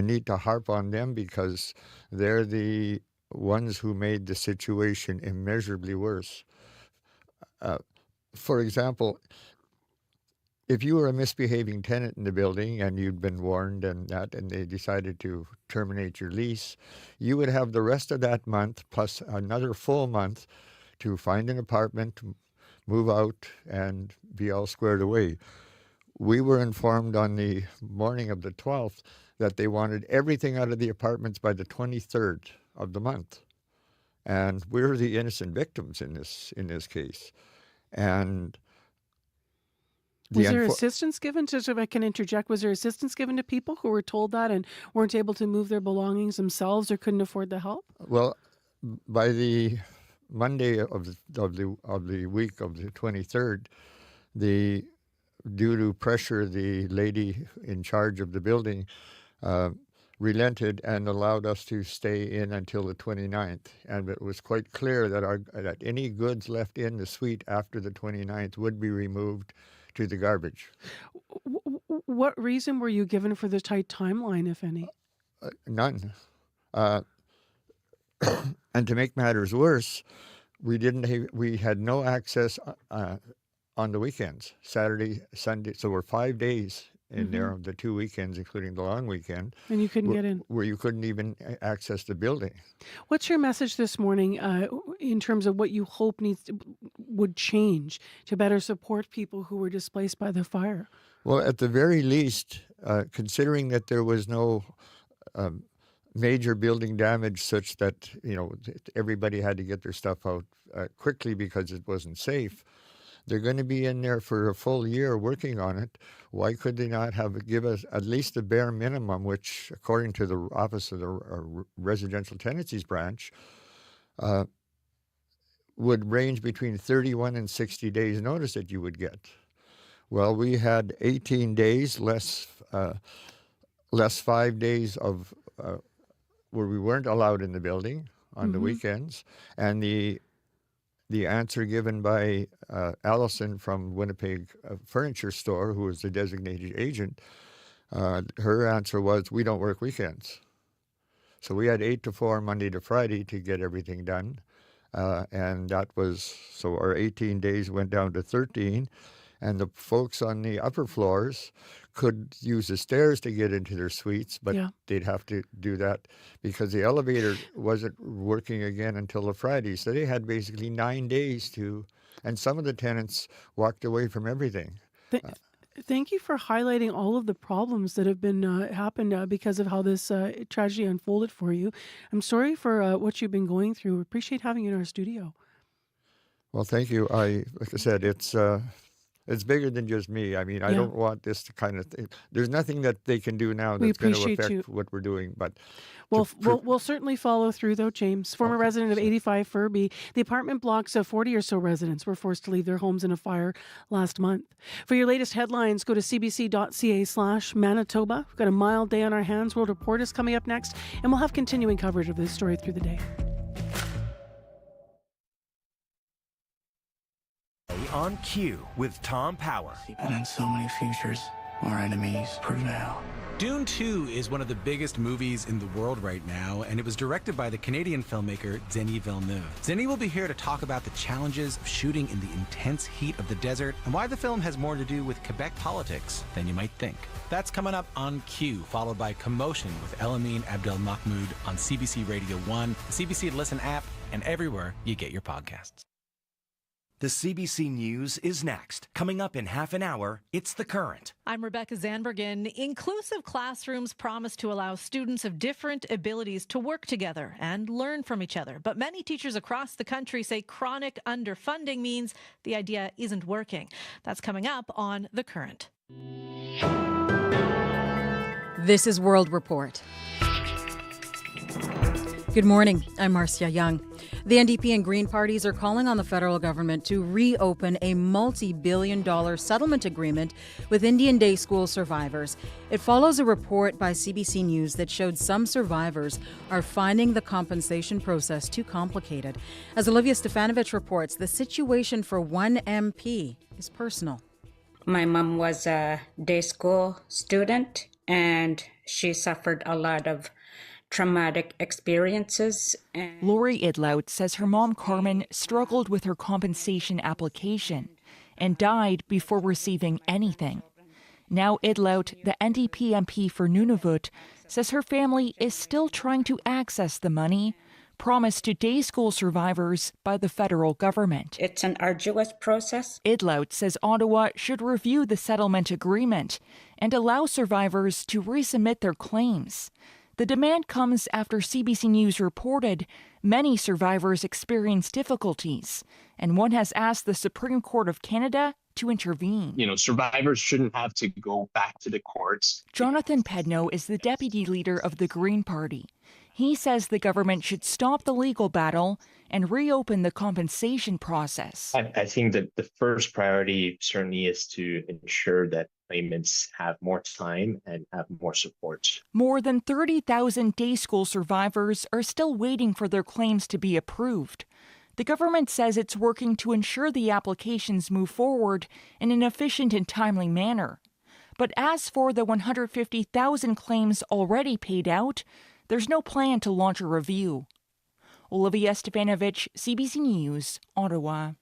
need to harp on them because they're the ones who made the situation immeasurably worse. For example, if you were a misbehaving tenant in the building and you'd been warned and they decided to terminate your lease, you would have the rest of that month plus another full month to find an apartment, move out, and be all squared away. We were informed on the morning of the 12th that they wanted everything out of the apartments by the 23rd of the month. And we're the innocent victims in this case. And was there assistance given to, if I can interject, was there assistance given to people who were told that and weren't able to move their belongings themselves or couldn't afford the help? Well, by the Monday of the week of the 23rd, due to pressure, the lady in charge of the building relented and allowed us to stay in until the 29th. And it was quite clear that any goods left in the suite after the 29th would be removed to the garbage. What reason were you given for the tight timeline, if any? None. And to make matters worse, we had no access on the weekends, Saturday, Sunday. So we're 5 days in there, the 2 weekends, including the long weekend. And you couldn't get in. Where you couldn't even access the building. What's your message this morning in terms of what you hope would change to better support people who were displaced by the fire? Well, at the very least, considering that there was no major building damage such that, everybody had to get their stuff out quickly because it wasn't safe, they're going to be in there for a full year working on it. Why could they not give us at least the bare minimum, which, according to the Office of the Residential Tenancies Branch, would range between 31 and 60 days notice that you would get? Well, we had 18 days, less 5 days of where we weren't allowed in the building on the weekends, and the answer given by Allison from Winnipeg Furniture Store, who was the designated agent, her answer was, we don't work weekends. So we had 8 to 4 Monday to Friday to get everything done. And so our 18 days went down to 13. And the folks on the upper floors could use the stairs to get into their suites, but they'd have to do that because the elevator wasn't working again until the Friday. So they had basically 9 days and some of the tenants walked away from everything. Thank you for highlighting all of the problems that have been happened because of how this tragedy unfolded for you. I'm sorry for what you've been going through. We appreciate having you in our studio. Well, thank you. Like I said, it's bigger than just me. I mean, I don't want this to kind of thing. There's nothing that they can do now that's going to affect what we're doing. But we'll certainly follow through, though, James. Former resident of 85 Furby, the apartment blocks of 40 or so residents were forced to leave their homes in a fire last month. For your latest headlines, go to cbc.ca/Manitoba. We've got a mild day on our hands. World Report is coming up next, and we'll have continuing coverage of this story through the day. On Cue with Tom Power. And in so many futures, our enemies prevail. Dune 2 is one of the biggest movies in the world right now, and it was directed by the Canadian filmmaker Denis Villeneuve. Denis will be here to talk about the challenges of shooting in the intense heat of the desert and why the film has more to do with Quebec politics than you might think. That's coming up on Q, followed by Commotion with Elamine Abdelmahmoud on CBC Radio 1, the CBC Listen app, and everywhere you get your podcasts. The CBC News is next. Coming up in half an hour, it's The Current. I'm Rebecca Zanbergen. Inclusive classrooms promise to allow students of different abilities to work together and learn from each other. But many teachers across the country say chronic underfunding means the idea isn't working. That's coming up on The Current. This is World Report. Good morning. I'm Marcia Young. The NDP and Green parties are calling on the federal government to reopen a multi-billion-dollar settlement agreement with Indian Day School survivors. It follows a report by CBC News that showed some survivors are finding the compensation process too complicated. As Olivia Stefanovich reports, the situation for one MP is personal. My mom was a day school student, and she suffered a lot of traumatic experiences. Lori Idlout says her mom, Carmen, struggled with her compensation application and died before receiving anything. Now Idlout, the NDP MP for Nunavut, says her family is still trying to access the money promised to day school survivors by the federal government. It's an arduous process. Idlout says Ottawa should review the settlement agreement and allow survivors to resubmit their claims. The demand comes after CBC News reported many survivors experience difficulties, and one has asked the Supreme Court of Canada to intervene. Survivors shouldn't have to go back to the courts. Jonathan Pedno is the deputy leader of the Green Party. He says the government should stop the legal battle and reopen the compensation process. I think that the first priority certainly is to ensure that claimants have more time and have more support. More than 30,000 day school survivors are still waiting for their claims to be approved. The government says it's working to ensure the applications move forward in an efficient and timely manner. But as for the 150,000 claims already paid out, there's no plan to launch a review. Olivia Stefanovich, CBC News, Ottawa.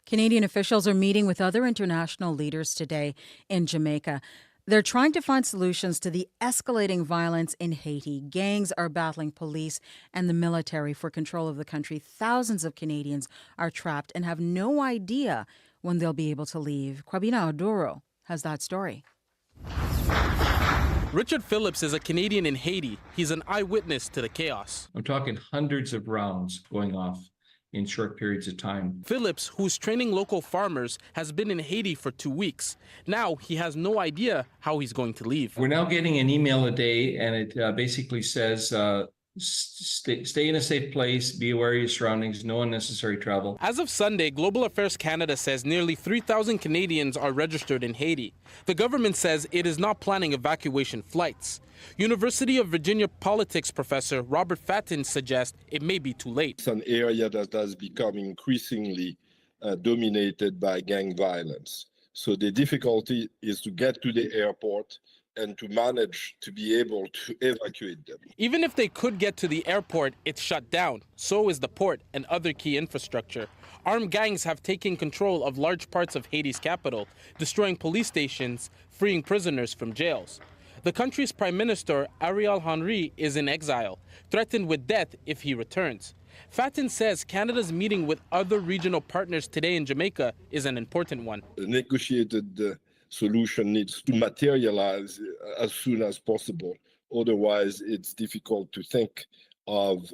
Canadian officials are meeting with other international leaders today in Jamaica. They're trying to find solutions to the escalating violence in Haiti. Gangs are battling police and the military for control of the country. Thousands of Canadians are trapped and have no idea when they'll be able to leave. Kwabina Oduro has that story. Richard Phillips is a Canadian in Haiti. He's an eyewitness to the chaos. I'm talking hundreds of rounds going off in short periods of time. Phillips, who's training local farmers, has been in Haiti for 2 weeks. Now he has no idea how he's going to leave. We're now getting an email a day, and it basically says, stay in a safe place, be aware of your surroundings, no unnecessary travel. As of Sunday, Global Affairs Canada says nearly 3,000 Canadians are registered in Haiti. The government says it is not planning evacuation flights. University of Virginia politics professor Robert Fattin suggests it may be too late. It's an area that has become increasingly dominated by gang violence. So the difficulty is to get to the airport and to manage to be able to evacuate them. Even if they could get to the airport, it's shut down. So is the port and other key infrastructure. Armed gangs have taken control of large parts of Haiti's capital, destroying police stations, freeing prisoners from jails. The country's Prime Minister, Ariel Henry, is in exile, threatened with death if he returns. Fattin says Canada's meeting with other regional partners today in Jamaica is an important one. The negotiated solution needs to materialize as soon as possible. Otherwise, it's difficult to think of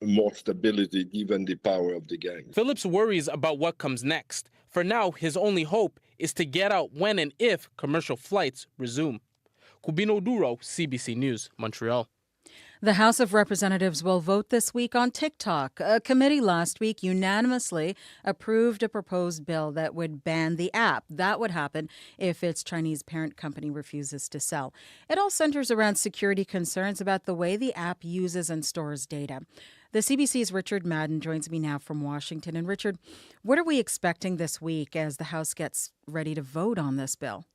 more stability given the power of the gang. Phillips worries about what comes next. For now, his only hope is to get out when and if commercial flights resume. Kubino Duro, CBC News, Montreal. The House of Representatives will vote this week on TikTok. A committee last week unanimously approved a proposed bill that would ban the app. That would happen if its Chinese parent company refuses to sell. It all centers around security concerns about the way the app uses and stores data. The CBC's Richard Madden joins me now from Washington. And Richard, what are we expecting this week as the House gets ready to vote on this bill?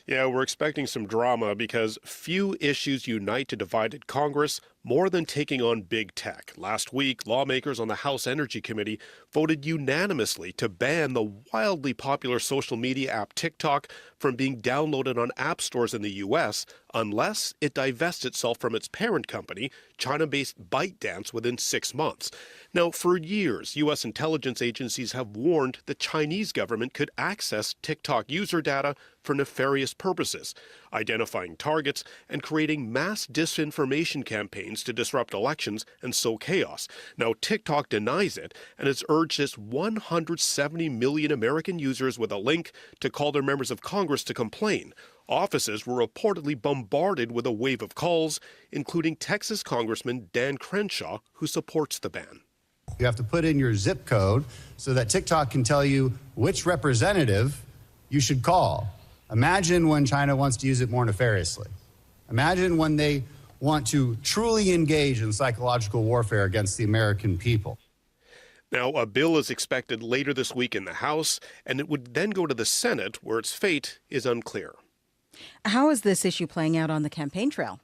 Yeah, we're expecting some drama because few issues unite a divided Congress more than taking on big tech. Last week, lawmakers on the House Energy Committee voted unanimously to ban the wildly popular social media app TikTok from being downloaded on app stores in the U.S. unless it divests itself from its parent company, China-based ByteDance, within 6 months. Now, for years, U.S. intelligence agencies have warned the Chinese government could access TikTok user data for nefarious purposes, identifying targets and creating mass disinformation campaigns to disrupt elections and sow chaos. Now, TikTok denies it and has urged its 170 million American users with a link to call their members of Congress to complain. Offices were reportedly bombarded with a wave of calls, including Texas Congressman Dan Crenshaw, who supports the ban. You have to put in your zip code so that TikTok can tell you which representative you should call. Imagine when China wants to use it more nefariously. Imagine when they want to truly engage in psychological warfare against the American people. Now, a bill is expected later this week in the House, and it would then go to the Senate, where its fate is unclear. How is this issue playing out on the campaign trail?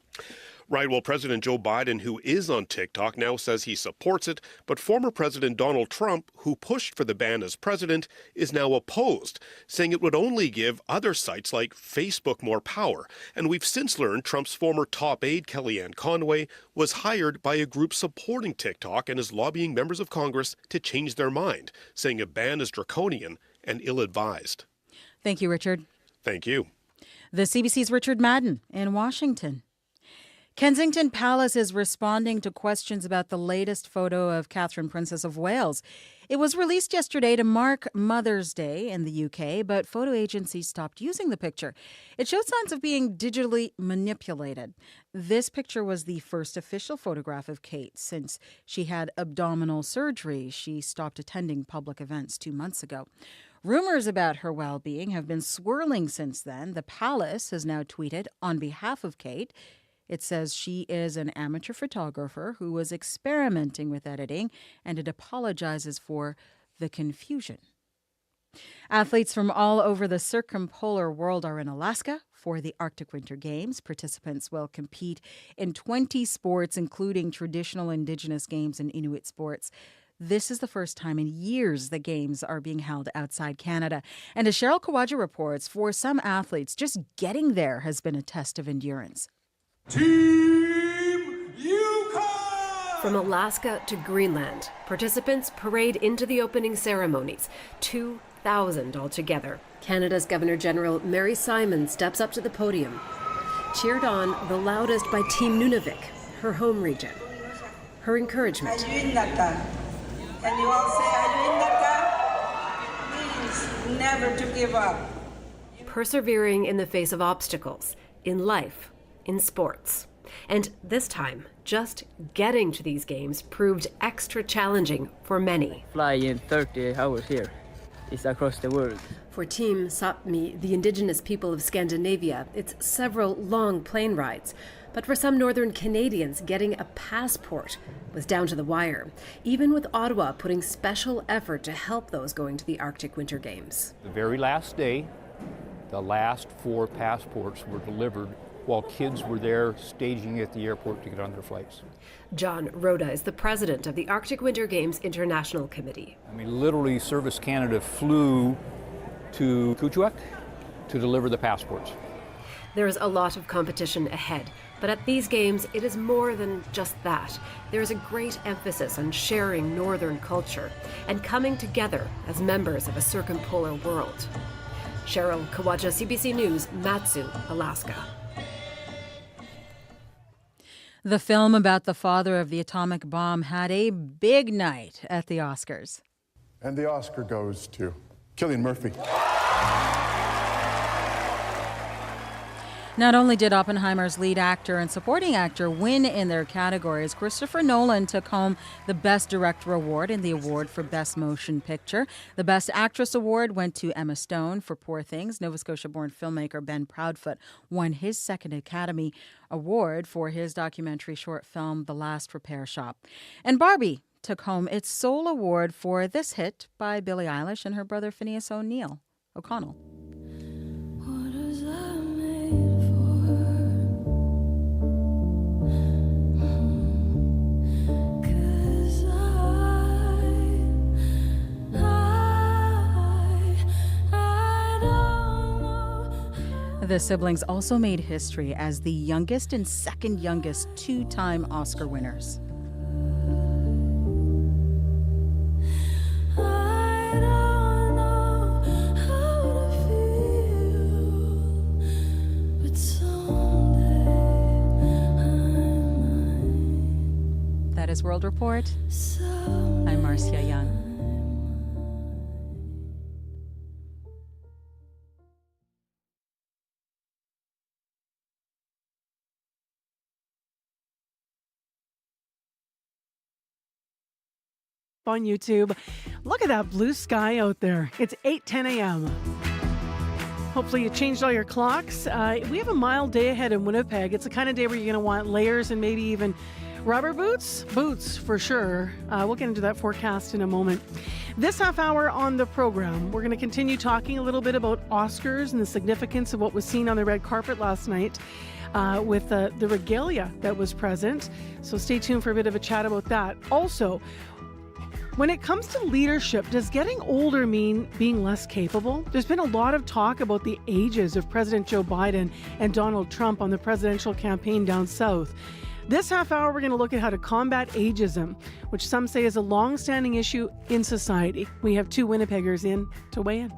Right, well, President Joe Biden, who is on TikTok, now says he supports it, but former President Donald Trump, who pushed for the ban as president, is now opposed, saying it would only give other sites like Facebook more power. And we've since learned Trump's former top aide, Kellyanne Conway, was hired by a group supporting TikTok and is lobbying members of Congress to change their mind, saying a ban is draconian and ill-advised. Thank you, Richard. Thank you. The CBC's Richard Madden in Washington. Kensington Palace is responding to questions about the latest photo of Catherine, Princess of Wales. It was released yesterday to mark Mother's Day in the UK, but photo agencies stopped using the picture. It showed signs of being digitally manipulated. This picture was the first official photograph of Kate since she had abdominal surgery. She stopped attending public events 2 months ago. Rumors about her well-being have been swirling since then. The palace has now tweeted on behalf of Kate. It says she is an amateur photographer who was experimenting with editing, and it apologizes for the confusion. Athletes from all over the circumpolar world are in Alaska for the Arctic Winter Games. Participants will compete in 20 sports, including traditional Indigenous games and Inuit sports. This is the first time in years the Games are being held outside Canada. And as Cheryl Kawaja reports, for some athletes, just getting there has been a test of endurance. Team Yukon! From Alaska to Greenland, participants parade into the opening ceremonies, 2,000 altogether. Canada's Governor-General Mary Simon steps up to the podium, cheered on the loudest by Team Nunavik, her home region. Her encouragement. Can you all say please never to give up. Persevering in the face of obstacles, in life, in sports. And this time, just getting to these games proved extra challenging for many. Fly in 30 hours here. It's across the world. For Team Sapmi, the indigenous people of Scandinavia, it's several long plane rides. But for some northern Canadians, getting a passport was down to the wire, even with Ottawa putting special effort to help those going to the Arctic Winter Games. The very last day, the last 4 passports were delivered while kids were there staging at the airport to get on their flights. John Rhoda is the president of the Arctic Winter Games International Committee. I mean, literally, Service Canada flew to Kuujjuaq to deliver the passports. There is a lot of competition ahead, but at these games, it is more than just that. There is a great emphasis on sharing northern culture and coming together as members of a circumpolar world. Cheryl Kawaja, CBC News, Matsu, Alaska. The film about the father of the atomic bomb had a big night at the Oscars. And the Oscar goes to Cillian Murphy. Not only did Oppenheimer's lead actor and supporting actor win in their categories, Christopher Nolan took home the Best Director award and the award for Best Motion Picture. The Best Actress award went to Emma Stone for Poor Things. Nova Scotia-born filmmaker Ben Proudfoot won his second Academy Award for his documentary short film, The Last Repair Shop. And Barbie took home its sole award for this hit by Billie Eilish and her brother Phineas O'Connell. What does that The siblings also made history as the youngest and second youngest two-time Oscar winners. That is World Report. I'm Marcia Young. On YouTube. Look at that blue sky out there. It's 8:10 a.m. Hopefully you changed all your clocks. We have a mild day ahead in Winnipeg. It's the kind of day where you're going to want layers and maybe even rubber boots. Boots for sure. We'll get into that forecast in a moment. This half hour on the program, we're going to continue talking a little bit about Oscars and the significance of what was seen on the red carpet last night. With the regalia that was present. So stay tuned for a bit of a chat about that. Also, when it comes to leadership, does getting older mean being less capable? There's been a lot of talk about the ages of President Joe Biden and Donald Trump on the presidential campaign down south. This half hour, we're going to look at how to combat ageism, which some say is a long-standing issue in society. We have two Winnipeggers in to weigh in.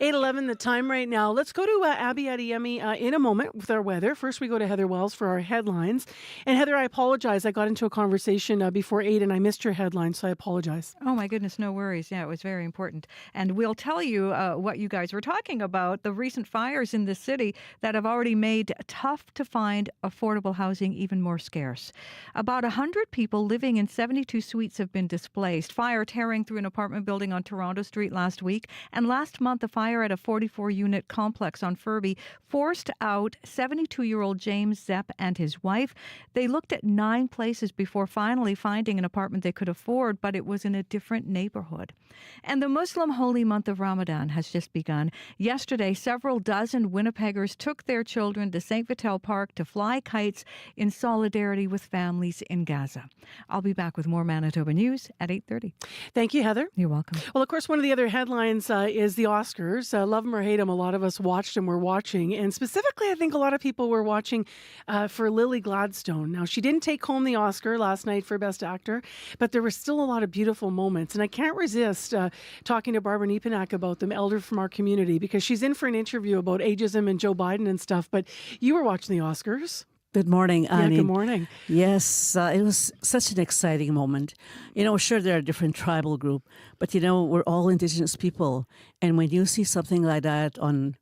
8:11 the time right now. Let's go to Abby Adeyemi in a moment with our weather. First, we go to Heather Wells for our headlines. And Heather, I apologize. I got into a conversation before 8 and I missed your headline, so I apologize. Oh, my goodness. No worries. Yeah, it was very important. And we'll tell you what you guys were talking about, the recent fires in the city that have already made tough to find affordable housing even more scarce. About 100 people living in 72 suites have been displaced. Fire tearing through an apartment building on Toronto Street last week. And last month, a fire at a 44-unit complex on Furby forced out 72-year-old James Zepp and his wife. They looked at 9 places before finally finding an apartment they could afford, but it was in a different neighborhood. And the Muslim holy month of Ramadan has just begun. Yesterday, several dozen Winnipeggers took their children to St. Vital Park to fly kites in solidarity with families in Gaza. I'll be back with more Manitoba news at 8:30. Thank you, Heather. You're welcome. Well, of course, one of the other headlines is the Oscars. Love them or hate them, a lot of us watched and were watching. And specifically, I think a lot of people were watching for Lily Gladstone. Now, she didn't take home the Oscar last night for Best Actor, but there were still a lot of beautiful moments. And I can't resist talking to Barbara Niepanak about them, elder from our community, because she's in for an interview about ageism and Joe Biden and stuff. But you were watching the Oscars. Good morning. Yeah, good morning. Yes, it was such an exciting moment. You know, sure, they're a different tribal group, but, you know, we're all Indigenous people. And when you see something like that on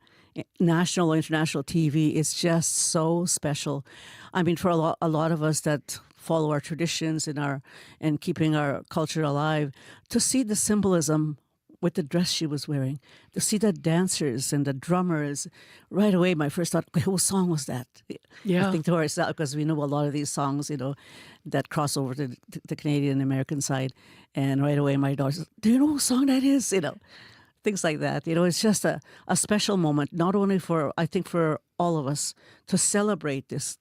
national or international TV, it's just so special. I mean, for a lot of us that follow our traditions and keeping our culture alive, to see the symbolism with the dress she was wearing, to see the dancers and the drummers, right away my first thought, okay, what song was that? Yeah. I think to ourselves, because we know a lot of these songs, you know, that cross over to the Canadian American side. And right away my daughter says, do you know what song that is? You know, things like that. You know, it's just a special moment, not only for, I think for all of us to celebrate this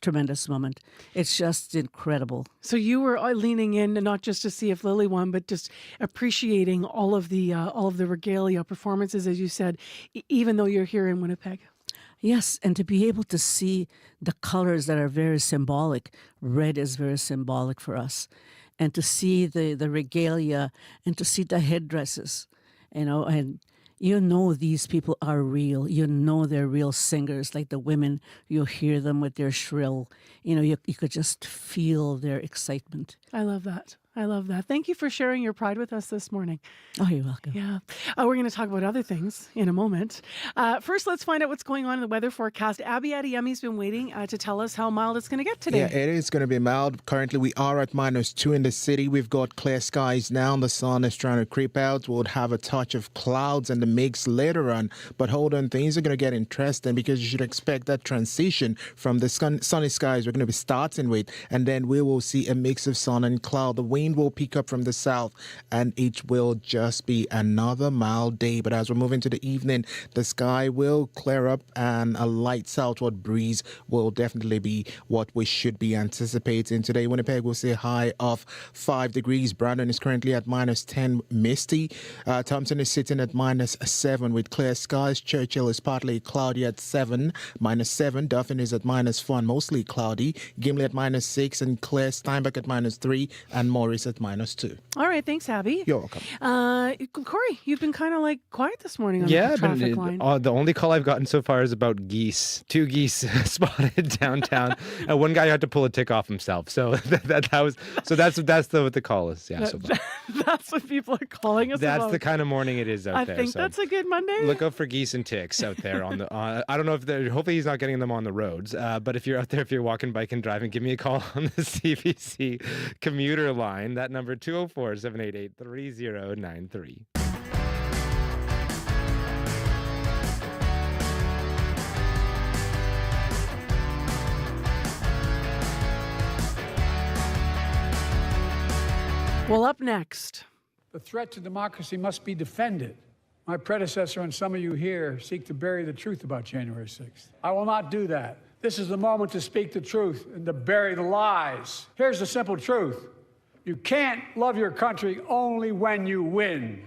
tremendous moment. It's just incredible. So you were leaning in, not just to see if Lily won, but just appreciating all of the regalia performances, as you said, even though you're here in Winnipeg. Yes, and to be able to see the colors that are very symbolic. Red is very symbolic for us. And to see the regalia and to see the headdresses, you know, and you know these people are real. You know they're real singers, like the women. You hear them with their shrill. You know, you could just feel their excitement. I love that. I love that. Thank you for sharing your pride with us this morning. Oh, you're welcome. Yeah. We're going to talk about other things in a moment. First, let's find out what's going on in the weather forecast. Abby Adeyemi's been waiting to tell us how mild it's going to get today. Yeah, it is going to be mild. Currently, we are at -2 in the city. We've got clear skies now. The sun is trying to creep out. We'll have a touch of clouds and the mix later on. But hold on, things are going to get interesting because you should expect that transition from the sunny skies we're going to be starting with. And then we will see a mix of sun and cloud. The wind Rain will pick up from the south, and it will just be another mild day. But as we're moving to the evening, the sky will clear up, and a light southward breeze will definitely be what we should be anticipating. Today, Winnipeg will see a high of 5 degrees. Brandon is currently at -10, misty. Thompson is sitting at -7 with clear skies. Churchill is partly cloudy at -7. Duffin is at -1, mostly cloudy. Gimli at -6, and Claire Steinbeck at -3, and Morris at -2. All right, thanks, Abby. You're welcome. Corey, you've been kind of like quiet this morning on Yeah, the traffic line. the only call I've gotten so far is about geese. 2 geese spotted downtown. One guy had to pull a tick off himself. So that's what the call is. Yeah, so far. That's what people are calling us That's about. the kind of morning it is out there. I think so that's a good Monday. look out for geese and ticks out there on the. I don't know if they're. Hopefully he's not getting them on the roads. But if you're out there, if you're walking, biking, driving, give me a call on the CBC commuter line. That number 204-788-3093. Well, up next. The threat to democracy must be defended. My predecessor and some of you here seek to bury the truth about January 6th. I will not do that. This is the moment to speak the truth and to bury the lies. Here's the simple truth. You can't love your country only when you win.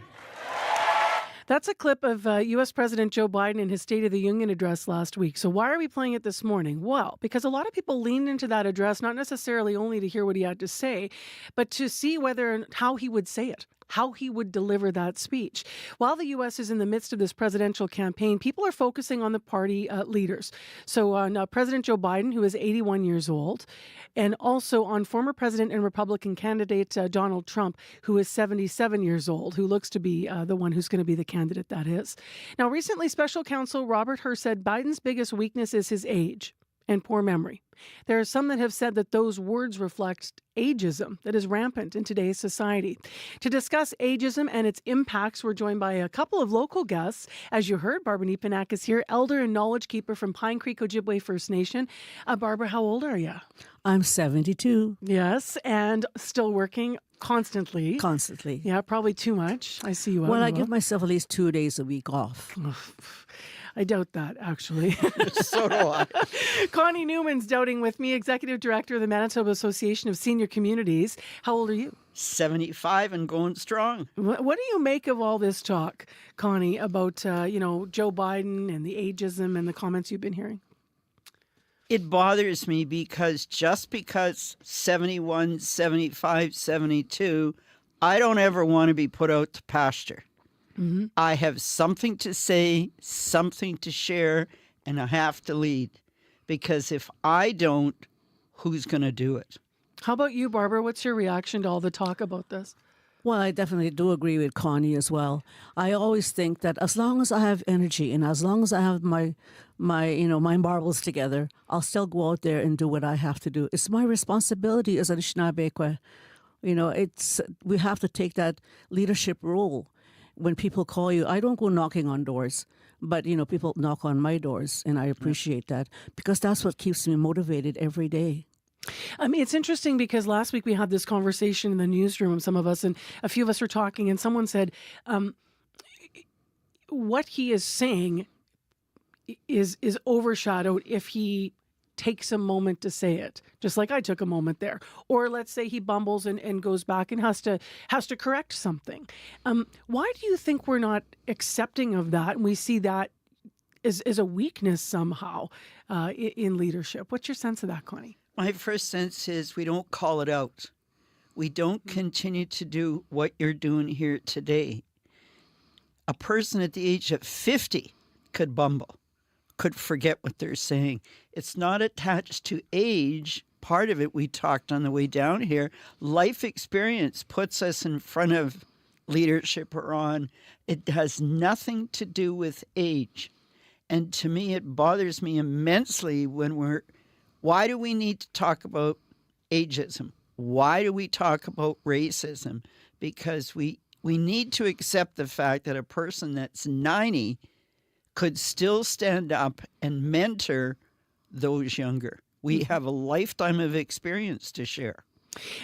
That's a clip of U.S. President Joe Biden in his State of the Union address last week. So why are we playing it this morning? Well, because a lot of people leaned into that address, not necessarily only to hear what he had to say, but to see whether and how he would say it, how he would deliver that speech. While the U.S. is in the midst of this presidential campaign, people are focusing on the party leaders. So on President Joe Biden, who is 81 years old, and also on former President and Republican candidate Donald Trump, who is 77 years old, who looks to be the one who's going to be the candidate that is. Now, recently, Special Counsel Robert Hur said Biden's biggest weakness is his age and poor memory. There are some that have said that those words reflect ageism that is rampant in today's society. To discuss ageism and its impacts, we're joined by a couple of local guests. As you heard, Barbara Nepanak is here, elder and knowledge keeper from Pine Creek Ojibwe First Nation. Barbara, how old are you? I'm 72. Yes, and still working constantly. Constantly. Yeah, probably too much. I see you out. Well, I give myself at least 2 days a week off. I doubt that, actually. So do I. Connie Newman's doubting with me, Executive Director of the Manitoba Association of Senior Communities. How old are you? 75 and going strong. What do you make of all this talk, Connie, about, Joe Biden and the ageism and the comments you've been hearing? It bothers me because just because 71, 75, 72, I don't ever want to be put out to pasture. Mm-hmm. I have something to say, something to share, and I have to lead. Because if I don't, who's going to do it? How about you, Barbara? What's your reaction to all the talk about this? Well, I definitely do agree with Connie as well. I always think that as long as I have energy and as long as I have my marbles together, I'll still go out there and do what I have to do. It's my responsibility as an Anishinaabe. We have to take that leadership role. When people call you, I don't go knocking on doors, but, people knock on my doors, and I appreciate that because that's what keeps me motivated every day. I mean, it's interesting because last week we had this conversation in the newsroom, some of us, and a few of us were talking, and someone said, what he is saying is overshadowed if he takes a moment to say it, just like I took a moment there. Or let's say he bumbles and goes back and has to correct something. Why do you think we're not accepting of that and we see that as a weakness somehow in leadership? What's your sense of that, Connie? My first sense is we don't call it out. We don't continue to do what you're doing here today. A person at the age of 50 could bumble, could forget what they're saying. It's not attached to age. Part of it we talked on the way down here. Life experience puts us in front of leadership or on. It has nothing to do with age. And to me, it bothers me immensely when why do we need to talk about ageism? Why do we talk about racism? Because we need to accept the fact that a person that's 90 could still stand up and mentor those younger. We have a lifetime of experience to share.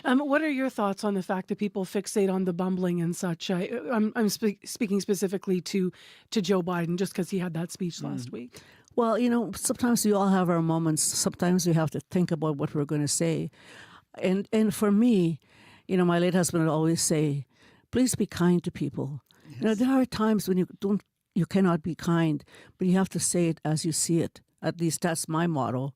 What are your thoughts on the fact that people fixate on the bumbling and such? I'm speaking specifically to Joe Biden, just because he had that speech last week. Well, sometimes we all have our moments. Sometimes we have to think about what we're going to say. And for me, my late husband would always say, please be kind to people. Yes. There are times when you cannot be kind, but you have to say it as you see it. At least that's my motto.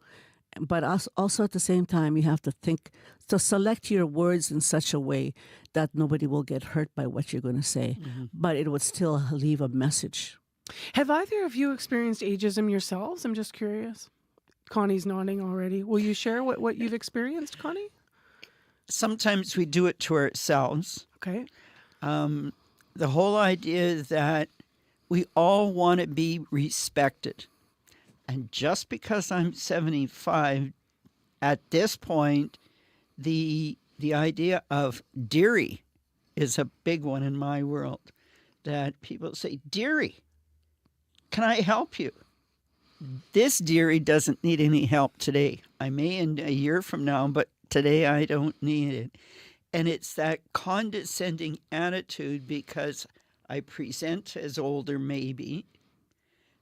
But also at the same time, you have to think, to select your words in such a way that nobody will get hurt by what you're going to say, but it would still leave a message. Have either of you experienced ageism yourselves? I'm just curious. Connie's nodding already. Will you share what you've experienced, Connie? Sometimes we do it to ourselves. Okay. The whole idea that we all want to be respected. And just because I'm 75, at this point, the idea of dearie is a big one in my world. That people say, dearie, can I help you? This dearie doesn't need any help today. I may in a year from now, but today I don't need it. And it's that condescending attitude because I present as older maybe,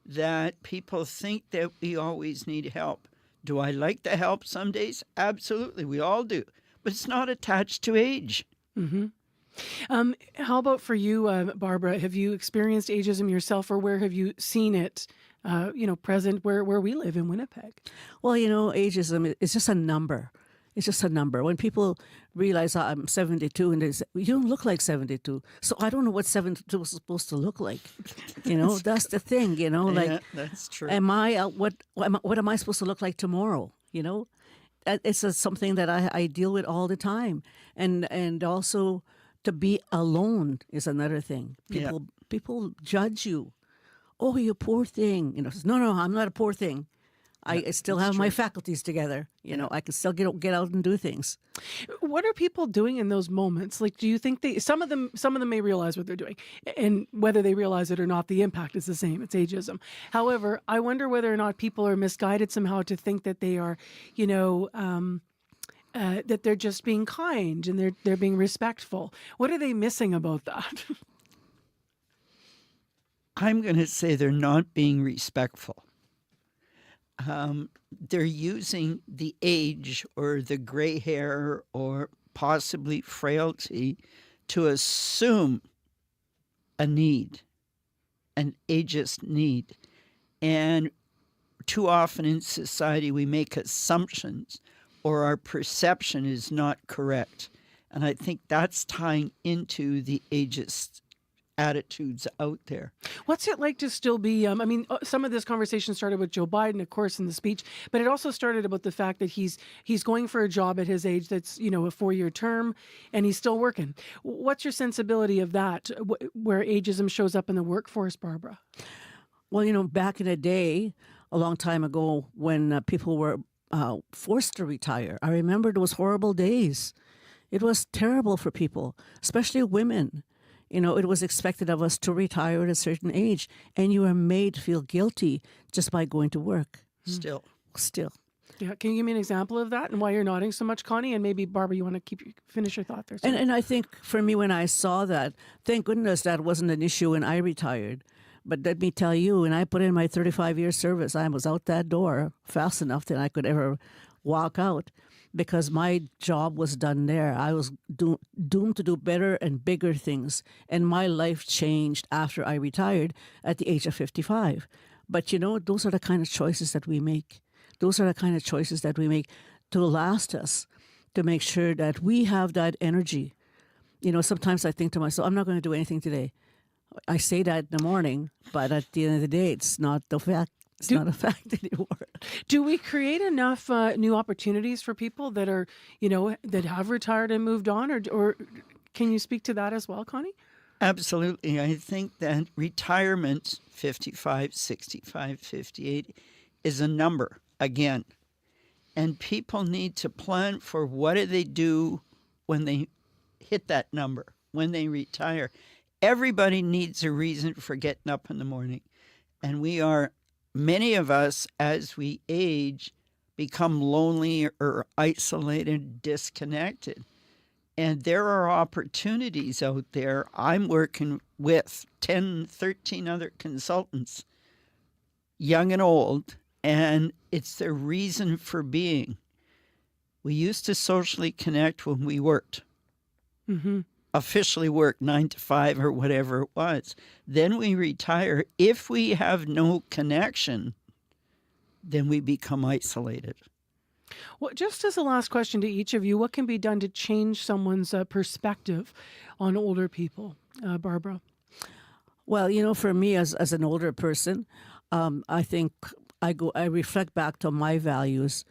that people think that we always need help. Do I like the help some days? Absolutely, we all do. But it's not attached to age. Mm-hmm. How about for you, Barbara? Have you experienced ageism yourself, or where have you seen it, present where we live in Winnipeg? Well, ageism is just a number. It's just a number. When people realize I'm 72 and they say, you don't look like 72. So I don't know what 72 is supposed to look like. That's the thing, Yeah, that's true. What am I supposed to look like tomorrow? It's something that I deal with all the time. And also to be alone is another thing. People judge you. Oh, you poor thing. No, I'm not a poor thing. I still have my faculties together. I can still get out and do things. What are people doing in those moments? Like, do you think some of them may realize what they're doing, and whether they realize it or not, the impact is the same. It's ageism. However, I wonder whether or not people are misguided somehow to think that they are, that they're just being kind and they're being respectful. What are they missing about that? I'm going to say they're not being respectful. They're using the age or the gray hair or possibly frailty to assume a need, an ageist need. And too often in society we make assumptions or our perception is not correct. And I think that's tying into the ageist attitudes out there. What's it like to still be, some of this conversation started with Joe Biden, of course, in the speech, but it also started about the fact that he's going for a job at his age that's, a 4-year term, and he's still working. What's your sensibility of that, where ageism shows up in the workforce, Barbara? Well, back in the day, a long time ago, when people were forced to retire, I remember those horrible days. It was terrible for people, especially women. It was expected of us to retire at a certain age, and you were made to feel guilty just by going to work. Still. Yeah. Can you give me an example of that and why you're nodding so much, Connie? And maybe, Barbara, you want to finish your thought there. And I think for me, when I saw that, thank goodness that wasn't an issue when I retired. But let me tell you, when I put in my 35-year service, I was out that door fast enough that I could ever walk out, because my job was done there. I was doomed to do better and bigger things. And my life changed after I retired at the age of 55. But, those are the kind of choices that we make. Those are the kind of choices that we make to last us, to make sure that we have that energy. Sometimes I think to myself, I'm not going to do anything today. I say that in the morning, but at the end of the day, it's not the fact. It's not a fact anymore. Do we create enough new opportunities for people that are, that have retired and moved on? Or can you speak to that as well, Connie? Absolutely. I think that retirement, 55, 65, 58, is a number again. And people need to plan for what do they do when they hit that number, when they retire. Everybody needs a reason for getting up in the morning. And many of us, as we age, become lonely or isolated, disconnected. And there are opportunities out there. I'm working with 10, 13 other consultants, young and old, and it's their reason for being. We used to socially connect when we worked. Mm-hmm. Officially work 9 to 5 or whatever it was. Then we retire. If we have no connection, then we become isolated. Well, just as a last question to each of you, what can be done to change someone's perspective on older people? Barbara? Well, for me as an older person, I think I reflect back to my values,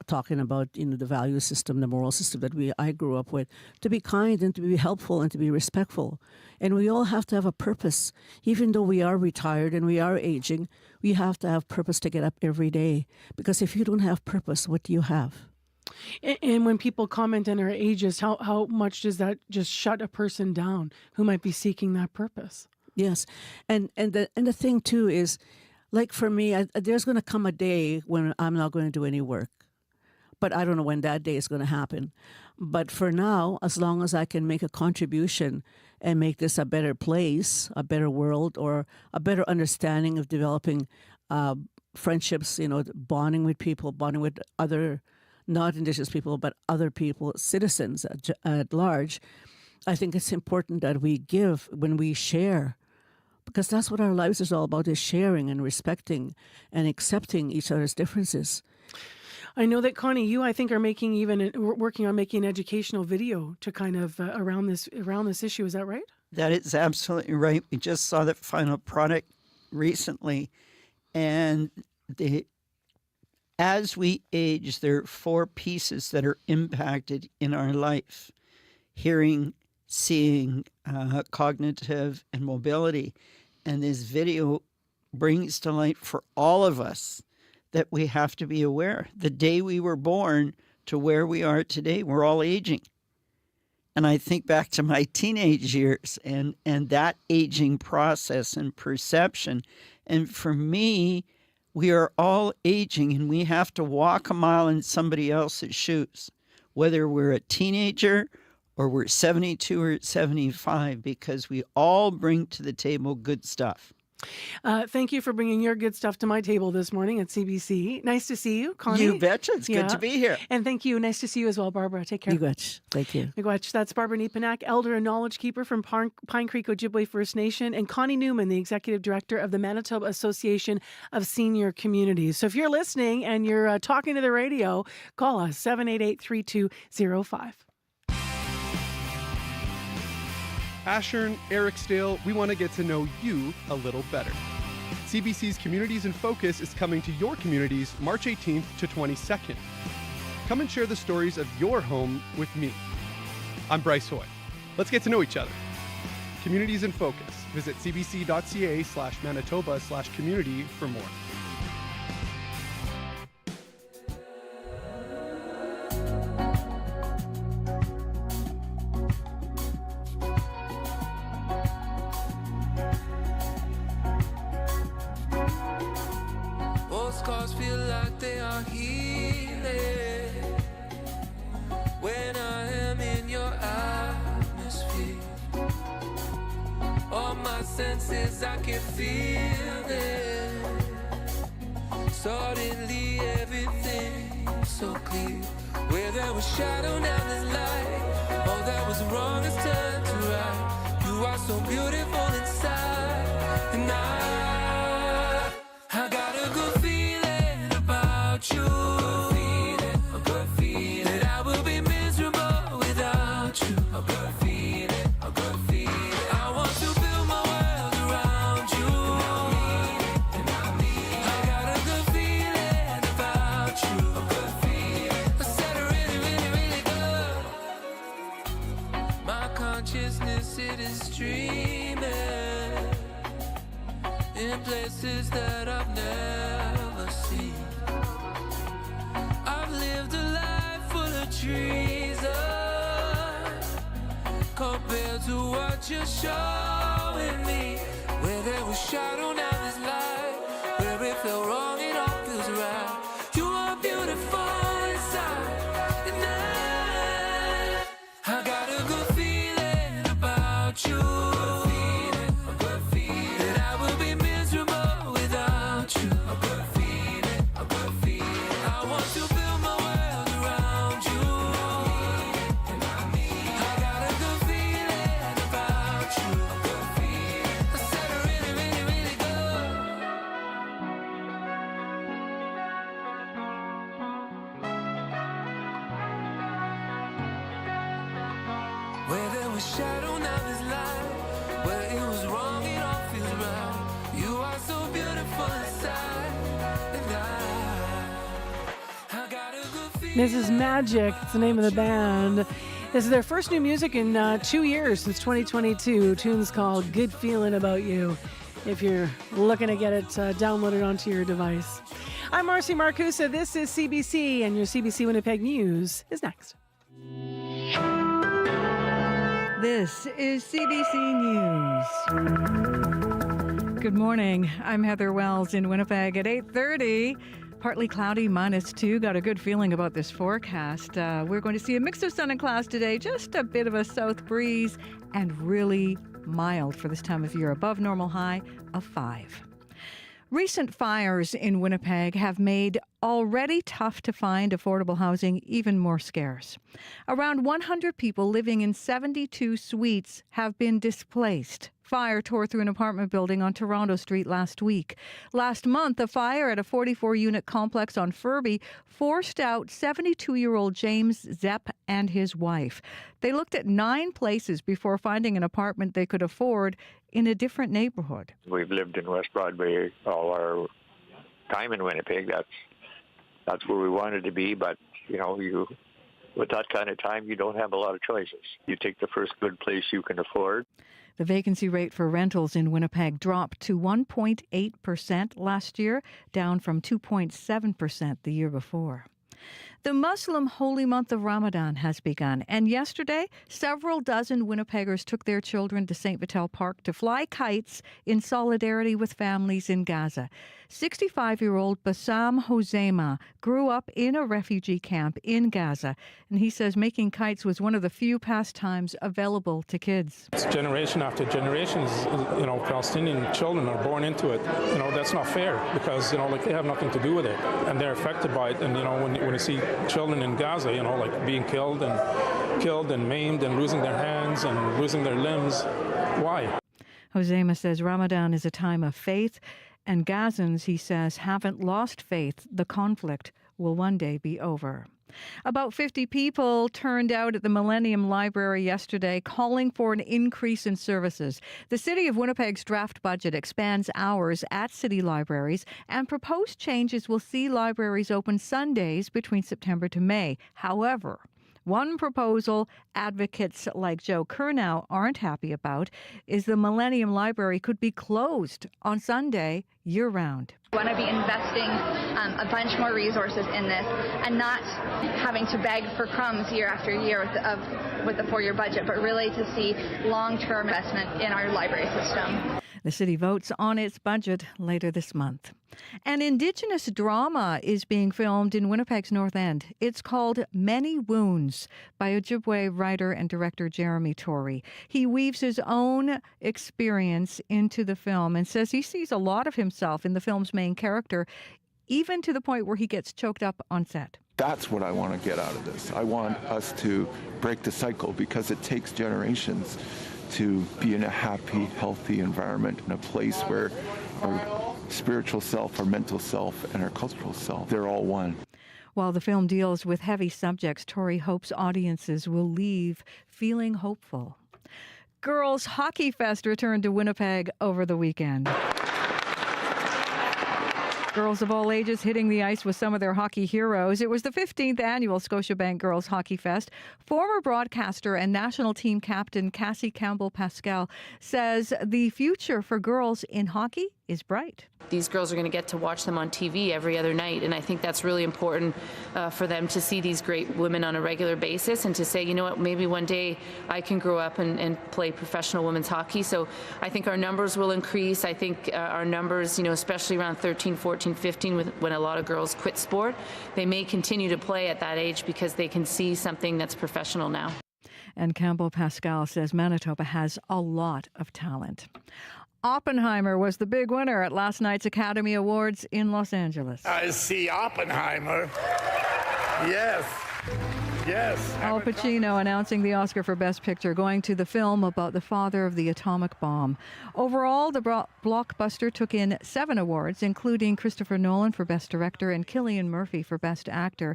talking about, the value system, the moral system that I grew up with, to be kind and to be helpful and to be respectful. And we all have to have a purpose. Even though we are retired and we are aging, we have to have purpose to get up every day. Because if you don't have purpose, what do you have? And when people comment on our ages, how much does that just shut a person down who might be seeking that purpose? Yes. And the thing too is, like for me, there's going to come a day when I'm not going to do any work. But I don't know when that day is going to happen. But for now, as long as I can make a contribution and make this a better place, a better world, or a better understanding of developing friendships, bonding with people, bonding with other, not Indigenous people, but other people, citizens at large, I think it's important that we give when we share. Because that's what our lives is all about, is sharing and respecting and accepting each other's differences. I know that, Connie, you, I think, are working on making an educational video to kind of around this issue. Is that right? That is absolutely right. We just saw the final product recently. And as we age, there are 4 pieces that are impacted in our life: hearing, seeing, cognitive, and mobility. And this video brings to light for all of us that we have to be aware. The day we were born to where we are today, we're all aging. And I think back to my teenage years and that aging process and perception. And for me, we are all aging, and we have to walk a mile in somebody else's shoes, whether we're a teenager or we're 72 or 75, because we all bring to the table good stuff. Thank you for bringing your good stuff to my table this morning at CBC. Nice to see you, Connie. You betcha. It's good to be here. And thank you. Nice to see you as well, Barbara. Take care. Miigwech. Thank you. Miigwech. That's Barbara Nepanak, Elder and Knowledge Keeper from Pine Creek Ojibwe First Nation, and Connie Newman, the Executive Director of the Manitoba Association of Senior Communities. So if you're listening and you're talking to the radio, call us, 788-3205. Ashern, Ericsdale, we want to get to know you a little better. CBC's Communities in Focus is coming to your communities March 18th to 22nd. Come and share the stories of your home with me. I'm Bryce Hoy. Let's get to know each other. Communities in Focus. Visit cbc.ca/Manitoba/community for more. Scars feel like they are healing when I am in your atmosphere. All my senses, I can feel them. Suddenly everything's so clear. Where there was shadow, now there's light. All that was wrong is turned to right. You are so beautiful inside, and I got a good feeling about you. A good feeling that I will be miserable without you. A good feeling, a good feeling. I want to build my world around you. And I got a good feeling about you. A good feeling. I said really, really, really good. My consciousness, it is dreaming in places that I've never seen. I've lived a life full of treason compared to what you're showing me. Where there was shadow, now there's light. Where it felt wrong, it all feels right. You without you. A good feeling. That I will be miserable without you. A good feeling. A good feeling. I want to build my world around you. I got a good feeling about you. A good feeling. I said really, really, really good. Where there was shadow, now there's light. Where it was wrong, it all feels right. You are so beautiful inside, and I got a good feeling. This is Magic. It's the name of the band. This is their first new music in 2 years, since 2022. Tune's called Good Feeling About You, if you're looking to get it downloaded onto your device. I'm Marcy Marcusa. This is CBC, and your CBC Winnipeg News is next. This is CBC News. Good morning. I'm Heather Wells in Winnipeg at 8:30. Partly cloudy, -2. Got a good feeling about this forecast. We're going to see a mix of sun and clouds today, just a bit of a south breeze, and really mild for this time of year, above normal high of 5. Recent fires in Winnipeg have made already tough to find affordable housing even more scarce. Around 100 people living in 72 suites have been displaced. Fire tore through an apartment building on Toronto Street last week. Last month, a fire at a 44-unit complex on Furby forced out 72-year-old James Zepp and his wife. They looked at 9 places before finding an apartment they could afford in a different neighborhood. We've lived in West Broadway all our time in Winnipeg. That's where we wanted to be, but with that kind of time, you don't have a lot of choices. You take the first good place you can afford. The vacancy rate for rentals in Winnipeg dropped to 1.8% last year, down from 2.7% the year before. The Muslim holy month of Ramadan has begun, and yesterday, several dozen Winnipeggers took their children to St. Vital Park to fly kites in solidarity with families in Gaza. 65-year-old Bassam Hoseima grew up in a refugee camp in Gaza, and he says making kites was one of the few pastimes available to kids. It's generation after generation, Palestinian children are born into it. That's not fair because, they have nothing to do with it, and they're affected by it. And, when you see children in Gaza, being killed and maimed and losing their hands and losing their limbs, why? Hoseima says Ramadan is a time of faith, and Gazans, he says, haven't lost faith. The conflict will one day be over. About 50 people turned out at the Millennium Library yesterday calling for an increase in services. The City of Winnipeg's draft budget expands hours at city libraries, and proposed changes will see libraries open Sundays between September to May. However, one proposal advocates like Joe Curnow aren't happy about is the Millennium Library could be closed on Sunday year-round. We want to be investing a bunch more resources in this and not having to beg for crumbs year after year with the 4-year budget, but really to see long-term investment in our library system. The city votes on its budget later this month. An Indigenous drama is being filmed in Winnipeg's North End. It's called Many Wounds by Ojibwe writer and director Jeremy Torrey. He weaves his own experience into the film and says he sees a lot of himself in the film's main character, even to the point where he gets choked up on set. That's what I want to get out of this. I want us to break the cycle because it takes generations to be in a happy, healthy environment, in a place where our spiritual self, our mental self, and our cultural self, they're all one. While the film deals with heavy subjects, Torrey hopes audiences will leave feeling hopeful. Girls Hockey Fest returned to Winnipeg over the weekend. Girls of all ages hitting the ice with some of their hockey heroes. It was the 15th annual Scotiabank Girls Hockey Fest. Former broadcaster and national team captain Cassie Campbell-Pascal says the future for girls in hockey is bright. These girls are going to get to watch them on TV every other night, and I think that's really important for them to see these great women on a regular basis and to say, you know what, maybe one day I can grow up and play professional women's hockey. So I think our numbers will increase. I think our numbers, especially around 13, 14, 15, when a lot of girls quit sport, they may continue to play at that age because they can see something that's professional now. And Campbell Pascal says Manitoba has a lot of talent. Oppenheimer was the big winner at last night's Academy Awards in Los Angeles. I see Oppenheimer. Yes. Yes. Al Pacino announcing the Oscar for Best Picture, going to the film about the father of the atomic bomb. Overall, the blockbuster took in 7 awards, including Christopher Nolan for Best Director and Cillian Murphy for Best Actor.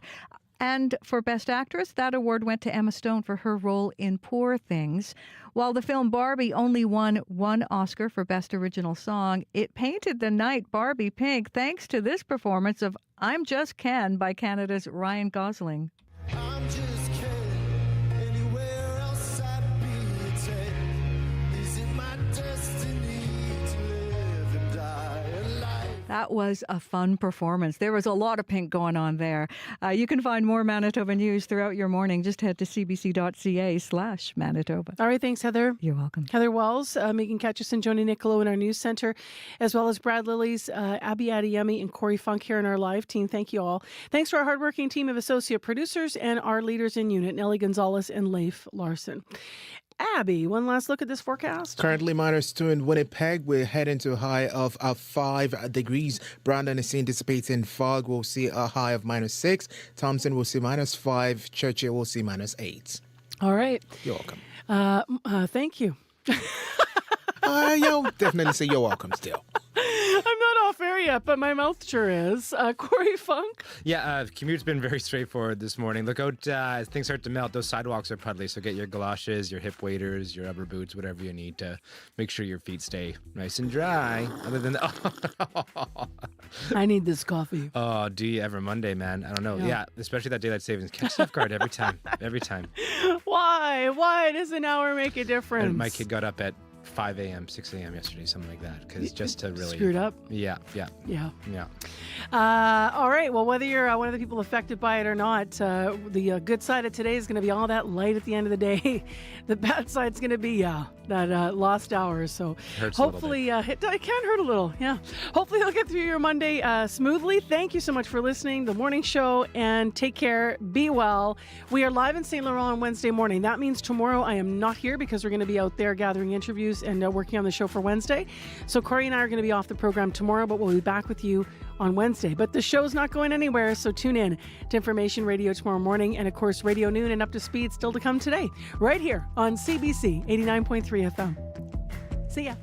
And for Best Actress, that award went to Emma Stone for her role in Poor Things. While the film Barbie only won 1 Oscar for Best Original Song, it painted the night Barbie pink thanks to this performance of I'm Just Ken by Canada's Ryan Gosling. I'm just kidding. Anywhere else I'd be taken. Is it my destiny to live and die a life? That was a fun performance. There was a lot of pink going on there. You can find more Manitoba news throughout your morning. Just head to cbc.ca/Manitoba. All right, thanks, Heather. You're welcome. Heather Wells, Megan Ketchison, Joni Nicolo in our news center, as well as Brad Lillies, Abby Adeyemi, and Corey Funk here in our live team. Thank you all. Thanks to our hardworking team of associate producers and our leaders in unit, Nellie Gonzalez and Leif Larson. Abby, one last look at this forecast. Currently -2 in Winnipeg. We're heading to a high of 5 degrees. Brandon is anticipating fog. We'll see a high of -6. Thompson will see -5. Churchill will see -8. All right. You're welcome. Thank you. You'll definitely say you're welcome still. I'm not off air yet, but my mouth sure is. Corey Funk? Yeah, commute's been very straightforward this morning. Look out as things start to melt. Those sidewalks are puddly, so get your galoshes, your hip waders, your rubber boots, whatever you need to make sure your feet stay nice and dry. Other than I need this coffee. Oh, do you ever Monday, man? I don't know. Yeah, especially that daylight savings. Catch off guard every time. Every time. Why? Why does an hour make a difference? And my kid got up at 5 a.m., 6 a.m. yesterday, something like that, because just to really screwed up. Yeah. All right. Well, whether you're one of the people affected by it or not, the good side of today is going to be all that light at the end of the day. The bad side's going to be that lost hours. So hurts hopefully, it can hurt a little. Yeah. Hopefully, you'll get through your Monday smoothly. Thank you so much for listening. The morning show, and take care. Be well. We are live in St. Laurent on Wednesday morning. That means tomorrow I am not here because we're going to be out there gathering interviews and working on the show for Wednesday. So Corey and I are going to be off the program tomorrow, but we'll be back with you on Wednesday. But the show's not going anywhere, so tune in to Information Radio tomorrow morning, and of course Radio Noon and Up to Speed still to come today, right here on CBC 89.3 FM. See ya.